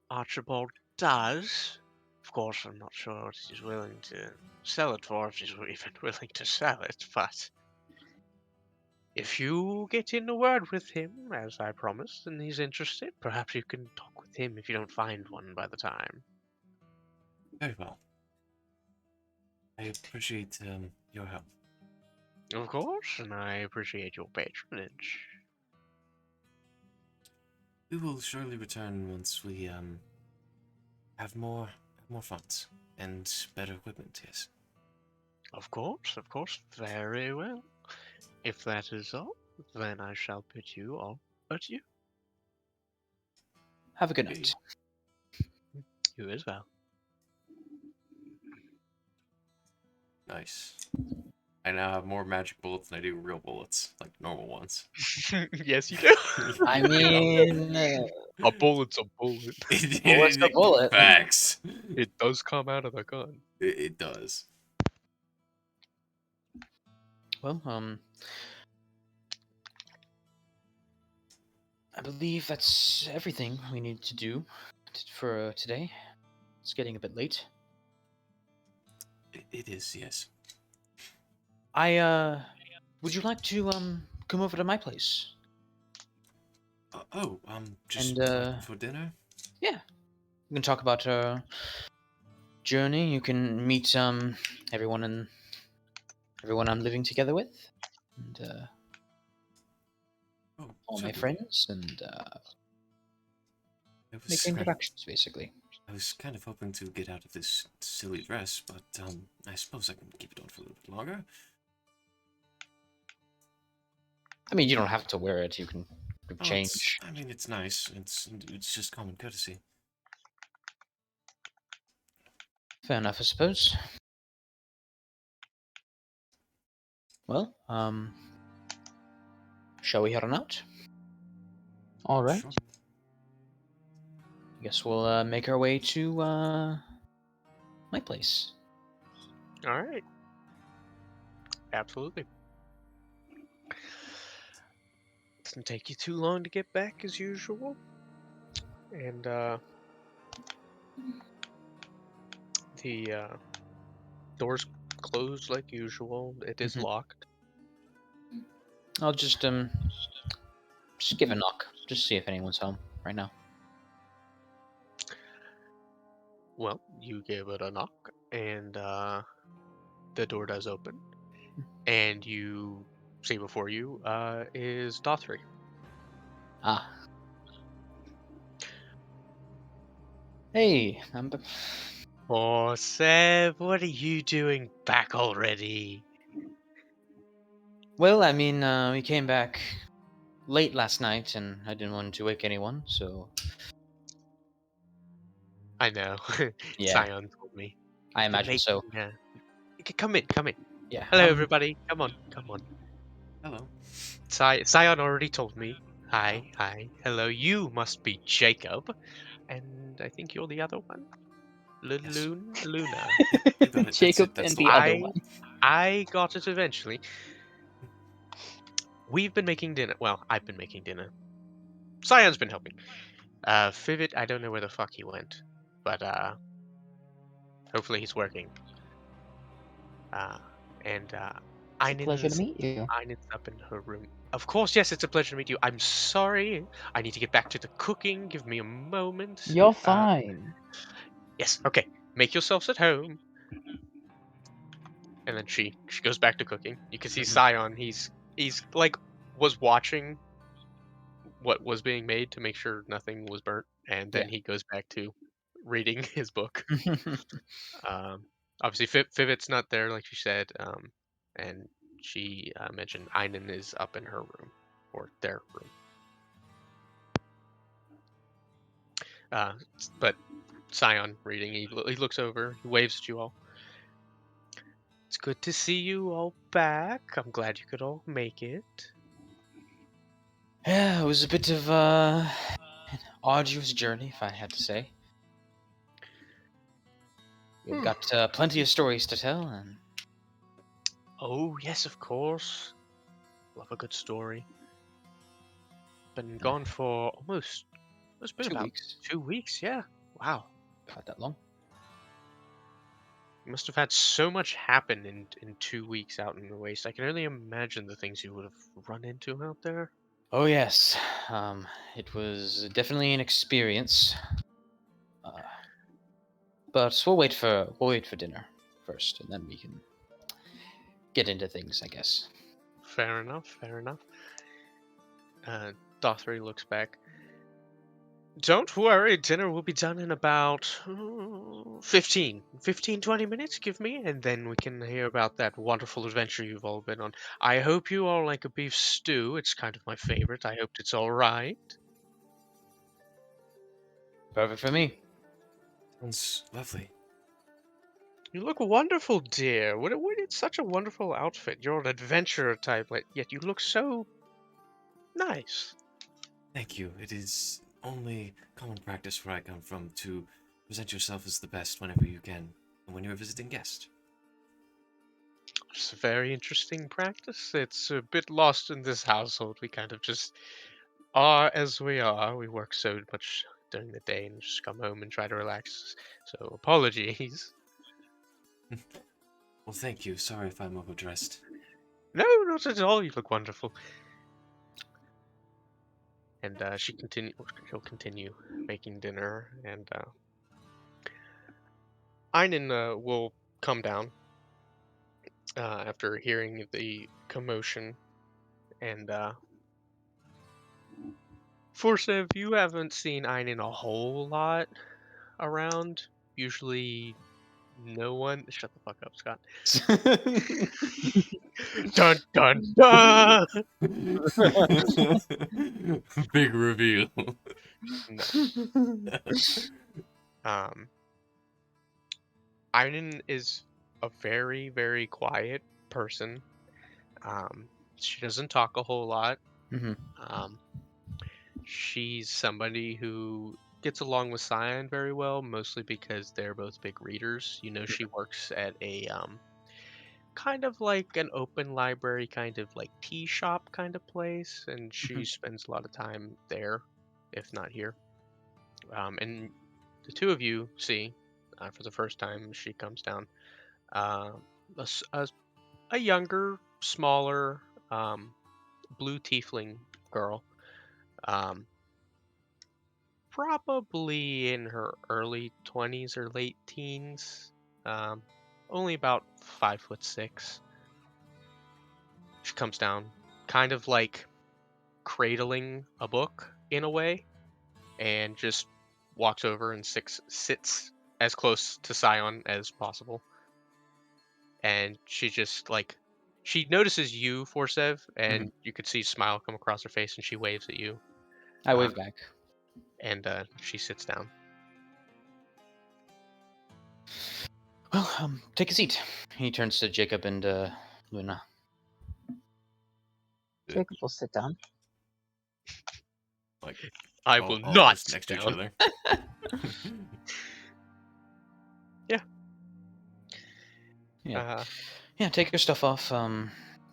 Archibald does. Of course, I'm not sure what he's willing to sell it for, if he's even willing to sell it, but if you get in a word with him, as I promised, and he's interested, perhaps you can talk with him if you don't find one by the time. Very well. I appreciate your help. Of course, and I appreciate your patronage. We will surely return once we have more funds and better equipment. Yes. Of course, very well. If that is all, then I shall bid you all adieu. Have a good night. You as well. Nice. I now have more magic bullets than I do real bullets, like normal ones. Yes, you do. I mean, A bullet's a bullet. bullet's a bullet. Facts. It does come out of the gun. It does. Well, I believe that's everything we need to do for today. It's getting a bit late. It is, yes. Would you like to come over to my place? Just And, for dinner? Yeah, we can talk about our journey. You can meet everyone I'm living together with, and all my certainly. friends, and I was make kind of- introductions, basically. I was kind of hoping to get out of this silly dress, but I suppose I can keep it on for a little bit longer. I mean, you don't have to wear it. You can Oh, change. I mean, it's nice. It's just common courtesy. Fair enough, I suppose. Well, shall we head on out? All right. Sure. I guess we'll make our way to my place. All right. Absolutely. Doesn't take you too long to get back as usual. And the door's closed like usual. It is Mhm. locked. I'll just give a knock, just see if anyone's home right now. Well, you give it a knock, and the door does open, and you see before you is Dothry. Ah. Hey, Oh, Seb, what are you doing back already? Well, I mean, we came back late last night, and I didn't want to wake anyone, so I know. yeah, Scion told me. I Been imagine so. making, come in, come in. Yeah. Hello, everybody. Come on, come on. Hello. Scion already told me. Hi, Oh. hi. Hello, you must be Jacob. And I think you're the other one. Yes. Luna. You got it. Jacob That's and the the one. other one. I got it eventually. We've been making dinner. Well, I've been making dinner. Scion's been helping. Fivit, I don't know where the fuck he went, but hopefully he's working. And It's a pleasure to meet you. Einen's up in her room. Of course, yes, it's a pleasure to meet you. I'm sorry. I need to get back to the cooking. Give me a moment. You're fine. Yes, okay. Make yourselves at home. And then she goes back to cooking. You can see Scion. He's like was watching what was being made to make sure nothing was burnt, and then he goes back to reading his book. Obviously, Fivit's not there, like she said, and she mentioned Einen is up in her room, or their room. But Scion reading, he looks over, he waves at you all. It's good to see you all back. I'm glad you could all make it. Yeah, it was a bit of an arduous journey, if I had to say. We've got plenty of stories to tell, and Oh, yes, of course. Love a good story. Been gone for almost, it's been 2 about weeks. 2 weeks, yeah. Wow. Not that long. You must have had so much happen in 2 weeks out in the waste. I can only imagine the things you would have run into out there. Oh yes, it was definitely an experience. But we'll wait for dinner first, and then we can get into things, I guess. Fair enough, fair enough. Dothry looks back. Don't worry, dinner will be done in about 20 minutes, give me, and then we can hear about that wonderful adventure you've all been on. I hope you all like a beef stew. It's kind of my favorite. I hope it's all right. Perfect for me. Sounds lovely. You look wonderful, dear. It's such a wonderful outfit. You're an adventurer type, yet you look so nice. Thank you. It is only common practice where I come from to present yourself as the best whenever you can, and when you're a visiting guest. It's a very interesting practice. It's a bit lost in this household. We kind of just are as we are. We work so much during the day and just come home and try to relax. So apologies. Well, thank you. Sorry if I'm overdressed. No, not at all. You look wonderful. And she'll continue making dinner, and Einen will come down after hearing the commotion. And Forsev, you haven't seen Einen a whole lot around. Usually, no one. Shut the fuck up, Scott. Dun dun dun. Big reveal. Einen is a very, very quiet person. She doesn't talk a whole lot. She's somebody who gets along with Cyan very well, mostly because they're both big readers. You know, she works at a kind of like an open library, kind of like tea shop kind of place, and she spends a lot of time there, if not here. And the two of you see, for the first time, she comes down, a, s- a younger, smaller, blue tiefling girl. Probably in her early 20s or late teens. Only about 5'6". She comes down, kind of like cradling a book in a way, and just walks over and sits as close to Scion as possible. And she just she notices you, Forsev, and you could see a smile come across her face, and she waves at you. I wave back. And she sits down. Well, take a seat. He turns to Jacob and Luna. Jacob will sit down. Like, I will not almost sit next to each down. other. Yeah. Uh-huh. Yeah, take your stuff off.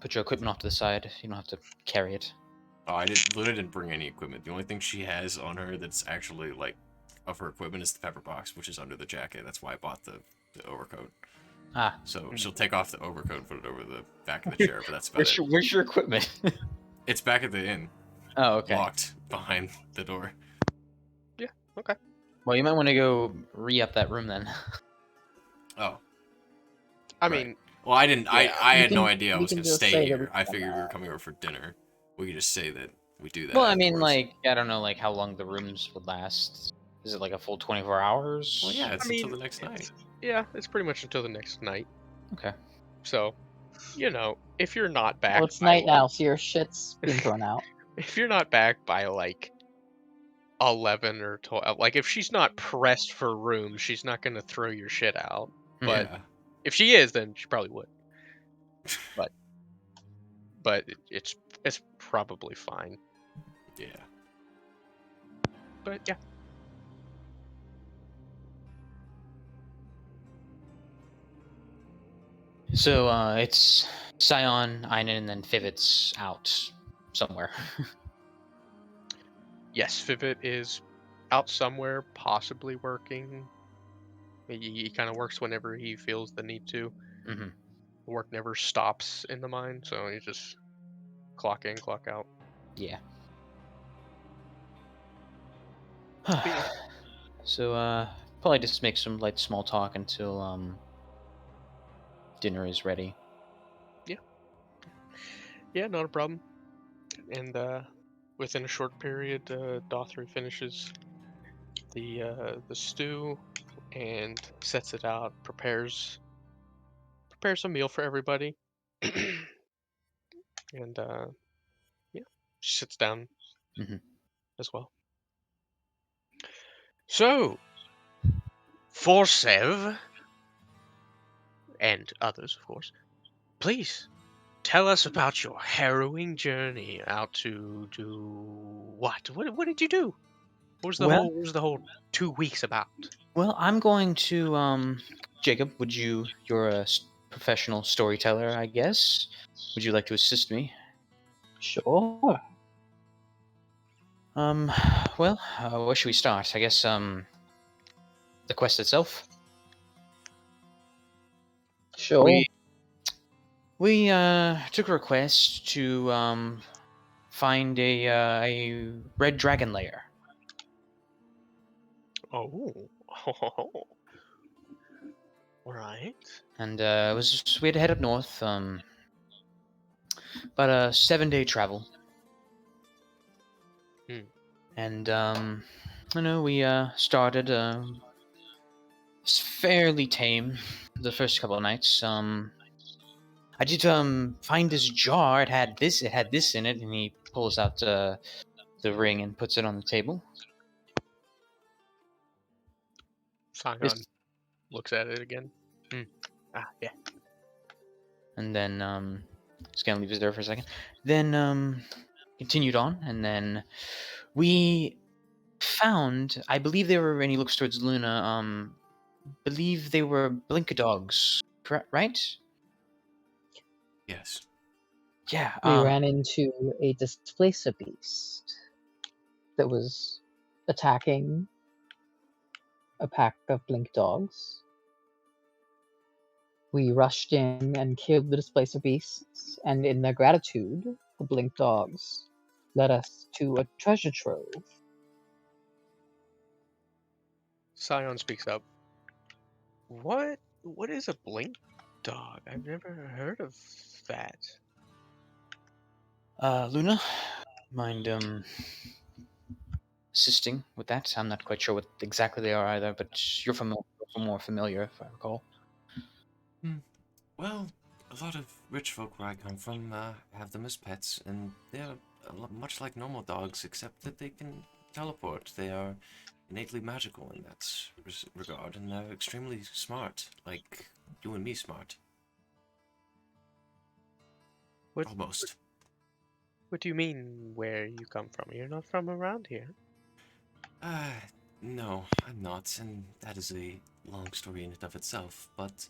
Put your equipment off to the side. You don't have to carry it. Oh, Luna didn't bring any equipment. The only thing she has on her that's actually, like, of her equipment is the pepper box, which is under the jacket. That's why I bought the overcoat. Ah, So she'll take off the overcoat and put it over the back of the chair, but that's about it. where's your equipment? It's back at the inn, Oh, okay. locked behind the door. Yeah, okay. Well, you might want to go re-up that room then. Oh, I Right. mean, well, I didn't. Yeah. I We had no can- idea I we was can gonna just stay say that we here. I done figured we were that. coming over for dinner. We could just say that we do that. Well, I mean, afterwards. like, I don't know, like, how long the rooms would last. Is it like a full 24 hours? Well, yeah, it's I mean, until the next night. it's pretty much until the next night. Okay. So, if you're not back, Well, it's by, night now, like- so your shit's being thrown out. if you're not back by like 11 or 12, like if she's not pressed for room, she's not gonna throw your shit out. But Yeah. if she is, then she probably would. But it's probably fine. Yeah. But yeah. So, it's Scion, Einen, and then Fivit's out somewhere. Yes, Vivid is out somewhere, possibly working. He kind of works whenever he feels the need to. Mm-hmm. Work never stops in the mine, so you just clock in, clock out. Yeah. yeah. So, probably just make some light small talk until, dinner is ready. Yeah, not a problem. And within a short period, Dothry finishes the stew and sets it out, prepares a meal for everybody, and yeah, she sits down Mhm. as well. So, for Sev and others, of course, please tell us about your harrowing journey out to do what? What did you do? What was the whole 2 weeks about? Well, I'm going to, Jacob, you're a professional storyteller, I guess. Would you like to assist me? Sure. Well, where should we start? I guess, the quest itself. Sure. We took a request to, find a red dragon lair. Oh. All right. And, we had to head up north, about a 7-day travel. Hmm. And, we, started, it's fairly tame the first couple of nights. I did, find this jar. It had this in it, and he pulls out, the ring and puts it on the table. Saigon looks at it again. Yeah. And then, just gonna leave it there for a second. Then, continued on, and then we found, I believe they were, and he looks towards Luna, believe they were blink dogs, correct, right? Yes. Yeah. We ran into a displacer beast that was attacking a pack of blink dogs. We rushed in and killed the displacer beasts, and in their gratitude, the blink dogs led us to a treasure trove. Scion speaks up. What is a blink dog? I've never heard of that. Luna, mind, assisting with that? I'm not quite sure what exactly they are either, but you're more familiar, if I recall. Well, a lot of rich folk where I come from have them as pets, and they're much like normal dogs, except that they can teleport. They are innately magical in that regard, and they're extremely smart, like you and me smart. What Almost. What do you mean where you come from? You're not from around here. No, I'm not, and that is a long story in and of itself, but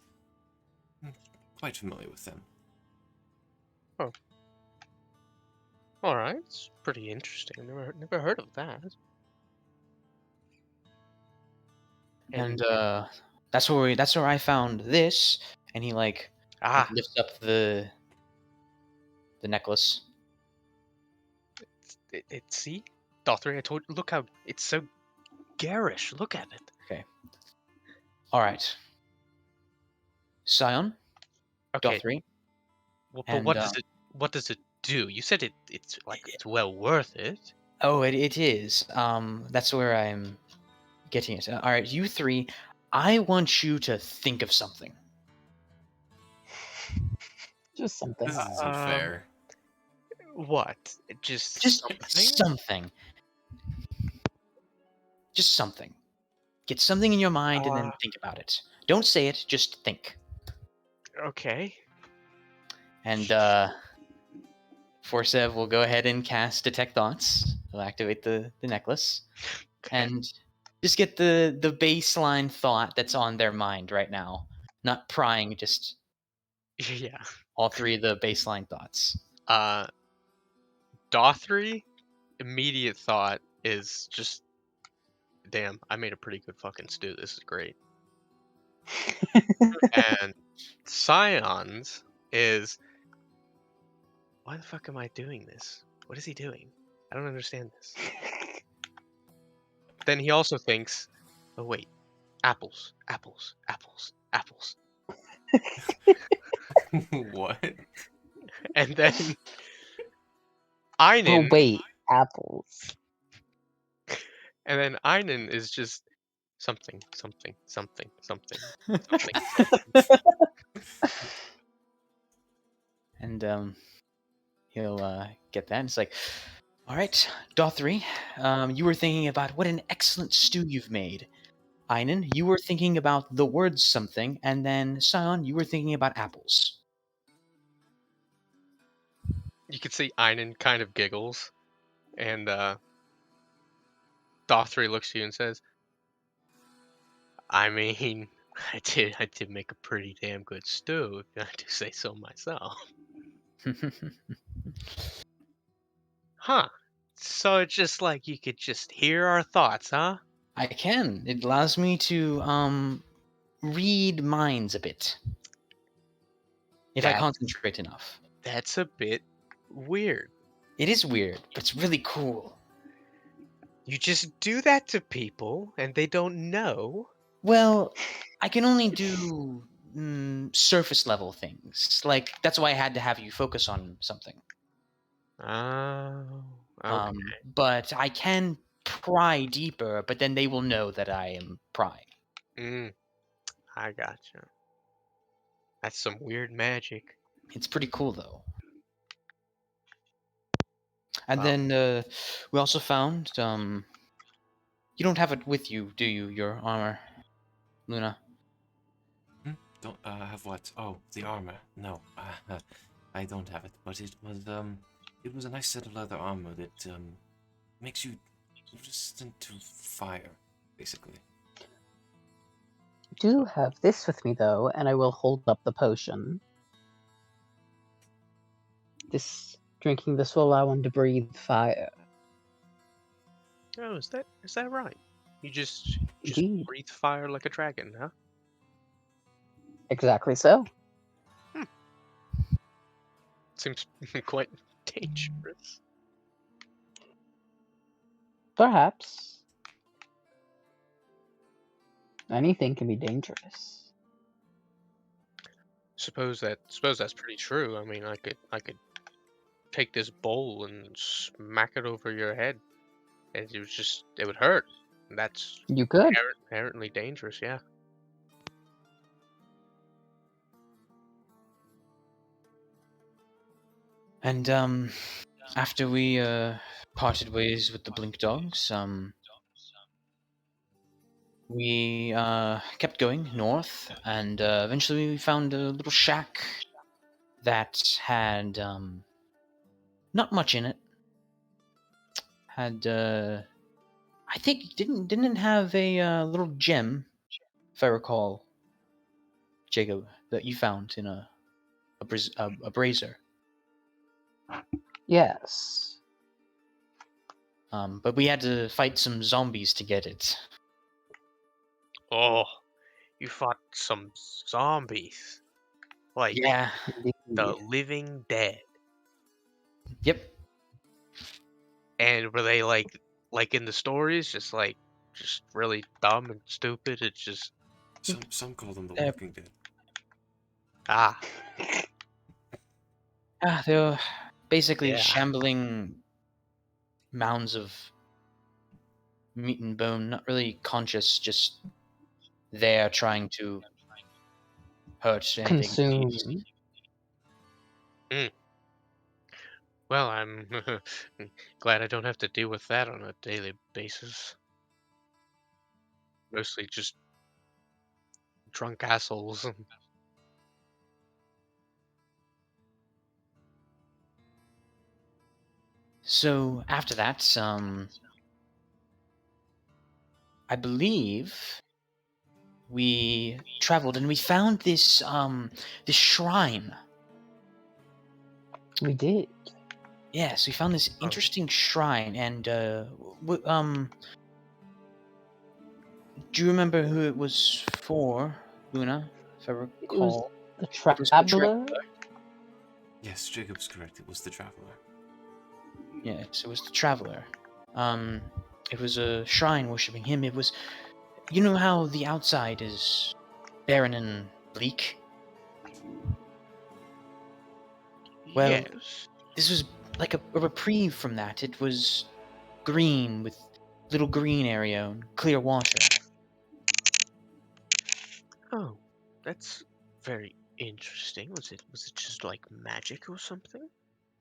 quite familiar with them. All right, it's pretty interesting. Never heard of that. And that's where I found this. And he like lifts up the necklace. See, Dothry, I told you. Look how it's so garish. Look at it. Okay. All right. Scion, Okay, Dothry, well, but and what does it do? You said it's like it's well worth it. oh, it is. That's where I'm getting it. All right, you three. I want you to think of something. Just something. This isn't fair. What? Just Just something? something. Just something. Get something in your mind and then think about it. Don't say it. Just think. Okay. And Forsev will go ahead and cast Detect Thoughts. He'll activate the necklace. Okay. And just get the baseline thought that's on their mind right now. Not prying, just Yeah. all three of the baseline thoughts. Dothry, immediate thought is just, damn, I made a pretty good fucking stew. This is great. And Scion's is, why the fuck am I doing this? What is he doing? I don't understand this. Then he also thinks, oh wait, apples, apples, apples, apples. What? And then Oh Einen, wait, apples. and then Einen is just something, something, something, something, something. And he'll get that. And it's like, all right, Dothry, you were thinking about what an excellent stew you've made. Einen, you were thinking about the word something, and then Scion, you were thinking about apples. You can see Einen kind of giggles, and Dothry looks to you and says, I mean, I did make a pretty damn good stew, if I do say so myself. Huh. So it's just like you could just hear our thoughts, huh? I can. It allows me to read minds a bit. If I That's- concentrate enough. That's a bit weird. It is weird, but it's really cool. You just do that to people and they don't know. Well, I can only do surface level things. Like, that's why I had to have you focus on something. Oh, okay. But I can pry deeper, but then they will know that I am prying. I gotcha. That's some weird magic. It's pretty cool, though. And Wow. then we also found you don't have it with you, do you? Your armor, Luna. Don't have what? Oh, the armor. No, I don't have it. But it was a nice set of leather armor that makes you resistant to fire, basically. I do have this with me though, and I will hold up the potion. Drinking this will allow one to breathe fire. Oh, is that right? You just Indeed. breathe fire like a dragon, huh? Exactly so. Seems quite dangerous. Perhaps. Anything can be dangerous. Suppose that's pretty true. I mean, I could take this bowl and smack it over your head, and it would hurt. That's You could. inherently dangerous, yeah. And after we parted ways with the Blink Dogs, we kept going north, and eventually we found a little shack that had not much in it. Had I think didn't it have a little gem, if I recall, Jacob, that you found in a a brazier. Yes. But we had to fight some zombies to get it. Oh, you fought some zombies. Like Yeah. the Indeed. living dead. Yep. And were they like in the stories, just really dumb and stupid? It's just Some call them the Uh, Walking Dead. ah They were basically yeah. shambling mounds of meat and bone, not really conscious, just there trying to hurt anything. Consume. Well, I'm glad I don't have to deal with that on a daily basis. Mostly just drunk assholes. So after that, I believe we traveled and we found this this shrine. We did. Yes, we found this Oh. interesting shrine, and do you remember who it was for, Luna? If I It was recall, the was the traveler. Yes, Jacob's correct. It was the Traveler. Yes, it was the traveler. It was a shrine worshipping him. It was, you know how the outside is barren and bleak. Well, Yes. this was like a reprieve from that. It was green with little green area and clear water. Oh, that's very interesting. Was it just like magic or something?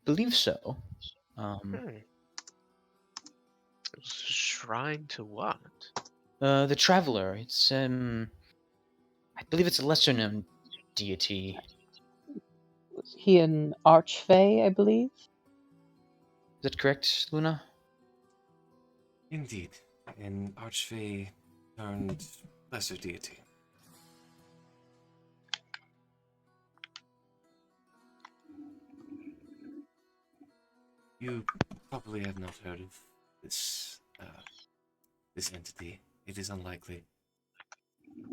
Believe so. It was a shrine to what? The traveler. It's I believe it's a lesser known deity. Was he an archfey, I believe? Is that correct, Luna? Indeed, an archfey turned lesser deity. You probably have not heard of this this entity. It is unlikely.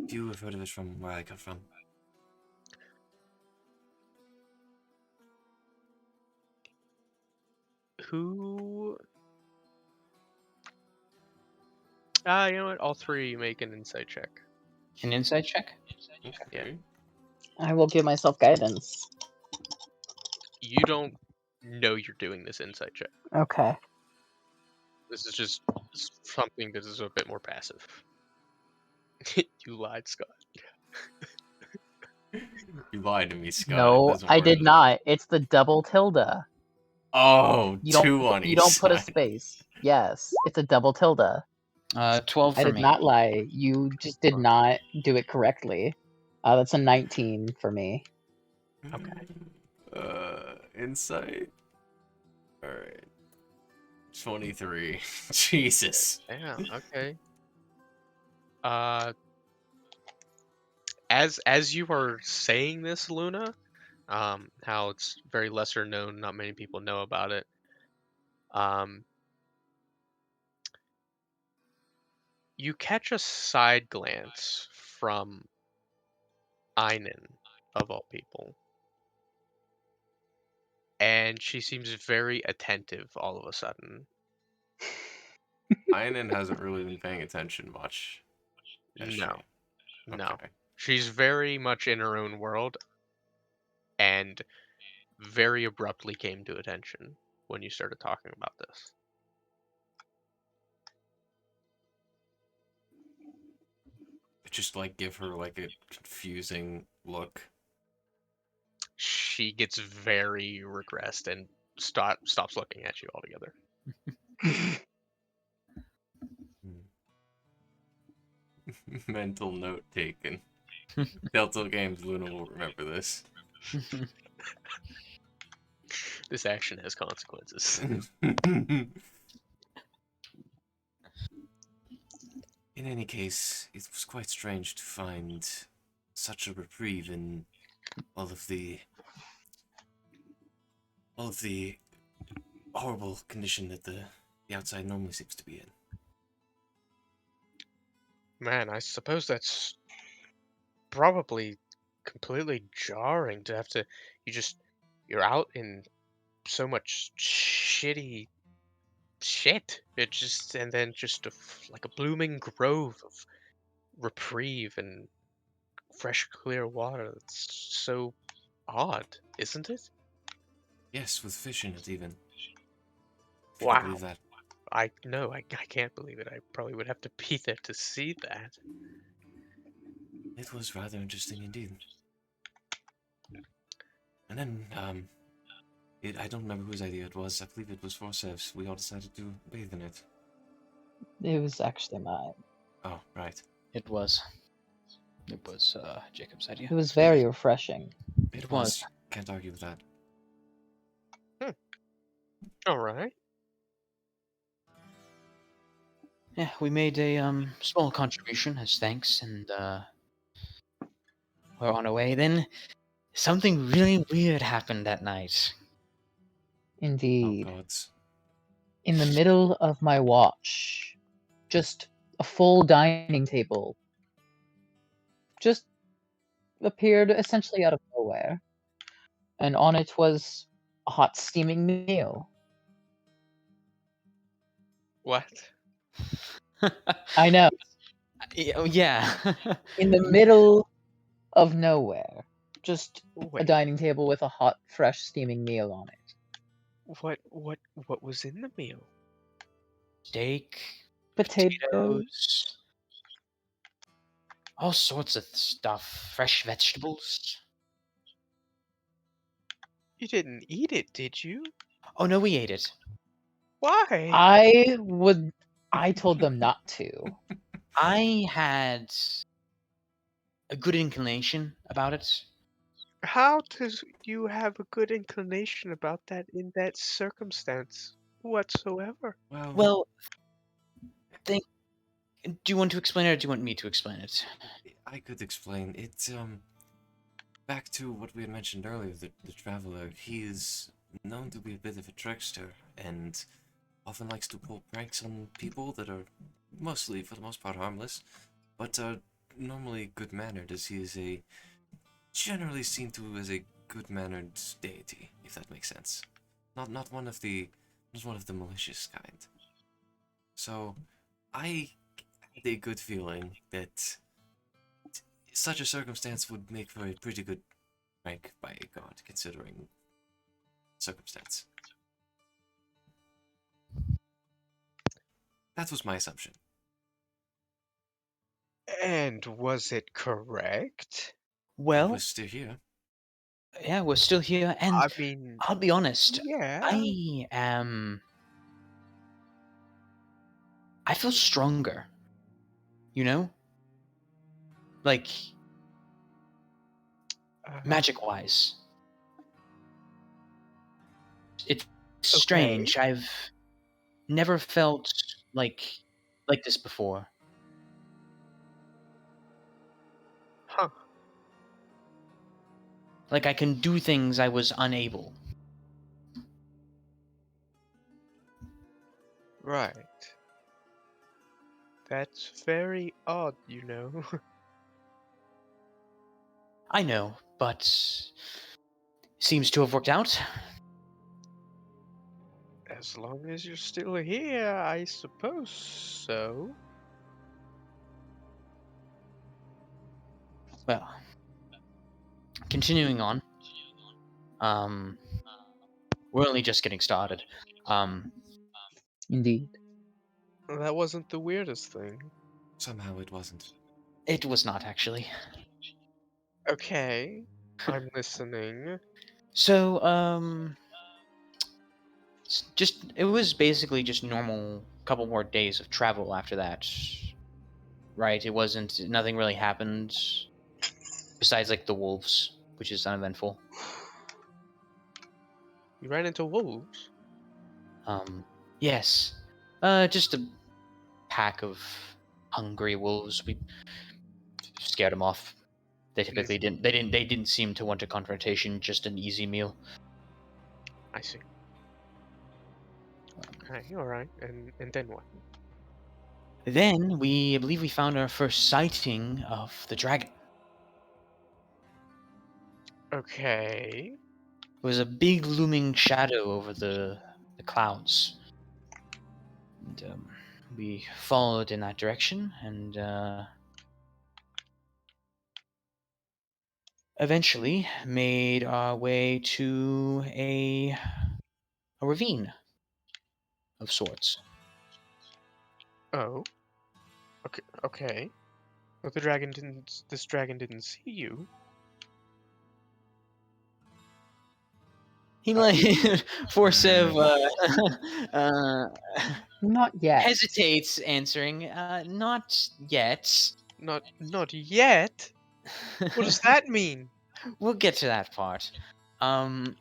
Few have heard of it from where I come from. Who? You know what? All three make an insight check. An insight check? Okay. I will give myself guidance. You don't know you're doing this insight check. Okay. This is just something that is a bit more passive. You lied, Scott. You lied to me, Scott. It No, doesn't I work did that not. It's the double tilde. Oh, You two don't. on You each don't put a side. space. Yes, it's a double tilde. 12 I for did me. not lie. You just did not do it correctly. That's a 19 for me. Okay. Insight. All right. 23. Jesus. Yeah. Okay. As you are saying this, Luna, how it's very lesser known, not many people know about it. You catch a side glance from Einen, of all people, and she seems very attentive all of a sudden. Einen hasn't really been paying attention much. Has she? No, no, Okay. she's very much in her own world, and very abruptly came to attention when you started talking about this. Just like give her like a confusing look. She gets very regressed and stops looking at you altogether. Mental note taken. Telltale Games, Luna will remember this. This action has consequences. In any case, it was quite strange to find such a reprieve in all of the all of the horrible condition that the outside normally seems to be in. Man, I suppose that's probably completely jarring to have to. You just. You're out in so much shitty shit. It just. And then just like a blooming grove of reprieve and fresh, clear water. It's so odd, isn't it? Yes, with fish in it even. If you can Wow. believe that. I know, I can't believe it. I probably would have to be there to see that. It was rather interesting indeed. And then, I don't remember whose idea it was. I believe it was Forsev's. We all decided to bathe in it. It was actually mine. Oh, right. It was. It was Jacob's idea. It was very refreshing. It was. Can't argue with that. All right. Yeah, we made a small contribution as thanks, and we're on our way. Then something really weird happened that night. Indeed. Oh, gods. In the middle of my watch, just a full dining table just appeared essentially out of nowhere. And on it was a hot steaming meal. What? I know. Yeah. In the middle of nowhere. Just a Wait. dining table with a hot, fresh, steaming meal on it. What was in the meal? Steak, Potatoes. potatoes, all sorts of stuff. Fresh vegetables. You didn't eat it, did you? Oh no, we ate it. Why? I told them not to. I had a good inclination about it. How does you have a good inclination about that in that circumstance whatsoever? Well, do you want to explain it, or do you want me to explain it? I could explain. It's, back to what we had mentioned earlier, the traveler. He is known to be a bit of a trickster, and often likes to pull pranks on people that are mostly, for the most part, harmless, but are normally good-mannered, as he is generally seen to as a good-mannered deity, if that makes sense. Not one of the malicious kind. So, I had a good feeling that such a circumstance would make for a pretty good prank by a god, considering circumstance. That was my assumption. And was it correct? Well, We're still here. yeah, we're still here, and I mean, I'll be honest. yeah. I feel stronger. You know, like magic-wise. It's strange. I've never felt like this before. Huh. Like I can do things I was unable. Right. That's very odd, you know. I know, but seems to have worked out. As long as you're still here, I suppose so. Well, continuing on. We're only just getting started. Indeed. That wasn't the weirdest thing. Somehow it wasn't. It was not actually. Okay, I'm listening. So, it was basically just normal couple more days of travel after that. Right? It wasn't, nothing really happened besides like the wolves, which is uneventful. You ran into wolves? Yes. Just a pack of hungry wolves. We scared them off. They typically didn't. They didn't seem to want a confrontation. Just an easy meal. I see. Okay, all right. And then what? Then I believe we found our first sighting of the dragon. Okay. It was a big looming shadow over the clouds. And, we followed in that direction and eventually made our way to a ravine of sorts. Oh. Okay. Okay. Well, the dragon didn't. This dragon didn't see you. He like Forsev uh, Not yet. hesitates answering, not yet. Not yet. What does that mean? We'll get to that part. I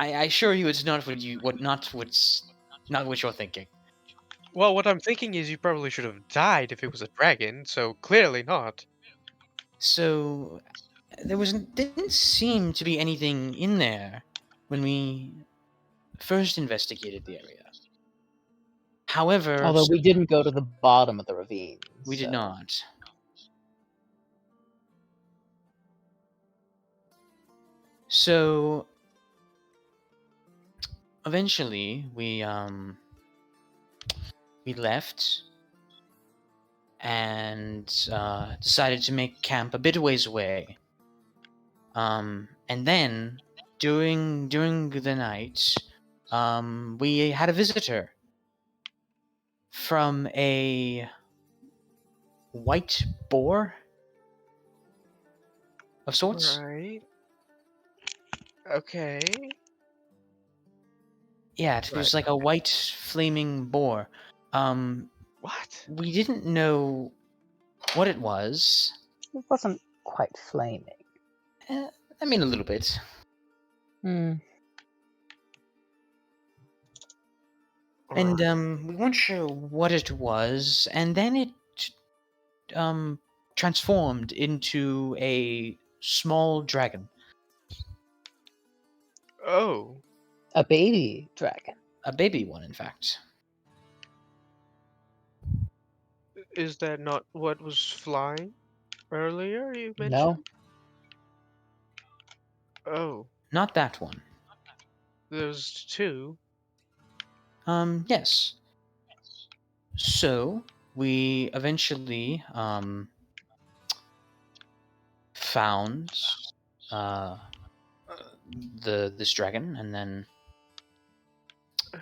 assure you, it's not not what you're thinking. Well, what I'm thinking is you probably should have died if it was a dragon. So clearly not. So didn't seem to be anything in there when we first investigated the area. However, Although we didn't go to the bottom of the ravine. we did so- not. So eventually we left and decided to make camp a bit of ways away. And then during the night, we had a visitor from a white boar of sorts. Right. Okay. Yeah, it was Right. like a white flaming boar. What? We didn't know what it was. It wasn't quite flaming. I mean, a little bit. Hmm. And Alright. we weren't sure what it was, and then it transformed into a small dragon, Oh. A baby dragon. a baby one, in fact. Is that not what was flying earlier? You No. mentioned. Oh. Not that one. There's two. Yes. So we eventually found uh, this dragon, and then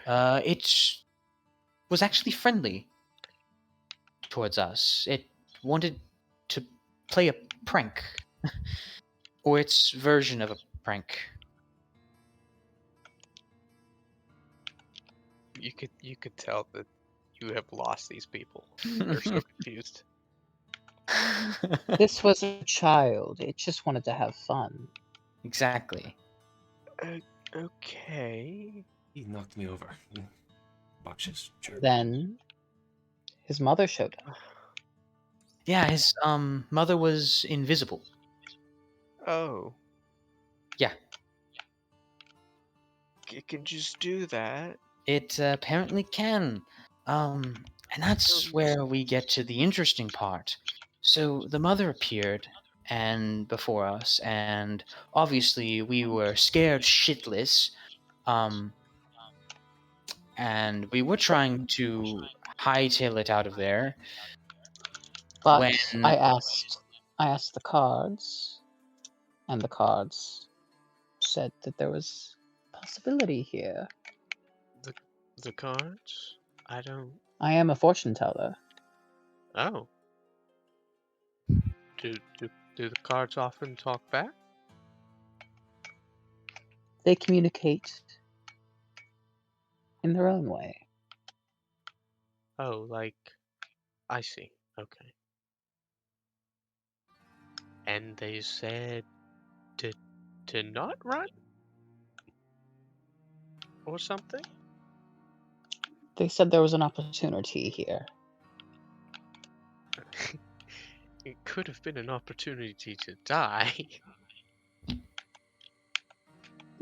it was actually friendly towards us. It wanted to play a prank, or its version of a prank. You could tell that you have lost these people. They're so confused. This was a child. It just wanted to have fun. Exactly. Okay. He knocked me over. Boxes, sure. Then his mother showed up. Yeah, his mother was invisible. Oh. Yeah. It can just do that. It apparently can. And that's where we get to the interesting part. So the mother appeared and before us, and obviously we were scared shitless. And we were trying to hightail it out of there. But When- I asked the cards, and the cards said that there was possibility here. The cards? I don't. I am a fortune teller. Oh. Do the cards often talk back? They communicate in their own way. Oh, like, I see. Okay. And they said to not run? Or something? They said there was an opportunity here. It could have been an opportunity to die.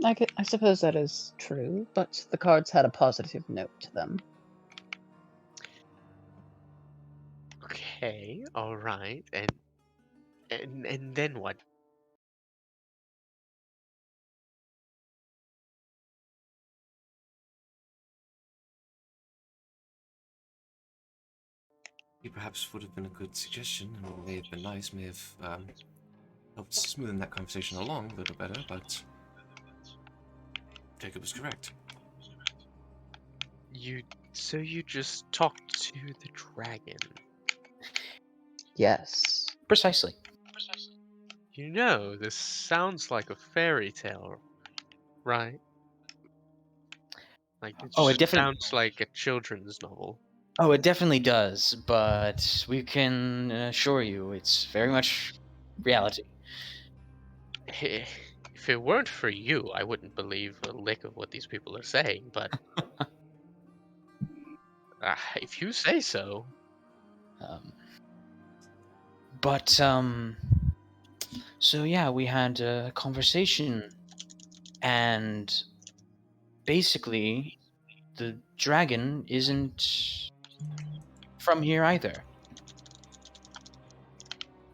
I suppose that is true, but the cards had a positive note to them. Okay, all right, and then what? He perhaps would have been a good suggestion, and may have been nice, may have helped smoothen that conversation along a little better, but Jacob was correct. So you just talked to the dragon. Yes. Precisely. You know, this sounds like a fairy tale, right? Like it Oh, it just definitely. sounds like a children's novel. Oh, it definitely does. But we can assure you, it's very much reality. If it weren't for you, I wouldn't believe a lick of what these people are saying, but if you say so. Um, but so yeah, we had a conversation, and basically, the dragon isn't from here either.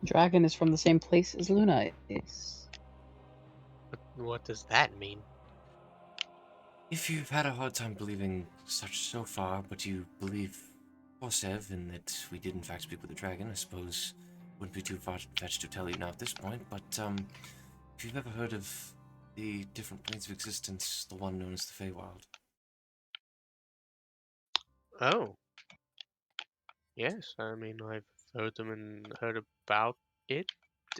Dragon is from the same place as Luna is. What does that mean? If you've had a hard time believing such so far, but you believe Korsev and that we did in fact speak with the dragon, I suppose wouldn't be too far-fetched to tell you now at this point, but if you've ever heard of the different planes of existence, the one known as the Feywild. Oh, yes. I mean, I've heard them and heard about it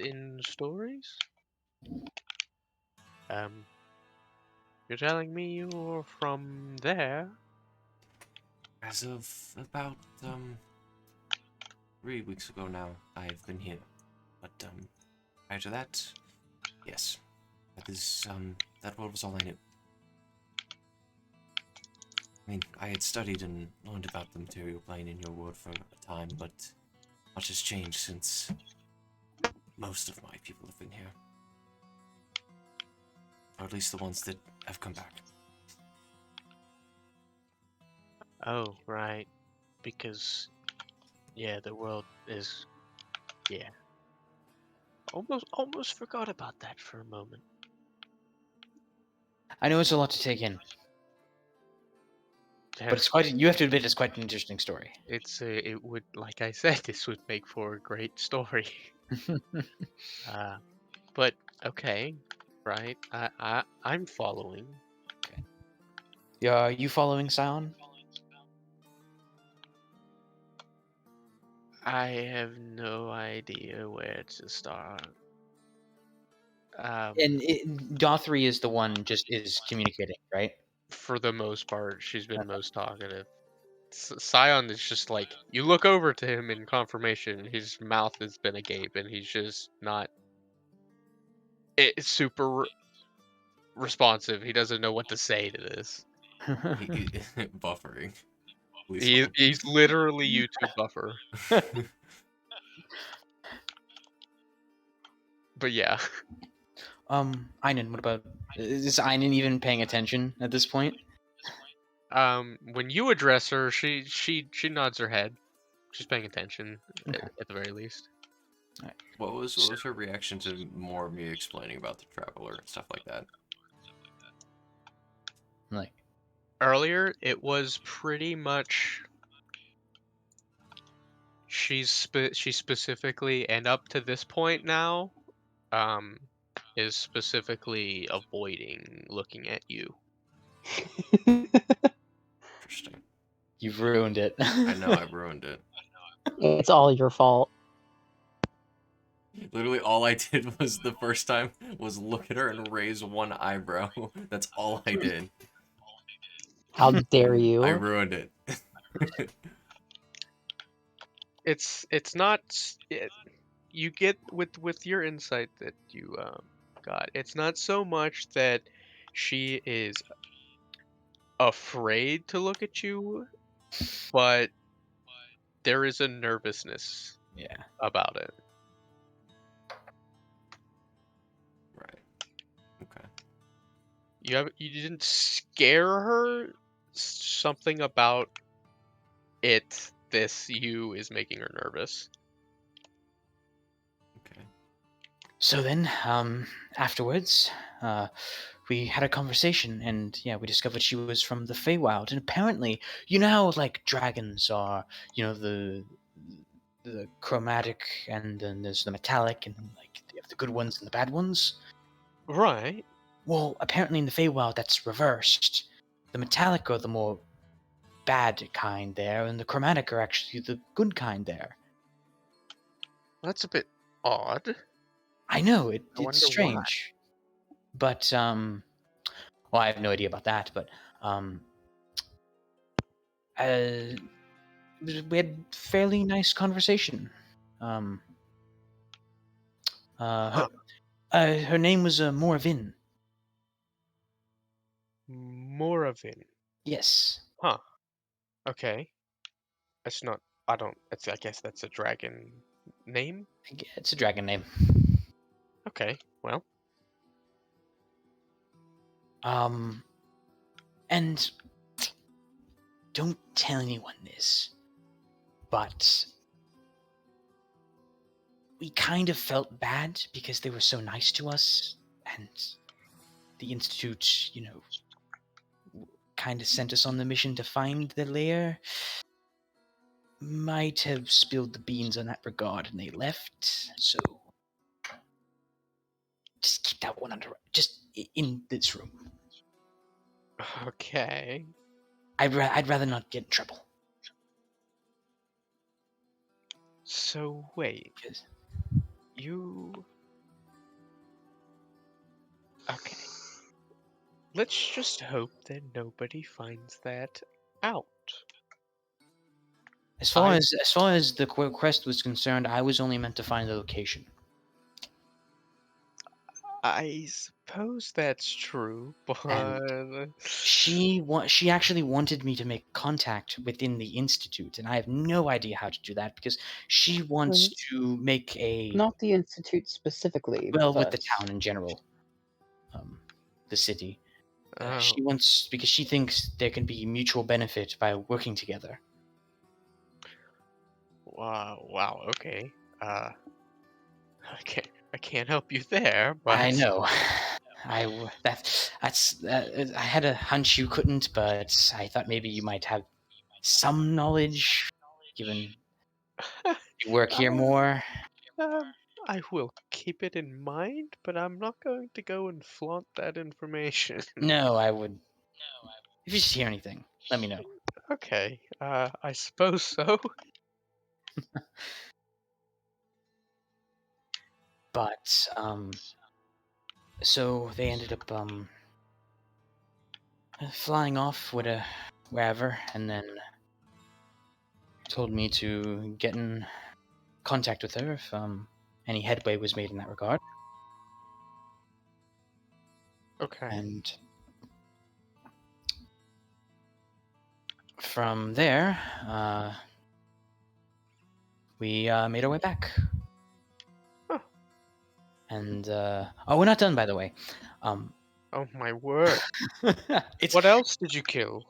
in stories. Um, you're telling me you're from there? As of about 3 weeks ago now, I've been here. But prior to that, yes. That world was all I knew. I mean, I had studied and learned about the material plane in your world for a time, but much has changed since most of my people have been here. Or at least the ones that have come back. Oh, right. Because, yeah, the world is, yeah. Almost forgot about that for a moment. I know it's a lot to take in, but it's quite. You have to admit, it's quite an interesting story. It would, like I said, this would make for a great story. But okay, right? I'm following. Yeah, are you following Sion? I have no idea where to start. And Dothry is the one just is communicating, right? For the most part, she's been most talkative. Scion is just like, you look over to him in confirmation, his mouth has been agape, and he's just not super responsive. He doesn't know what to say to this. Buffering. He's literally YouTube buffer. But yeah. Einen, what about... Is Einen even paying attention at this point? When you address her, she nods her head. She's paying attention, Okay. at the very least. What was her reaction to more of me explaining about the Traveler and stuff like that? Like, Earlier, it was pretty much she's specifically, and up to this point now, is specifically avoiding looking at you. Interesting. you've ruined it. I know, I ruined it. It's all your fault. Literally all I did was the first time was look at her and raise one eyebrow. That's all I did. How dare you? I ruined it. It's not. You get with your insight that you got. It's not so much that she is afraid to look at you, but there is a nervousness Yeah. about it. Right. Okay. You didn't scare her? Something about you is making her nervous. Okay. So then, afterwards, we had a conversation, and yeah, we discovered she was from the Feywild, and apparently, you know how like dragons are, the chromatic, and then there's the metallic, and like they have the good ones and the bad ones. Right. Well, apparently in the Feywild, that's reversed. The metallic are the more bad kind there, and the chromatic are actually the good kind there. That's a bit odd. I know I it's wonder why. strange, but well, I have no idea about that, but uh, we had fairly nice conversation. Um, Huh. her name was Moravin. Moravin. Yes, Huh. Okay. That's not. I don't. I guess that's a dragon name. it's a dragon name. Okay. Well. And don't tell anyone this, but we kind of felt bad because they were so nice to us, and the Institute, kind of sent us on the mission to find the lair. Might have spilled the beans on that regard, and they left. So just keep that one just in this room. Okay. I'd rather not get in trouble. So wait. 'Cause- You. Okay. Let's just hope that nobody finds that out. As far as the quest was concerned, I was only meant to find the location. I suppose that's true, but She actually wanted me to make contact within the institute, and I have no idea how to do that because she wants to make a Not the institute specifically, with but the town in general, the city. Oh, She wants because she thinks there can be mutual benefit by working together. wow, okay. I can't help you there, but I know. I had a hunch you couldn't, but I thought maybe you might have some knowledge, given you work here more. I will keep it in mind, but I'm not going to go and flaunt that information. No, I would. If you just hear anything, let me know. Okay, I suppose so. But so they ended up flying off with wherever, and then told me to get in contact with her if any headway was made in that regard. Okay. And from there, we made our way back. Huh. And we're not done, by the way. Oh my word. It's What else did you kill?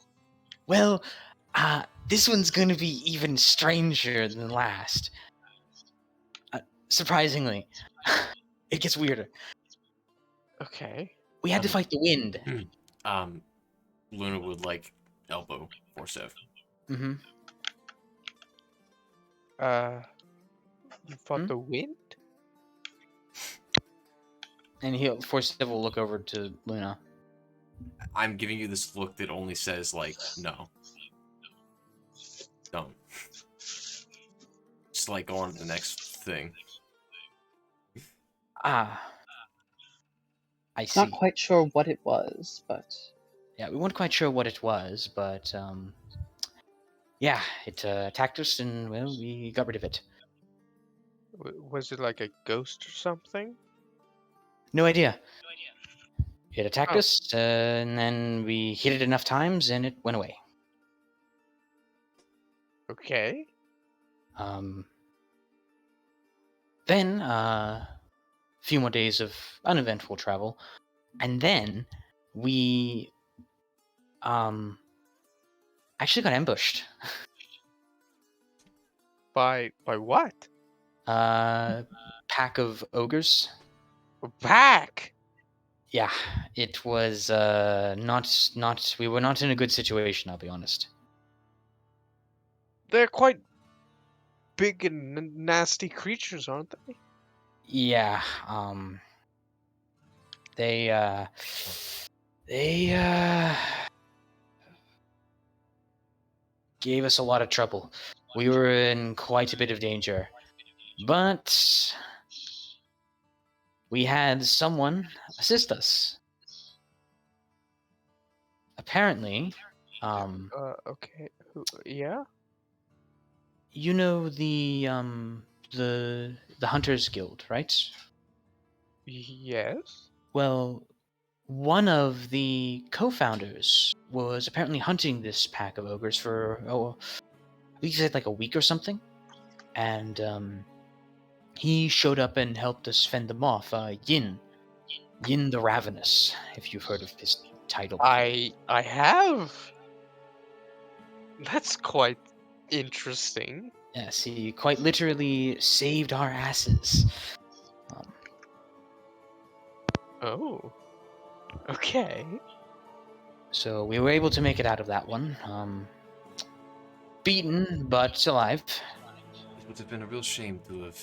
well, this one's going to be even stranger than the last. Surprisingly, it gets weirder. Okay. We had to fight the wind. Luna would like elbow Forsev. Mm-hmm. You fought the wind? And Forsev will look over to Luna. I'm giving you this look that only says like no. Don't. Just like go on to the next thing. I see. not quite sure what it was, but Yeah, we weren't quite sure what it was, but yeah, it attacked us, and well, we got rid of it. Was it like a ghost or something? No idea. It attacked Oh. us, and then we hit it enough times, and it went away. Okay. Then a few more days of uneventful travel, and then we actually got ambushed. By what? Pack of ogres. Back. Yeah, it was not we were not in a good situation, I'll be honest. They're quite big and nasty creatures, aren't they? Yeah, they gave us a lot of trouble. We were in quite a bit of danger. But we had someone assist us. Apparently, Okay. Who? Yeah. you know the Hunters Guild, right? Yes. Well, one of the co-founders was apparently hunting this pack of ogres for I think he said like a week or something, and he showed up and helped us fend them off. Yin the Ravenous, if you've heard of his title. I have. That's quite interesting. Yes, he quite literally saved our asses. Oh. Okay. So we were able to make it out of that one. Beaten, but alive. It would have been a real shame to have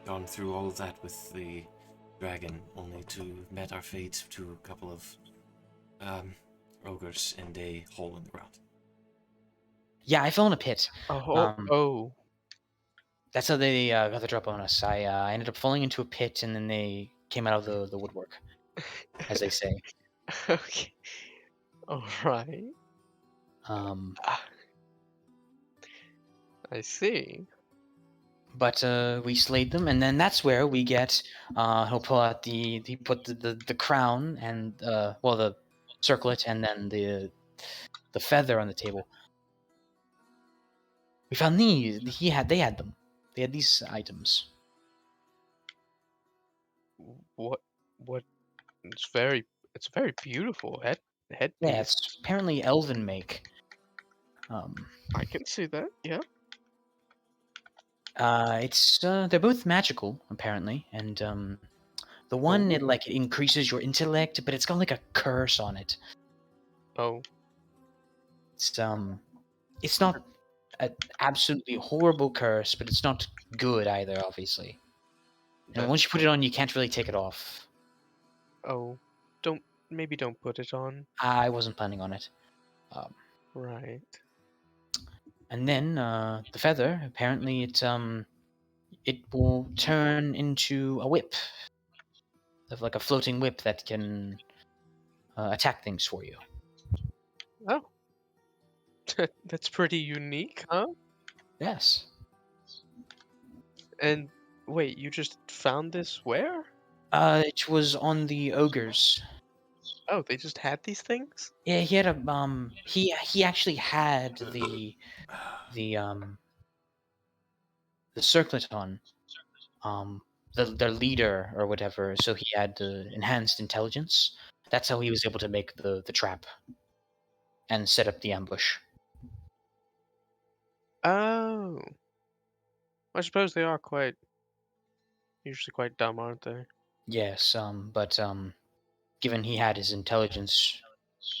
gone through all of that with the dragon, only to have met our fate to a couple of ogres and a hole in the ground. Yeah, I fell in a pit. Oh. That's how they got the drop on us. I ended up falling into a pit, and then they came out of the woodwork, as they say. Okay. All right. Um, I see. but we slayed them, and then that's where we get. He'll pull out he put the crown and the circlet, and then the feather on the table. We found these. They had them. They had these items. What? What? It's very beautiful Yeah, headpiece. it's apparently elven make. I can see that. Yeah. It's they're both magical apparently, and the one it like increases your intellect, but it's got like a curse on it. Oh. It's not an absolutely horrible curse, but it's not good either, obviously. And once you put it on, you can't really take it off. Oh. Maybe don't put it on. I wasn't planning on it. Right. And then the feather, apparently it will turn into a whip, of like a floating whip that can attack things for you. Oh. That's pretty unique, huh? Yes. And wait, you just found this where? It was on the ogres. Oh, they just had these things? Yeah, he had a he actually had the circlet on their leader or whatever, so he had the enhanced intelligence. That's how he was able to make the trap and set up the ambush. Oh. I suppose they are usually quite dumb, aren't they? Yes, but given he had his intelligence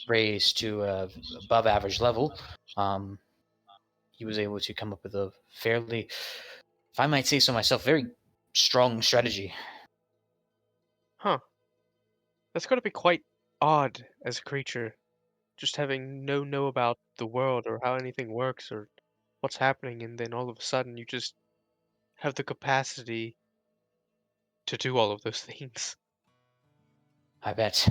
raised to above average level, he was able to come up with a fairly, if I might say so myself, very strong strategy. Huh. That's gotta be quite odd as a creature. Just having no know about the world or how anything works or what's happening, and then all of a sudden you just have the capacity to do all of those things. I bet.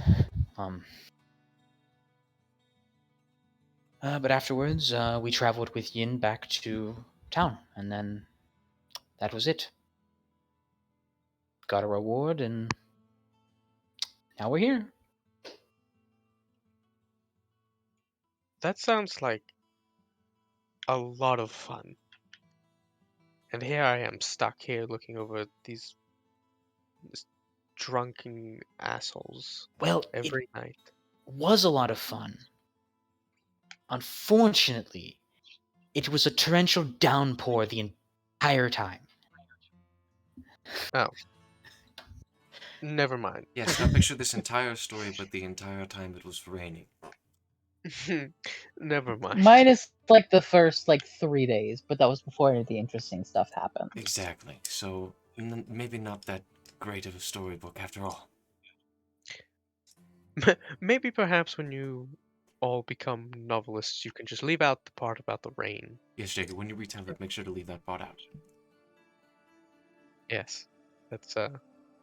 But afterwards, we traveled with Yin back to town, and then that was it. Got a reward, and now we're here. That sounds like a lot of fun. And here I am stuck here looking over these drunken assholes Well, every night. was a lot of fun. Unfortunately, it was a torrential downpour the entire time. Never mind. Yes, now picture this entire story, but the entire time it was raining. Never mind. Minus like the first like 3 days, but that was before any of the interesting stuff happened. Exactly. So maybe not that great of a storybook after all. Maybe perhaps when you all become novelists, you can just leave out the part about the rain. Yes, Jacob. When you retell it, make sure to leave that part out. Yes. That's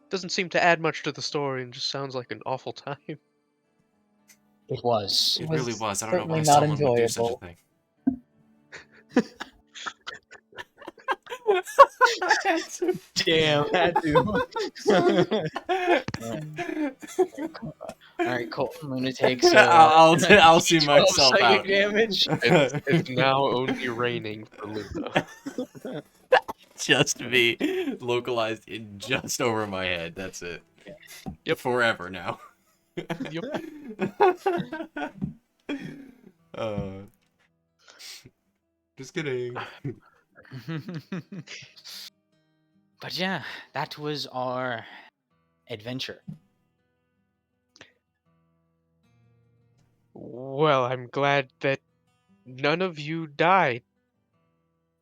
doesn't seem to add much to the story and just sounds like an awful time. It was. It really was. I don't know certainly why not someone would do such a enjoyable. thing. Damn, had to. All right, Colton, I'm gonna take I'll see 12 myself psychic out. damage. It's now only raining for Luna. Just me, localized in just over my head. That's it. Yep. Forever now. Yep. uh, just kidding. But yeah, that was our adventure. Well, I'm glad that none of you died,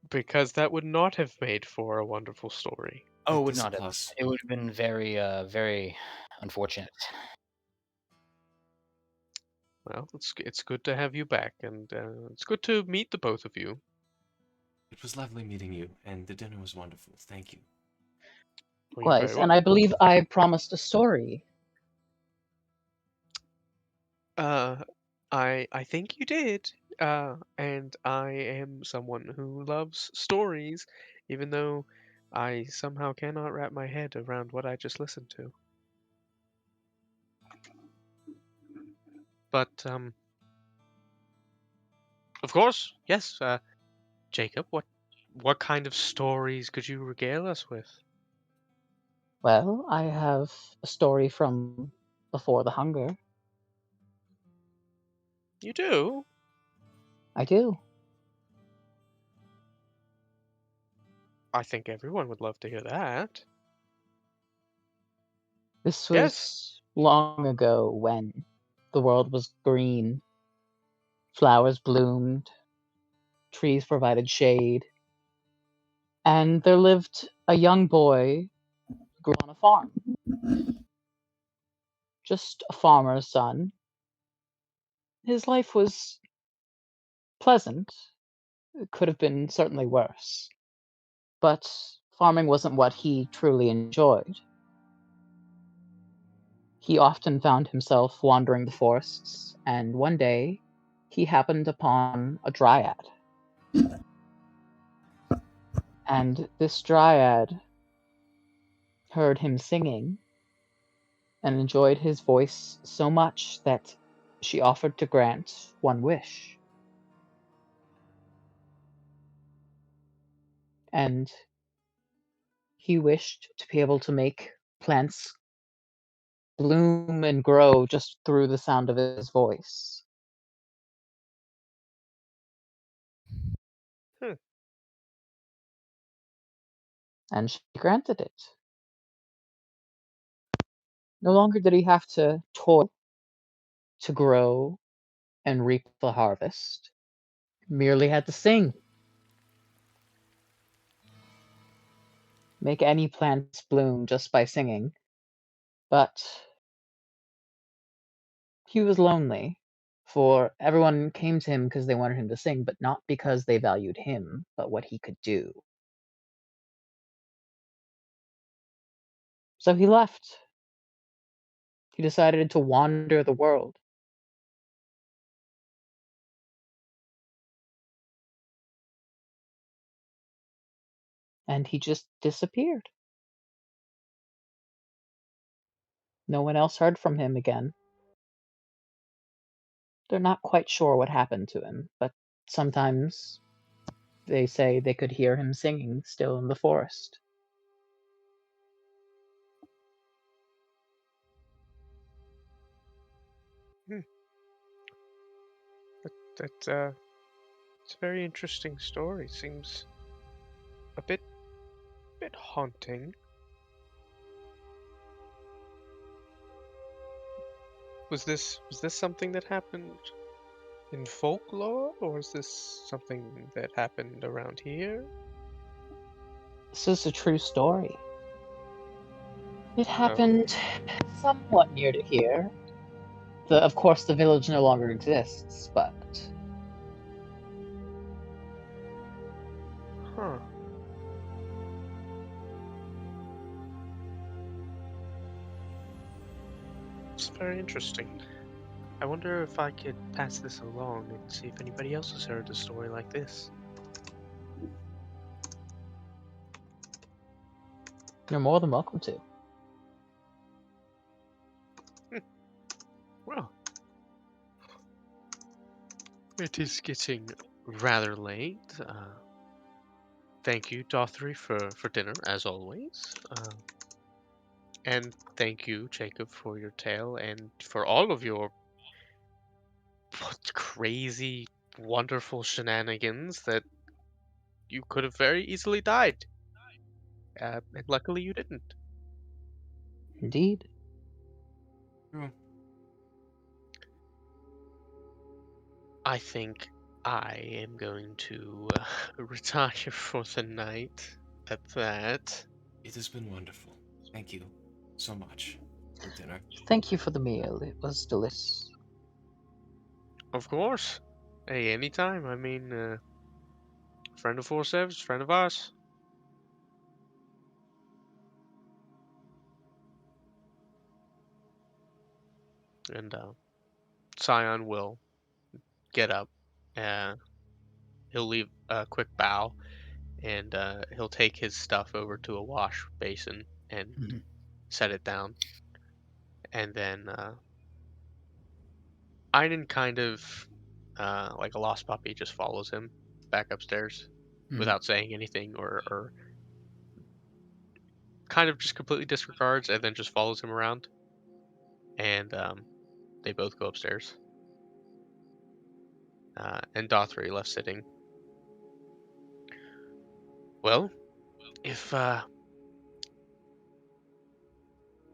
because that would not have made for a wonderful story. Oh, it That would is a not have. plus. It would have been very, very unfortunate. Well, it's good to have you back, and it's good to meet the both of you. It was lovely meeting you, and the dinner was wonderful. Thank you. Well, you're very Was, and I believe I promised a story. I think you did. And I am someone who loves stories, even though I somehow cannot wrap my head around what I just listened to. But of course, yes. Jacob, what kind of stories could you regale us with? Well, I have a story from before the hunger. You do? I do. I think everyone would love to hear that. This Yes. was long ago when the world was green, flowers bloomed, trees provided shade, and there lived a young boy who grew on a farm. Just a farmer's son. His life was pleasant. It could have been certainly worse. But farming wasn't what he truly enjoyed. He often found himself wandering the forests, and one day he happened upon a dryad. And this dryad heard him singing and enjoyed his voice so much that she offered to grant one wish. And he wished to be able to make plants bloom and grow just through the sound of his voice. Hmm. And she granted it. No longer did he have to toil to grow and reap the harvest, merely had to sing. Make any plants bloom just by singing. But he was lonely, for everyone came to him because they wanted him to sing, but not because they valued him, but what he could do. So he left. He decided to wander the world. And he just disappeared. No one else heard from him again. They're not quite sure what happened to him, but sometimes they say they could hear him singing still in the forest. It's a very interesting story. Seems a bit haunting. Was this something that happened in folklore, or is this something that happened around here? This is a true story. It Oh, happened somewhat near to here. Of course, the village no longer exists, but huh. It's very interesting. I wonder if I could pass this along and see if anybody else has heard a story like this. you're more than welcome to. Well, it is getting rather late. Thank you, Dothery, for dinner, as always. And thank you, Jacob, for your tale and for all of your crazy, wonderful shenanigans that you could have very easily died. And luckily you didn't. Indeed. True. I think I am going to retire for the night at that. It has been wonderful. Thank you so much for dinner. Thank you for the meal. It was delicious. Of course. Hey, anytime. I mean, friend of Four Sevens, friend of ours. And Scion will get up. Uh, he'll leave a quick bow, and he'll take his stuff over to a wash basin and Mhm. set it down. And then Einen kind of, like a lost puppy, just follows him back upstairs Mhm. without saying anything, or kind of just completely disregards and then just follows him around. And they both go upstairs. And Dothry left sitting. Well, if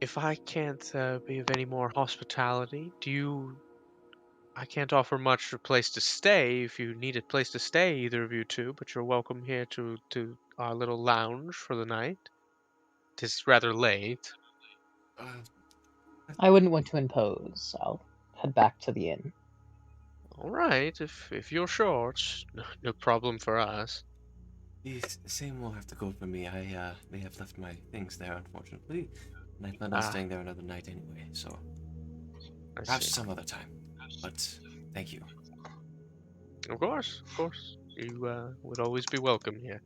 if I can't be of any more hospitality, I can't offer much a place to stay. If you need a place to stay, either of you two, but you're welcome here to our little lounge for the night. Tis rather late. Uh, I wouldn't want to impose. I'll head back to the inn. All right, if you're sure, it's no problem for us. the same will have to go for me. I may have left my things there, unfortunately, and I plan on Ah, staying there another night anyway. So I perhaps see. some other time. But thank you. Of course, of course. You would always be welcome here.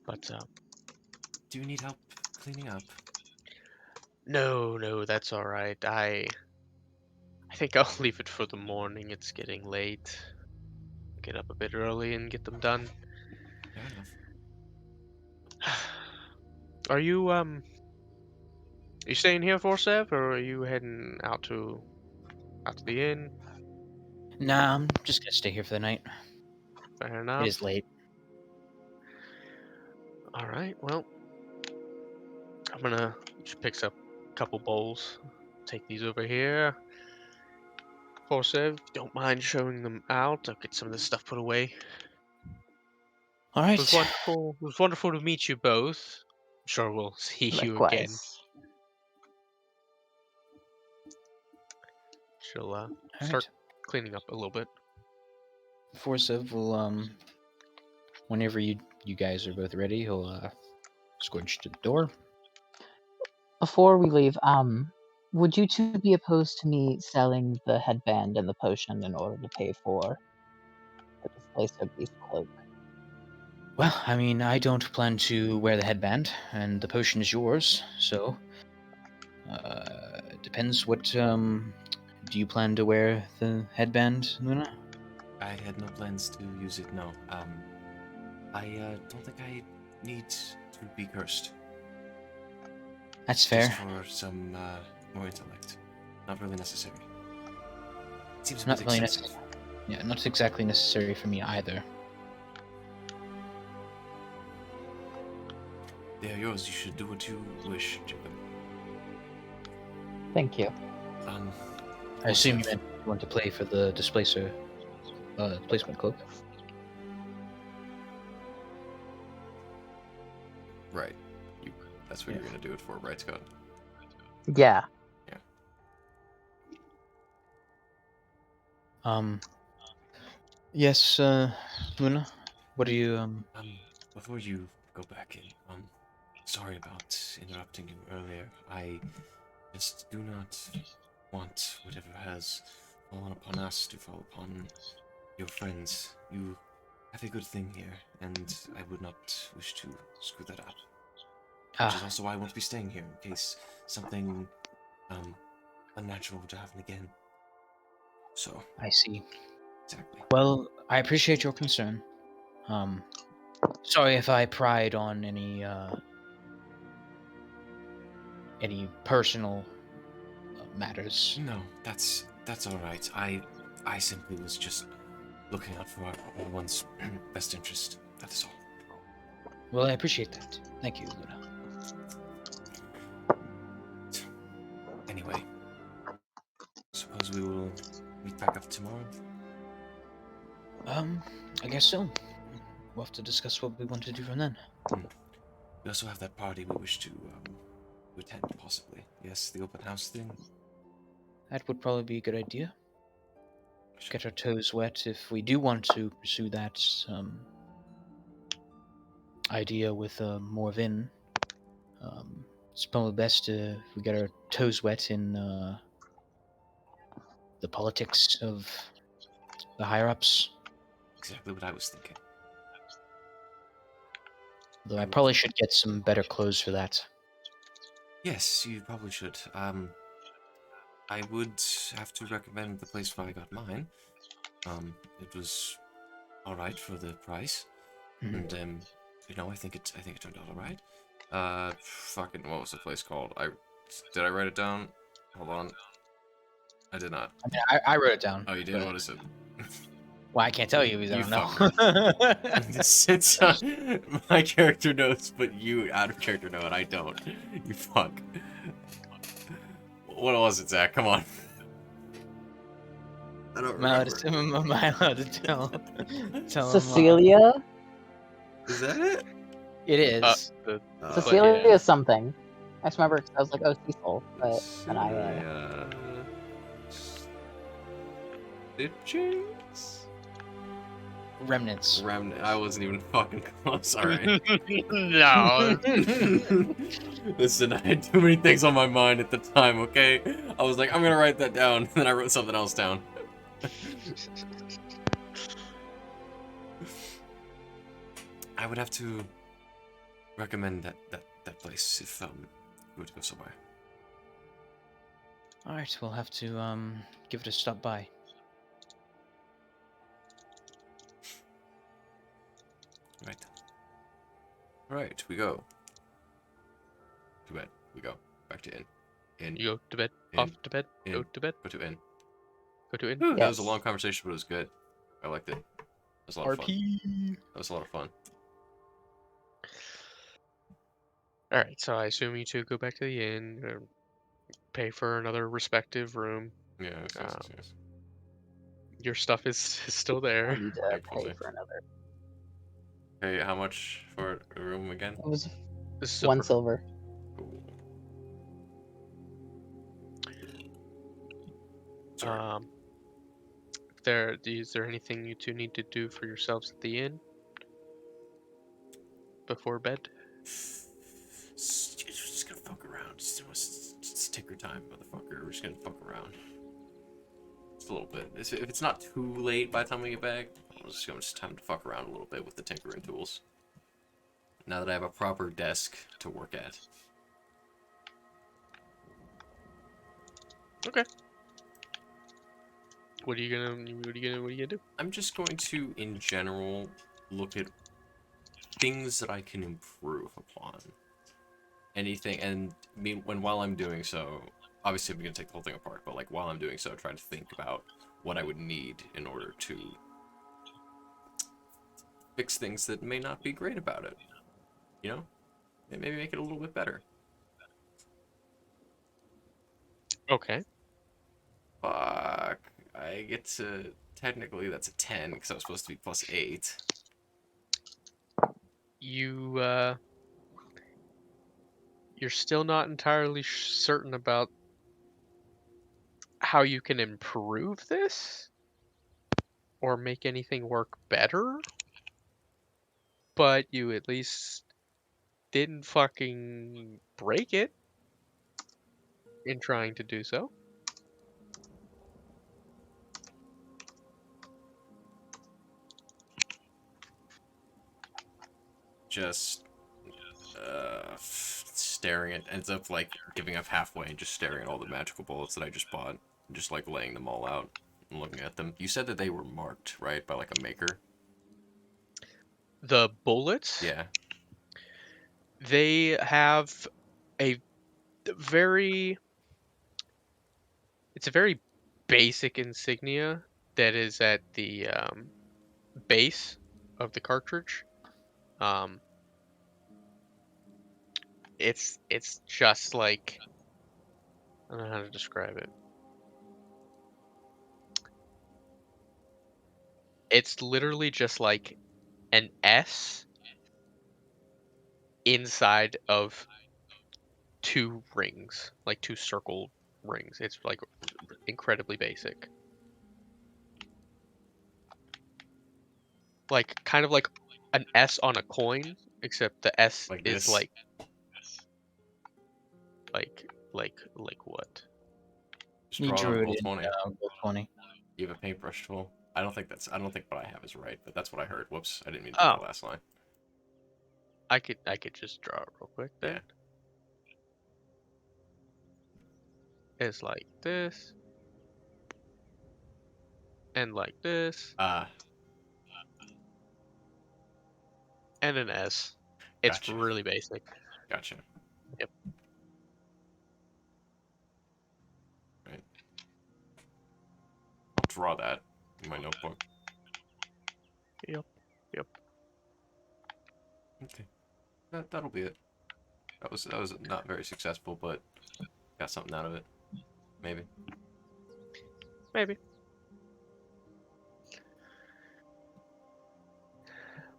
But Do you need help cleaning up? no, that's all right. I think I'll leave it for the morning. It's getting late. Get up a bit early and get them done. Fair enough. Are you staying here for Sev, or are you heading out to the inn? Nah, I'm just gonna stay here for the night. Fair It is enough. late. All right. Well, I'm gonna. She picks up a couple bowls. Take these over here. For Sev, if you don't mind showing them out. I'll get some of this stuff put away. All It was right. wonderful. It was wonderful to meet you both. Sure, we'll see you again. Likewise. She'll All start right. cleaning up a little bit. Forciv will whenever you guys are both ready, he'll escort you to the door. Before we leave, would you two be opposed to me selling the headband and the potion in order to pay for the displacer beast cloak? Well, I mean, I don't plan to wear the headband, and the potion is yours. So, depends what. Do you plan to wear the headband, Luna? I had no plans to use it. No. I don't think I need to be cursed. That's fair. Just for some more intellect. not really necessary. Seems a Not bit really excessive. Yeah, not exactly necessary for me either. They are yours. You should do what you wish, Jacob. Thank you. I assume you Seth. want to play for the displacement cloak. Right. That's what you're gonna do it for, right, Scott? Yeah. Yes, Luna. What are you Before you go back in, sorry about interrupting you earlier. I just do not want whatever has fallen upon us to fall upon your friends. You have a good thing here, and I would not wish to screw that up. Which is also why I won't be staying here, in case something, unnatural were to happen again. So, I see. exactly. Well, I appreciate your concern. Sorry if I pried on any personal matters. No, that's alright. I simply was just looking out for everyone's best interest. That is all. Well, I appreciate that. Thank you, Luna. Anyway, suppose we will meet back up tomorrow. I guess so. We'll have to discuss what we want to do from then. We also have that party we wish to attend, possibly. Yes, the open house thing. That would probably be a good idea. Get our toes wet if we do want to pursue that idea with Morvin. It's probably best if we get our toes wet in the politics of the higher ups. Exactly what I was thinking. Though I probably should get some better clothes for that. Yes, you probably should. I would have to recommend the place where I got mine. It was all right for the price, and I think it turned out all right. Fucking, what was the place called? Did I write it down? Hold on. I did not. I mean, I wrote it down. Oh, you did? but- What is it? Well, I can't tell you because I You don't know. It's on my character notes, but you out of character know it. I don't. You fuck. What was it, Zach? Come on. I don't remember. Am I allowed to tell? Tell him, Cecilia? Is that it? it is. Cecilia yeah. is something. I just remember I was like, oh, Cecil, but then Stitchings? Remnants. Remnant. I wasn't even fucking close. Alright. No. Listen, I had too many things on my mind at the time, okay? I was like, I'm gonna write that down, and then I wrote something else down. I would have to recommend that place if you were to go somewhere. All right, we'll have to give it a stop by. Right, we go. To bed. We go. Back to inn. In. You go to bed. In. Off to bed. In. Go to bed. Go to inn. Go to inn. That Yes. was a long conversation, but it was good. I liked it. It was a lot of fun. RP. That was a lot of fun. All right, so I assume you two go back to the inn, pay for another respective room. Yeah, yes. Your stuff is still I there. need to Thankfully. pay for another. Hey, how much for a room again? It was This is 1 silver. Cool. Sorry. Is there anything you two need to do for yourselves at the inn before bed? Just gonna fuck around. Just take your time, motherfucker. We're just gonna fuck around. Just a little bit. If it's not too late by the time we get back, it's just time to fuck around a little bit with the tinkering tools. Now that I have a proper desk to work at. Okay. What are you gonna do? I'm just going to, in general, look at things that I can improve upon. Anything, and while I'm doing so, obviously I'm gonna take the whole thing apart, but like while I'm doing so, try to think about what I would need in order to fix things that may not be great about it. You know, and maybe make it a little bit better. Okay. Fuck. I get to technically that's a 10 because I was supposed to be plus 8. You you're still not entirely certain about how you can improve this or make anything work better, but you at least didn't fucking break it in trying to do so. Just staring at ends up like giving up halfway and just staring at all the magical bullets that I just bought, and just like laying them all out and looking at them. You said that they were marked, right, by like a maker? The bullets, Yeah. they have a very it's a very basic insignia that is at the base of the cartridge. Um, it's just like, I don't know how to describe it. It's literally just like an S inside of two rings, like two circle rings. It's like incredibly basic. Like kind of like an S on a coin, except the S Like is this? like what? Just He draw it on drew it roll in 20. roll 20. You have a paintbrush tool. I don't think what I have is right, but that's what I heard. Whoops, I didn't mean to do Oh, that last line. I could just draw it real quick then. Yeah. It's like this and like this Ah, and an S. It's gotcha. really basic. Gotcha. Yep. Right. I'll draw that in my notebook. Yep. Yep. Okay. That'll be it. That was not very successful, but got something out of it. Maybe. Maybe.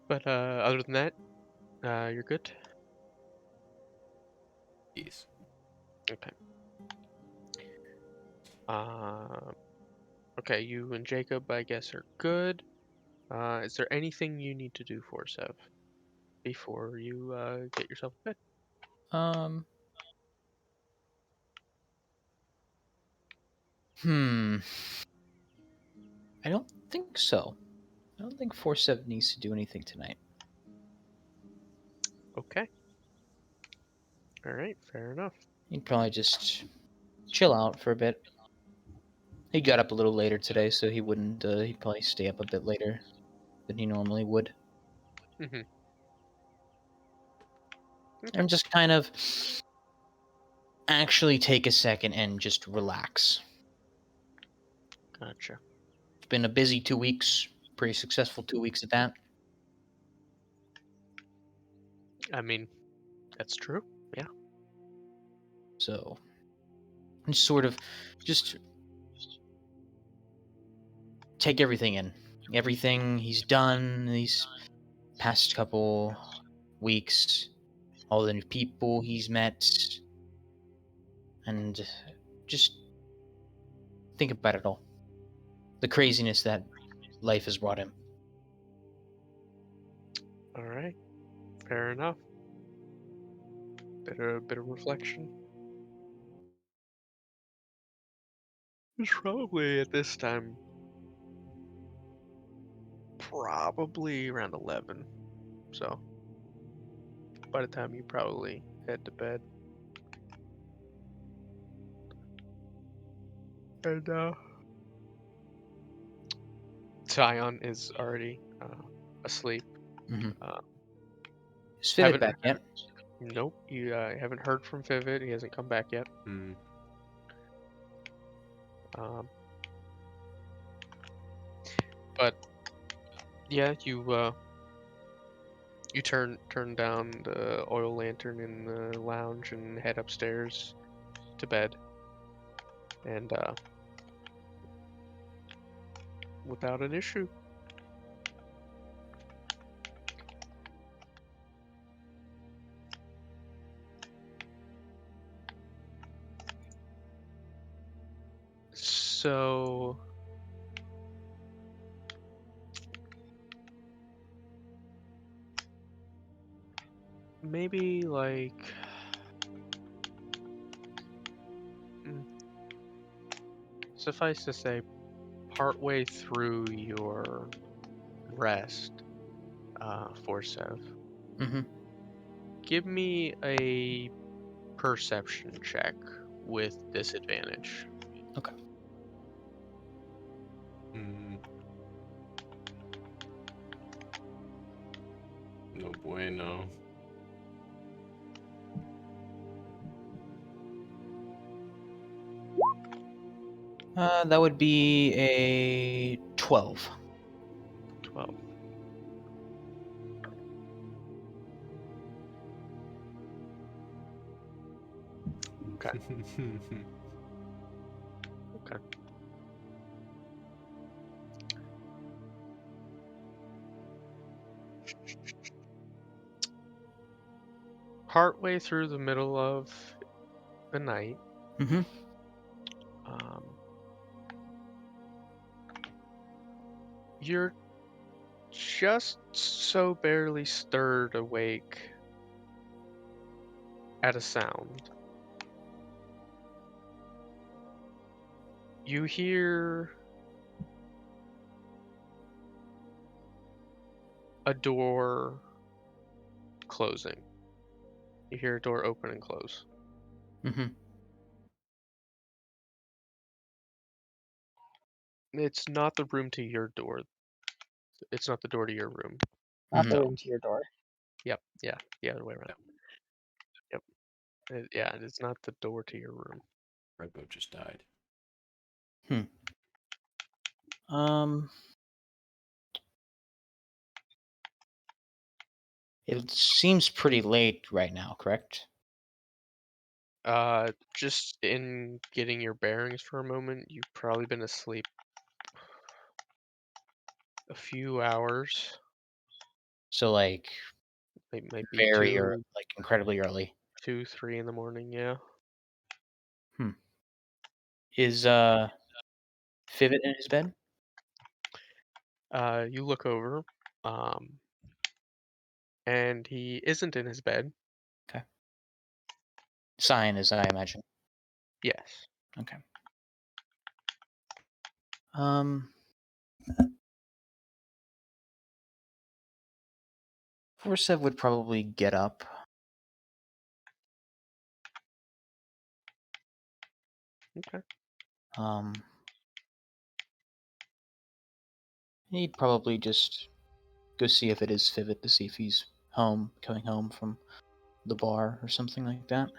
But other than that, you're good. Yes. Okay. Um. Okay, you and Jacob, I guess, are good. Is there anything you need to do for Sev before you get yourself to bed? Um. Hmm. I don't think so. I don't think 4-7 needs to do anything tonight. Okay. All right. Fair enough. He'd probably just chill out for a bit. He got up a little later today, so he wouldn't. He'd probably stay up a bit later than he normally would, Mm-hmm. Okay. and just kind of actually take a second and just relax. Gotcha. It's been a busy 2 weeks, pretty successful 2 weeks at that. I mean, that's true. Yeah. So, and sort of just take everything in. Everything he's done these past couple weeks, all the new people he's met, and just think about it all. The craziness that life has brought him. All right. Fair enough. Bit of reflection. It's probably at this time, probably around 11. So by the time you probably head to bed. And Sion is already asleep. Mm-hmm. Uh, Is Fivit haven't back yet? Nope, you haven't heard from Vivid. He hasn't come back yet. Hmm. But yeah, you turn down the oil lantern in the lounge and head upstairs to bed. And without an issue. So maybe like suffice to say, partway through your rest, Forsev, Mm-hmm. give me a perception check with disadvantage. Okay. No bueno. That would be a 12. 12. Okay. Okay. Partway through the middle of the night, Mm-hmm. You're just so barely stirred awake at a sound. You hear a door closing. You hear a door open and close. Mm-hmm. It's not the room to your door. It's not the door to your room. Not Mhm. the room to your door. Yep. Yeah. The other way around. Yep. Yeah. It's not the door to your room. Redboat just died. Um, it seems pretty late right now, correct? Just in getting your bearings for a moment, you've probably been asleep a few hours. So like It might be very early, like incredibly early. 2, 3 in the morning. Yeah. Is Fivit in his bed? You look over, um, and he isn't in his bed. Okay. Sign, as I imagine. Yes. Okay. Um, Forsev would probably get up. Okay. He'd probably just go see if it is Fivit to see if he's coming home from the bar or something like that.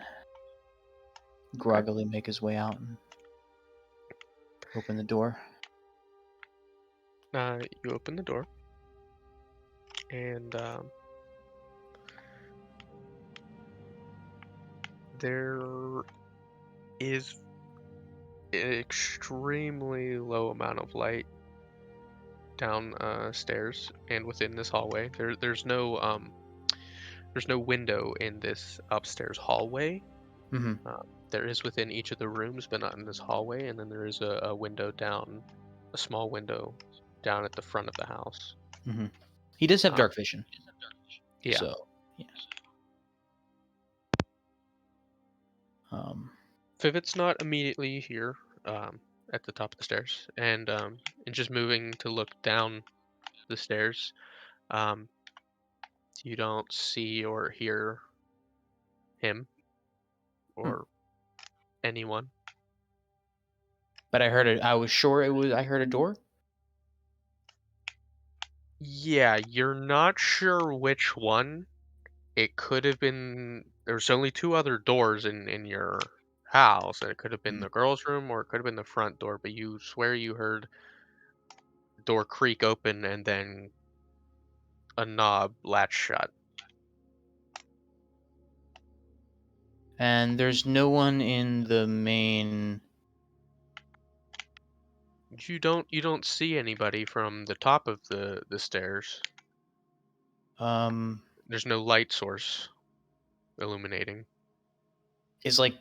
Groggily make his way out and open the door. You open the door, and there is an extremely low amount of light down stairs and within this hallway. There's no window in this upstairs hallway. Mm-hmm. There is within each of the rooms, but not in this hallway. And then there is a window down, a small window down at the front of the house. Mm-hmm. He does have dark vision. Yeah. So, yeah. Fivit's not immediately here, at the top of the stairs, and just moving to look down the stairs, you don't see or hear him or anyone. But I was sure I heard a door. Yeah, you're not sure which one. It could have been. There's only 2 other doors in your house, and it could have been Mhm. the girl's room or it could have been the front door, but you swear you heard the door creak open and then a knob latch shut. And there's no one in the main. You don't see anybody from the top of the stairs. Um, There's no light source illuminating. is like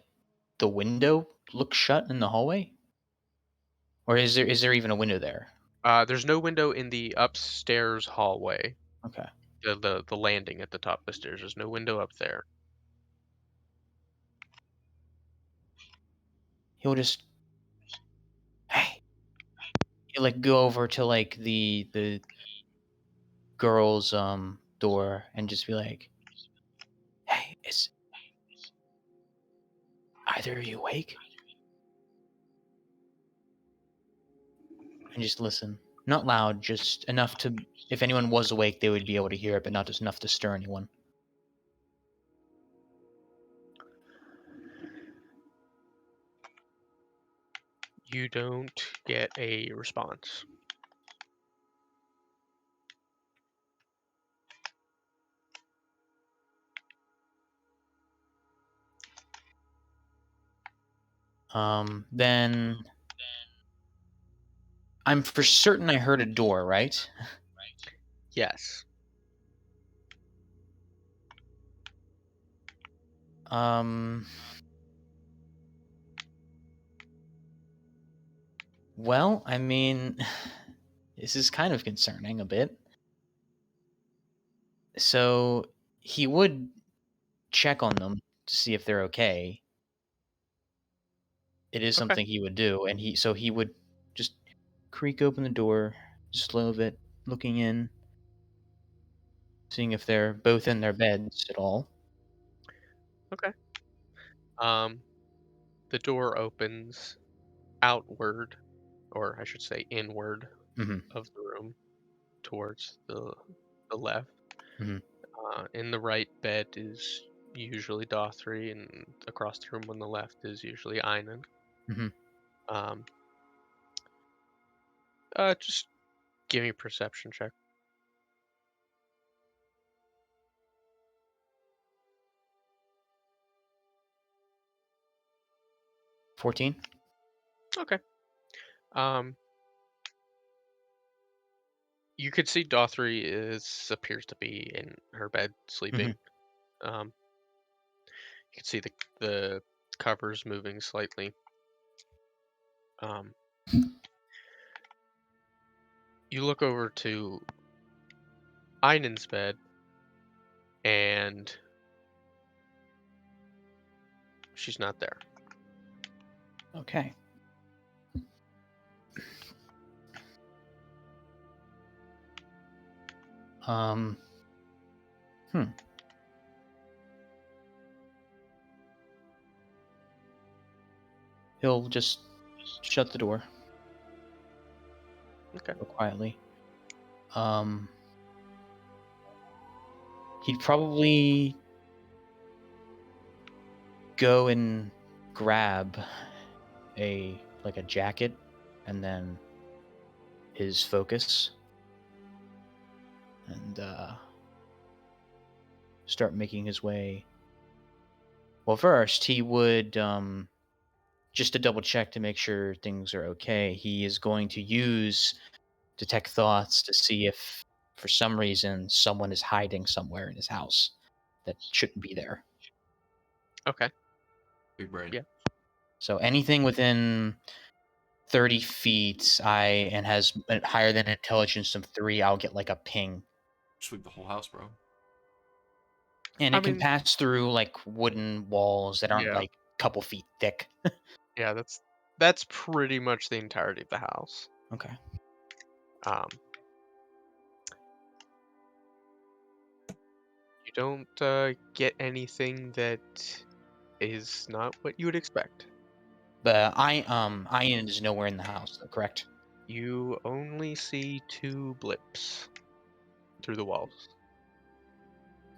the window look shut in the hallway, or is there even a window there? There's no window in the upstairs hallway. Okay. The landing at the top of the stairs. There's no window up there. He'll just, hey, he'll like go over to like the girl's door and just be like, hey, is either of you awake? And just listen. Not loud, just enough to, if anyone was awake, they would be able to hear it, but not just enough to stir anyone. You don't get a response. Then I'm for certain I heard a door, right? Yes. Um. Well, I mean, this is kind of concerning a bit. So he would check on them to see if they're okay. It is Okay. something he would do, and he would just creak open the door just a little bit, looking in, seeing if they're both in their beds at all. Okay. Um, the door opens outward, or I should say inward Mm-hmm. of the room towards the left. Mm-hmm. In the right bed is usually Dothry, and across the room on the left is usually Einan. Mm-hmm. Um, just give me a perception check. 14. Okay. Um, you could see Dothry appears to be in her bed sleeping. Um, you can see the covers moving slightly. Um, you look over to Einan's bed, and she's not there. Okay. Um. He'll just shut the door. Okay. Real quietly. He'd probably go and grab a jacket and then his focus and start making his way. Well, first he would just to double check to make sure things are okay. He is going to use detect thoughts to see if for some reason someone is hiding somewhere in his house that shouldn't be there. Okay. Big brain. Yeah. So anything within 30 feet and has higher than intelligence of 3, I'll get like a ping. Sweep the whole house, bro. And I it can mean, pass through like wooden walls that aren't yeah, like a couple feet thick. yeah. That's pretty much the entirety of the house. Okay. Um, you don't get anything that is not what you would expect. But Ian is nowhere in the house, though, correct? You only see 2 blips through the walls.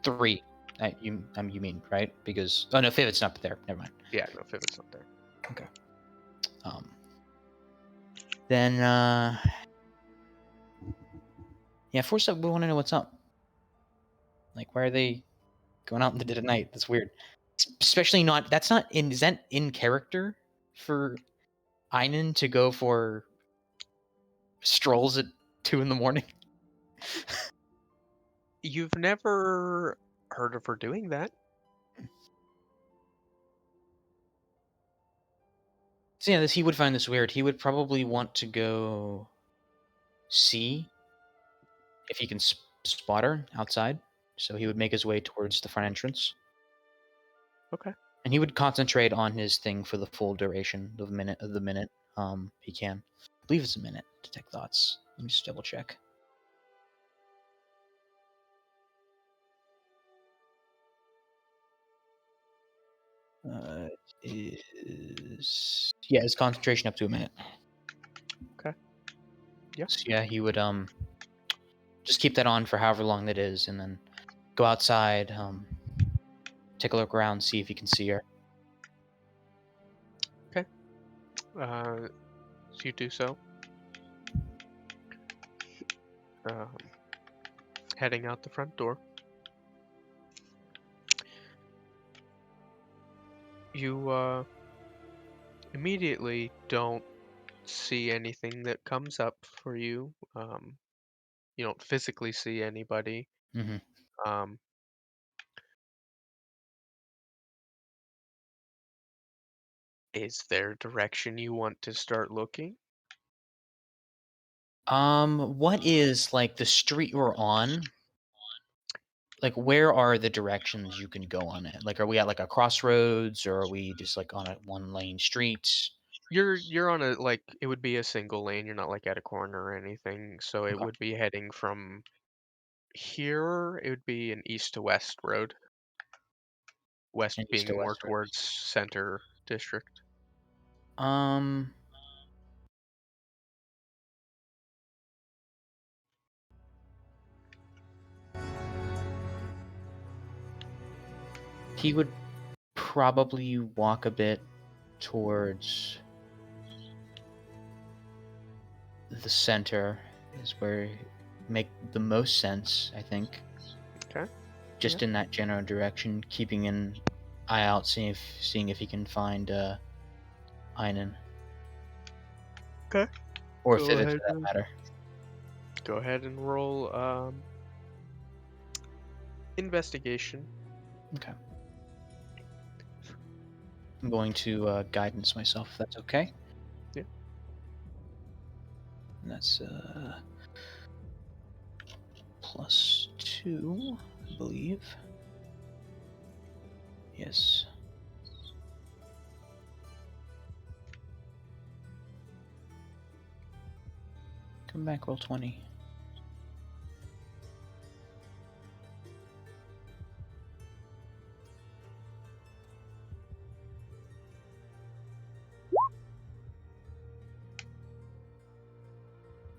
3, You mean, right? Because oh no, Fivet's not there. Never mind. Yeah, no, Fivet's not there. Then yeah, first up, we want to know what's up. Like, why are they going out in the dead of night? That's weird. Especially not. That's not in. Is that in character for Einen to go for strolls at 2 a.m? You've never heard of her doing that? So yeah, he would find this weird. He would probably want to go see if he can spot her outside. So he would make his way towards the front entrance. Okay. And he would concentrate on his thing for the full duration of the minute he can. I believe it's a minute. Detect thoughts. Let me just double check. It's concentration up to a minute. Okay. Yeah. So yeah, he would just keep that on for however long that is, and then go outside, take a look around, see if he can see her. So you do so. Heading out the front door. You immediately don't see anything that comes up for you. You don't physically see anybody. Mm-hmm. Is there a direction you want to start looking? What is like the street we're on? Like, where are the directions you can go on it? Like, are we at like a crossroads, or are we just like on a one-lane street? You're on a like it would be a single lane. You're not like at a corner or anything. So it Okay. would be heading from here. It would be an east to west road. West And east to being more west, right? towards center district. Um, he would probably walk a bit towards the center is where it make the most sense, I think. Okay. Just in that general direction, keeping an eye out, seeing if he can find Einen. Okay. Or Go Fivet ahead. for that matter. Go ahead and roll investigation. Okay. I'm going to guidance myself, if that's okay. Yeah. And that's +2, I believe. Yes. Come back, roll 20.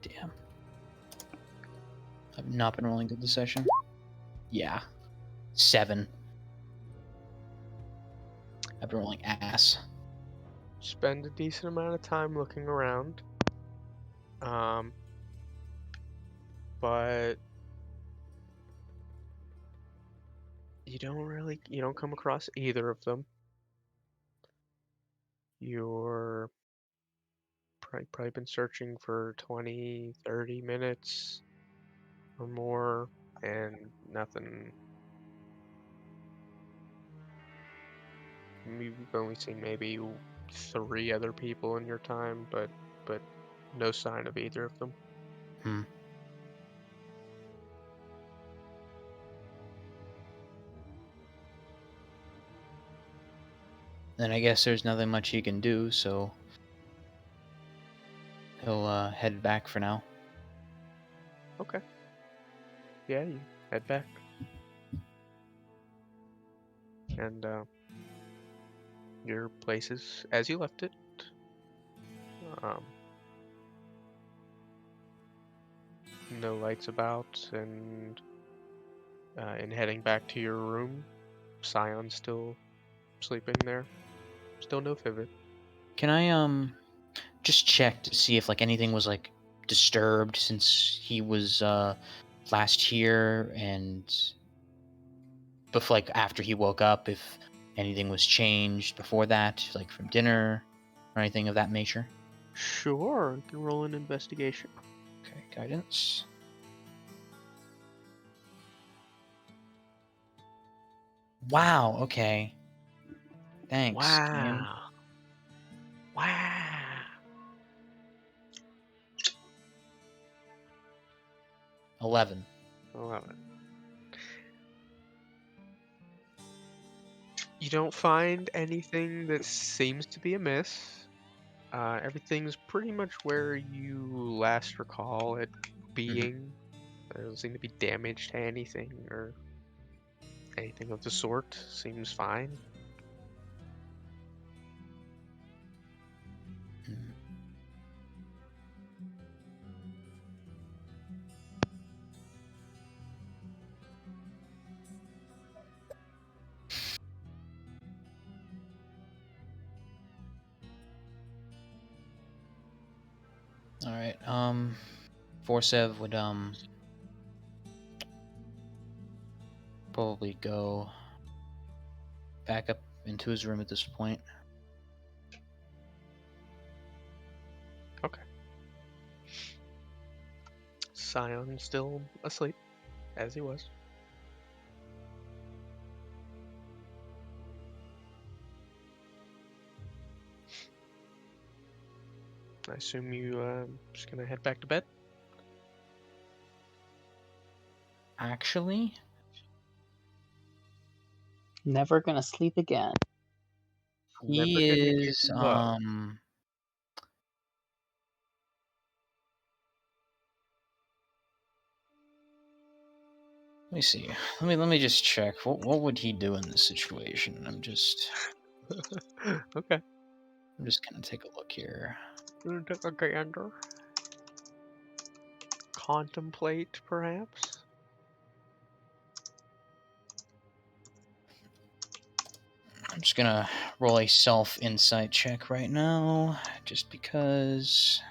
Damn. I've not been rolling good this session. Yeah. 7. I've been rolling ass. Spend a decent amount of time looking around. But you don't come across either of them. You're probably been searching for 20, 30 minutes or more, and nothing. You've only seen maybe 3 other people in your time, but no sign of either of them. Then I guess there's nothing much he can do, so he'll head back for now. Okay. Yeah, you head back. And your place is as you left it. No lights about, and in heading back to your room, Scion's still sleeping there. Still no Vivid. Can I just check to see if like anything was like disturbed since he was last here, and before, like, after he woke up, if anything was changed before that, like from dinner or anything of that nature? Sure, you can roll an investigation. Okay, guidance. Wow, okay. Thanks, game. Wow. 11. 11. You don't find anything that seems to be amiss. Everything's pretty much where you last recall it being. There doesn't seem to be damage to anything or anything of the sort. Seems fine. Mhm. All right. Forsev would probably go back up into his room at this point. Okay. Scion still asleep, as he was. I assume you just gonna head back to bed? Actually, Never gonna sleep again. Never he gonna is give up. Let me see. Let me just check. What would he do in this situation? I'm just Okay. gonna take a look here. Gonna take a gander. Contemplate, perhaps? I'm just gonna roll a self insight check right now, just because,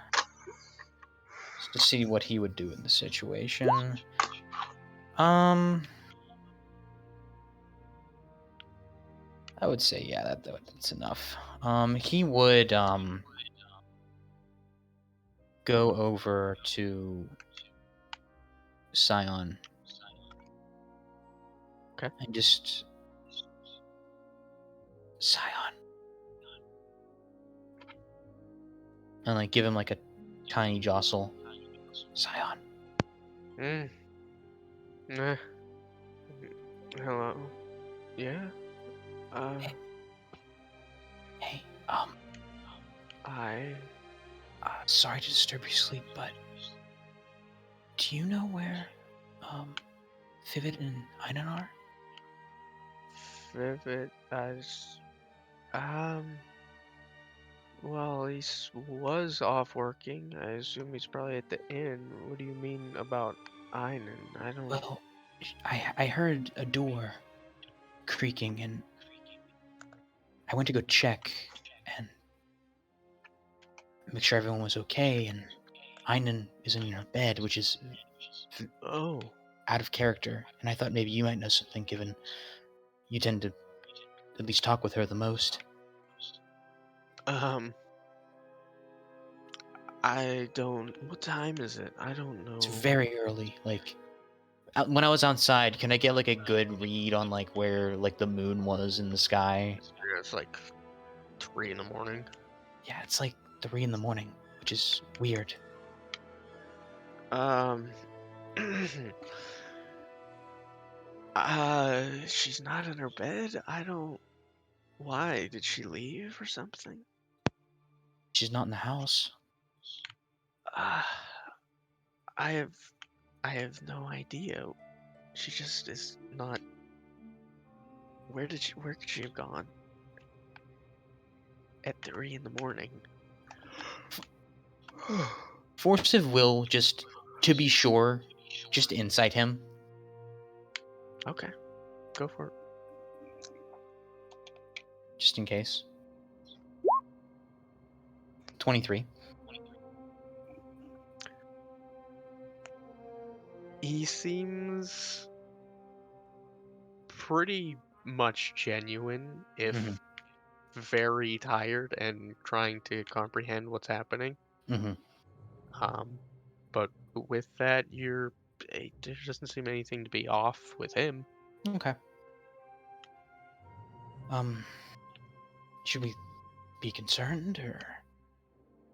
just to see what he would do in the situation. I would say yeah, that's enough. He would go over to Scion. Okay. And just Scion. And like give him like a tiny jostle. Scion. Mm. Eh. Hello. Yeah? Hey, I... sorry to disturb your sleep, but do you know where Vivid and Einan are? Vivid as... Well, he was off working. I assume he's probably at the inn. What do you mean about Einen? I don't... Well, I heard a door creaking, and I went to go check and make sure everyone was okay, and Einan is in her bed, which is Oh. out of character, and I thought maybe you might know something, given you tend to at least talk with her the most. I don't... What time is it? I don't know. It's very early. Like, when I was outside, can I get like a good read on like where like the moon was in the sky? Yeah, it's like 3 in the morning. Yeah, it's like 3 in the morning, which is weird. She's not in her bed? I don't... Why? Did she leave or something? She's not in the house. Uh, I have no idea. She just is not... where could she have gone? At 3 in the morning. Forcive will just, to be sure, just insight him. Okay, go for it. just in case. 23. He seems pretty much genuine, if Mhm. very tired and trying to comprehend what's happening. Mm-hmm. But with that, there doesn't seem anything to be off with him. Okay. Should we be concerned, or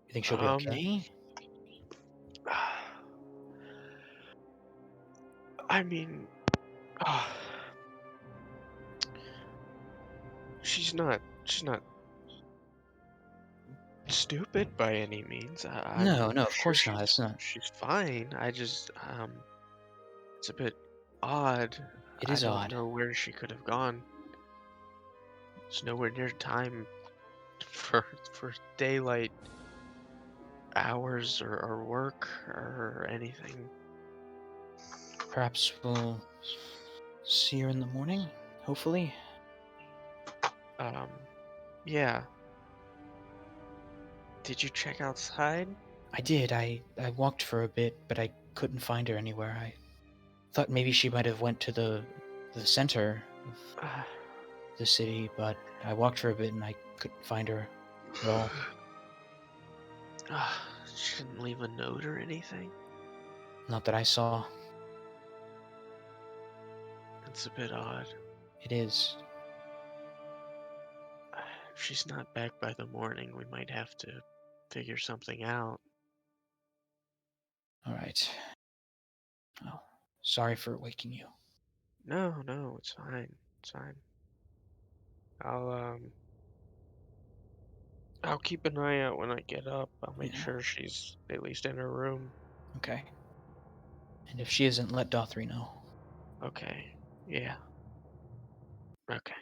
you think she'll be Um, okay? I mean, she's not stupid by any means. No, I'm no, of sure course not. It's not. she's fine. I just it's a bit odd. It I is don't odd. know where she could have gone. It's nowhere near time for daylight hours or work or anything. Perhaps we'll see her in the morning. Hopefully. Um, yeah. Did you check outside? I did. I walked for a bit, but I couldn't find her anywhere. I thought maybe she might have went to the center of Uh, the city, but I walked for a bit and I couldn't find her at all. she didn't leave a note or anything. Not that I saw. It's a bit odd. It is. If she's not back by the morning, we might have to figure something out. All right. Oh, sorry for waking you. No, it's fine. It's fine. I'll I'll keep an eye out when I get up. I'll make Yeah. sure she's at least in her room. Okay. And if she isn't, let Dothry know. Okay. Yeah. Okay.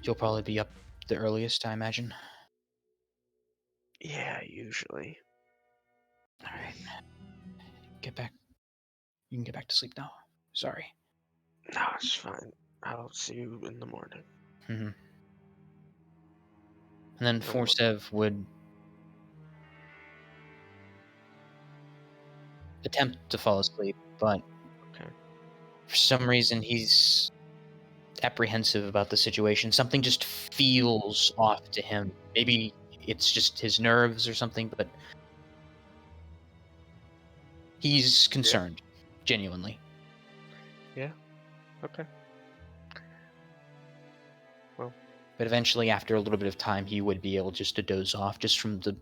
You'll probably be up the earliest, I imagine. Yeah, usually. All right. Get back. You can get back to sleep now. Sorry. No, it's fine. I'll see you in the morning. Mm-hmm. And then No more. Forstev would attempt to fall asleep, but Okay. for some reason he's apprehensive about the situation. Something just feels off to him. Maybe it's just his nerves or something, but he's concerned, genuinely. Yeah. Okay. Well. But eventually, after a little bit of time, he would be able just to doze off, just from the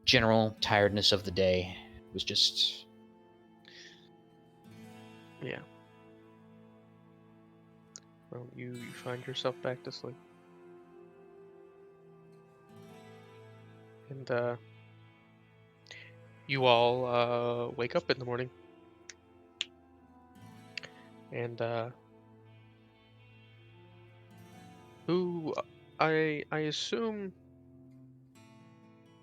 general tiredness of the day. It was just... Yeah. Well, you find yourself back to sleep. And you all wake up in the morning. And who I assume,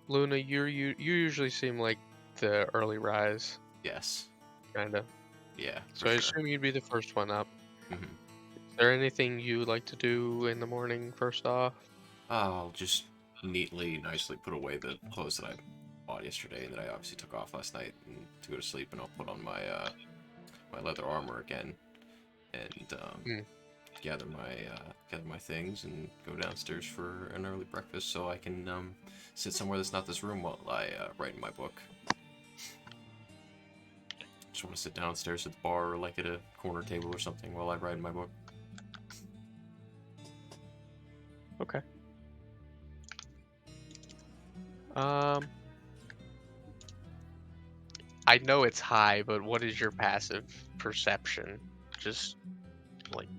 Luna, you usually seem like the early rise, Yes. kind of. Yeah, So for I sure. assume you'd be the first one up. Mhm. Is there anything you like to do in the morning first off? I'll just nicely put away the clothes that I bought yesterday and that I obviously took off last night and to go to sleep, and I'll put on my my leather armor again and gather my things and go downstairs for an early breakfast so I can sit somewhere that's not this room while I write in my book. Just want to sit downstairs at the bar or like at a corner table or something while I write in my book. Okay. I know it's high, but what is your passive perception? Just like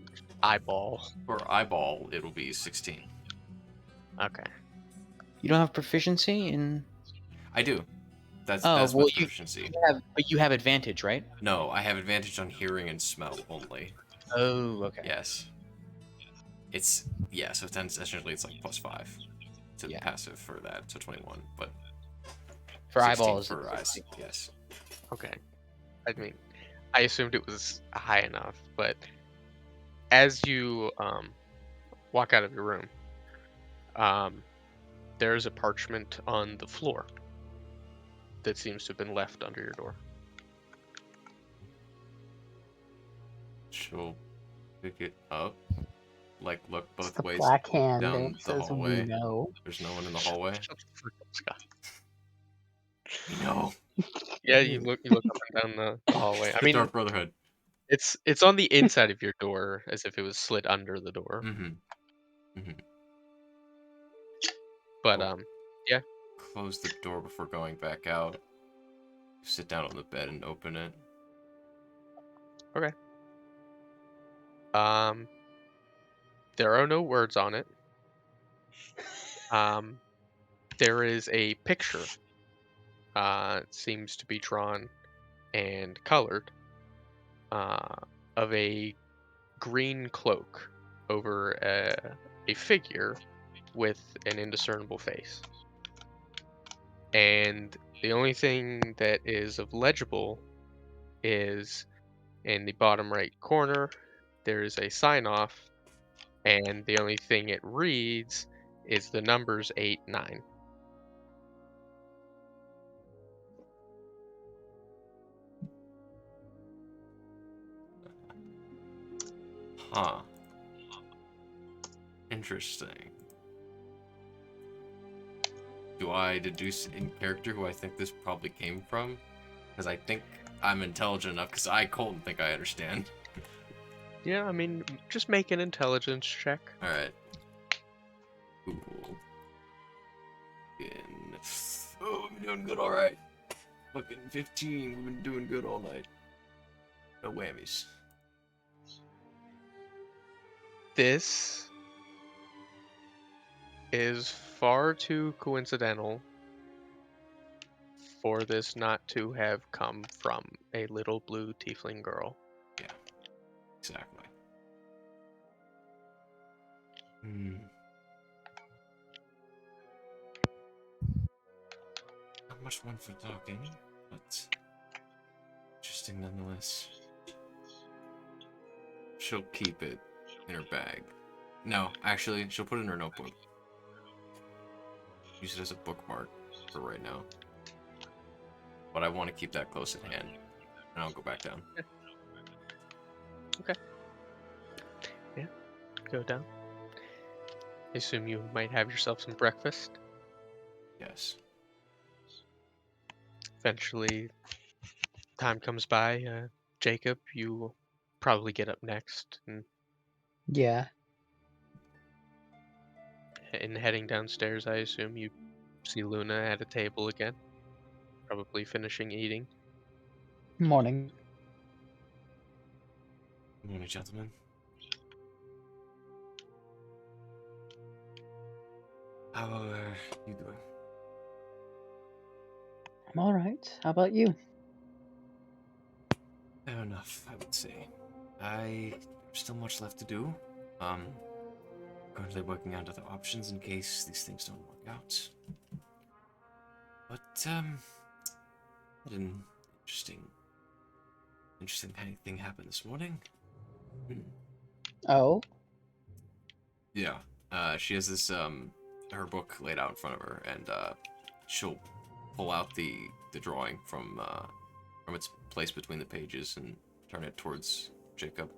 eyeball. For eyeball, it'll be 16. Okay. You don't have proficiency in... I do. That's Oh, my well, proficiency. but you have advantage, right? No, I have advantage on hearing and smell only. Oh, okay. Yes. So essentially it's like +5 to the passive for that, so 21, but For 16 eyeballs, for it's eyes. 16. Yes. Okay. I mean, I assumed it was high enough, but as you walk out of your room, there's a parchment on the floor that seems to have been left under your door. She'll pick it up, like look It's both the ways black hand down that the says we hallway. know. There's no one in the hallway. Shut the frick up, Scott. We know. Yeah, you look up and down the hallway. I The mean, Dark Brotherhood. it's on the inside of your door, as if it was slid under the door. Mm-hmm. But Oh. yeah. Close the door before going back out. Sit down on the bed and open it. Okay. There are no words on it. There is a picture. It seems to be drawn and colored. Of a green cloak over a figure with an indiscernible face. And the only thing that is of legible is in the bottom right corner, there is a sign off, and the only thing it reads is the numbers 8, 9. Huh. Interesting. Do I deduce in character who I think this probably came from? Because I think I'm intelligent enough, because I, Colton, think I understand. Yeah, I mean, just make an intelligence check. Alright. Cool. Oh, we're doing good, alright. Fucking 15, we've been doing good all night. No whammies. This is far too coincidental for this not to have come from a little blue tiefling girl. Yeah, exactly. Not much one for talking, but interesting nonetheless. She'll keep it in her bag. No, actually, she'll put it in her notebook. Use it as a bookmark for right now. But I want to keep that close at hand, and I'll go back down. Okay. Yeah, go down. I assume you might have yourself some breakfast. Yes. Eventually, time comes by. Jacob, you will probably get up next, and Yeah. in heading downstairs, I assume you see Luna at a table again, probably finishing eating. Morning. Good morning, gentlemen. How are you doing? I'm alright. How about you? Fair enough, I would say. There's still much left to do. Currently working out other options in case these things don't work out. But, had an interesting kind of thing happen this morning. Oh? Yeah, she has this, her book laid out in front of her, and, she'll pull out the drawing from its place between the pages and turn it towards Jacob.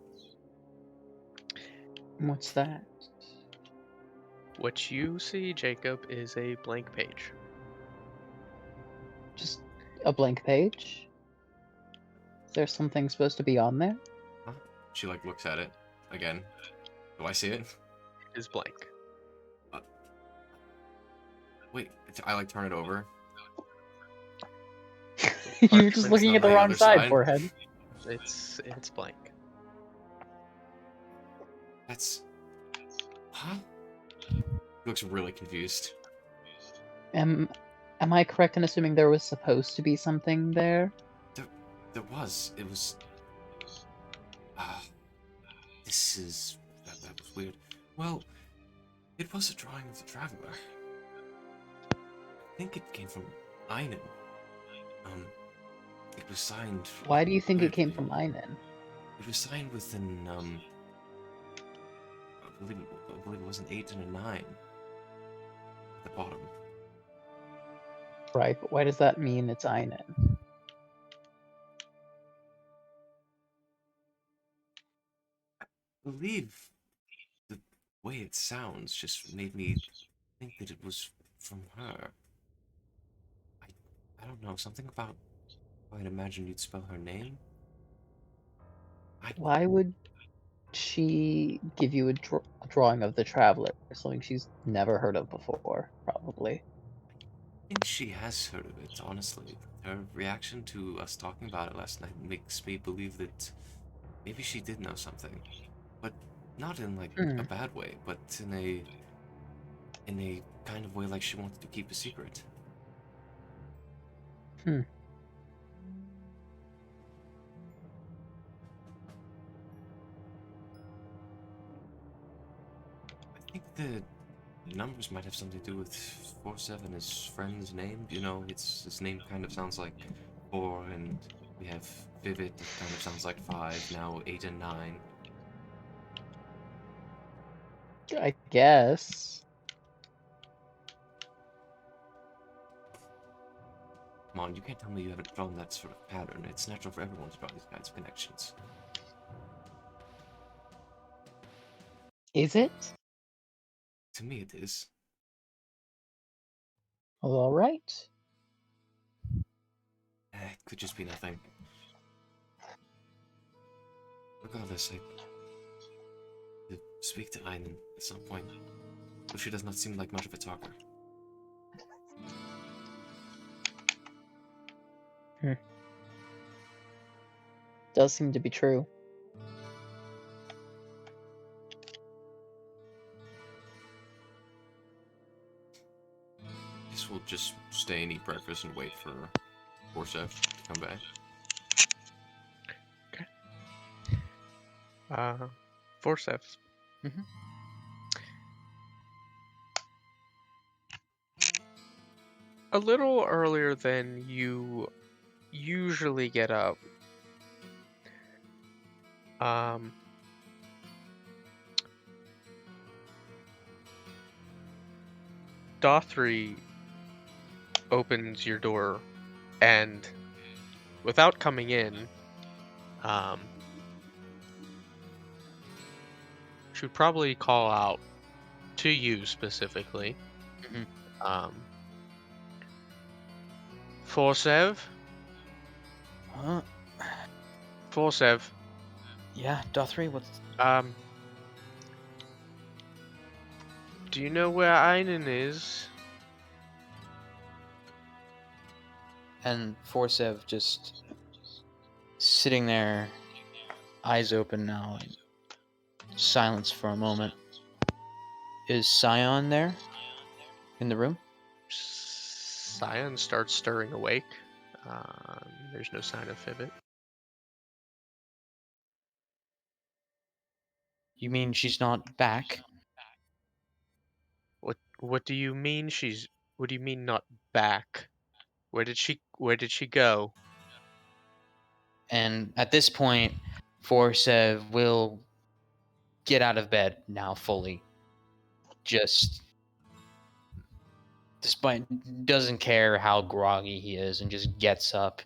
What's that? What you see, Jacob, is a blank page. Just a blank page? Is there something supposed to be on there? Huh? She, like, looks at it again. Do I see it? It is blank. Wait, I, like, turn it over. You're just looking at the on the wrong other side, side. forehead. It's blank. That's... Huh? He looks really confused. Am I correct in assuming there was supposed to be something there? There was. It was... This is... That was weird. Well, it was a drawing of the Traveler. I think it came from Einen. It was signed. Why do you think it came weirdly. from Einen? It was signed with an I believe it was an 8 and a 9 at the bottom. Right, but why does that mean it's Einen? I believe the way it sounds just made me think that it was from her. I don't know, something about how I'd imagine you'd spell her name. Why would she give you a drawing of the Traveler? Something she's never heard of before, probably. I think she has heard of it, honestly. Her reaction to us talking about it last night makes me believe that maybe she did know something. But not in like a bad way, but in a kind of way like she wanted to keep a secret. Hmm. I think the numbers might have something to do with 47, his friend's name. You know, his name kind of sounds like 4, and we have Vivid that kind of sounds like 5, now 8 and 9. I guess. Come on, you can't tell me you haven't drawn that sort of pattern. It's natural for everyone to draw these kinds of connections. Is it? To me, it is. All right. It could just be nothing. Regardless, I to speak to Einen at some point, though she does not seem like much of a talker. Does seem to be true. Guess we'll just stay and eat breakfast and wait for Forsev to come back. Forsev. Mhm. A little earlier than you usually get up. Dothry opens your door, and without coming in, she would probably call out to you specifically. Mhm. Forsev? Huh? Forsev, Yeah, Dothry, what's... do you know where Einen is? And Forsev just sitting there, eyes open now, and silence for a moment. Is Scion there? In the room? Scion starts stirring awake. There's no sign of Fibbit. You mean she's not back? What do you mean what do you mean not back? Where did she go? And at this point, Forsev will get out of bed now fully. Just despite doesn't care how groggy he is and just gets up.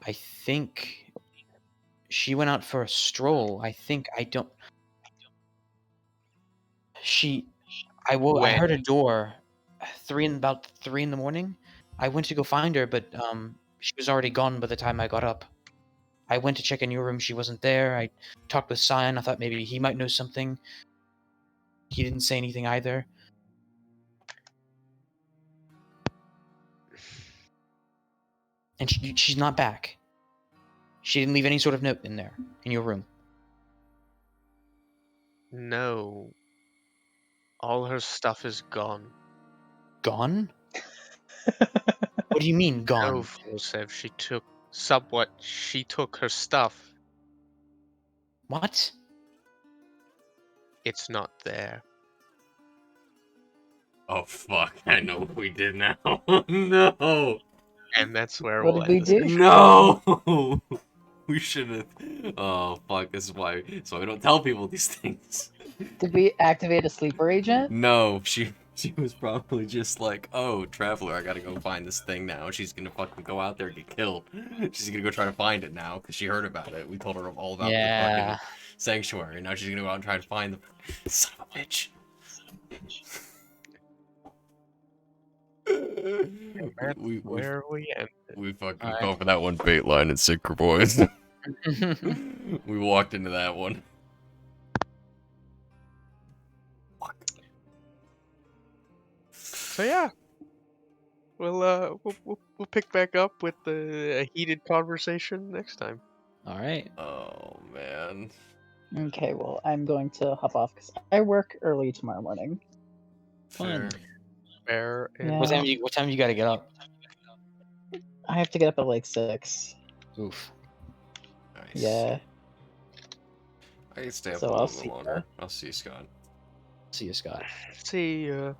I think she went out for a stroll. I When? heard a door about 3 in the morning. I went to go find her, but she was already gone by the time I got up. I went to check in your room, she wasn't there. I talked with Scion, I thought maybe he might know something. He didn't say anything either. And she's not back. She didn't leave any sort of note in there, in your room. No. All her stuff is gone. Gone? What do you mean, No, gone? Forsev, she took her stuff. What? It's not there. Oh fuck! I know what we did now. No, And that's where What we'll did we end this. do? no. We should have. Oh fuck! This is why. So I don't tell people these things. Did we activate a sleeper agent? No, she was probably just like, oh, traveler, I gotta go find this thing now. She's gonna fucking go out there and get killed. She's gonna go try to find it now because she heard about it. We told her all about the Yeah. fucking sanctuary. Now she's gonna go out and try to find the son of a bitch. That's we where we end. we fucking Alright. go for that one bait line and sinker, boys. We walked into that one. So yeah, we'll pick back up with a heated conversation next time. All right. Oh man. Okay, well, I'm going to hop off because I work early tomorrow morning. Fun. Fair Yeah. enough. What time you got to get up? I have to get up at like 6. Oof. Nice. Yeah. I can stay up So a I'll little see bit longer. I'll see you, Scott. See you, Scott. See ya.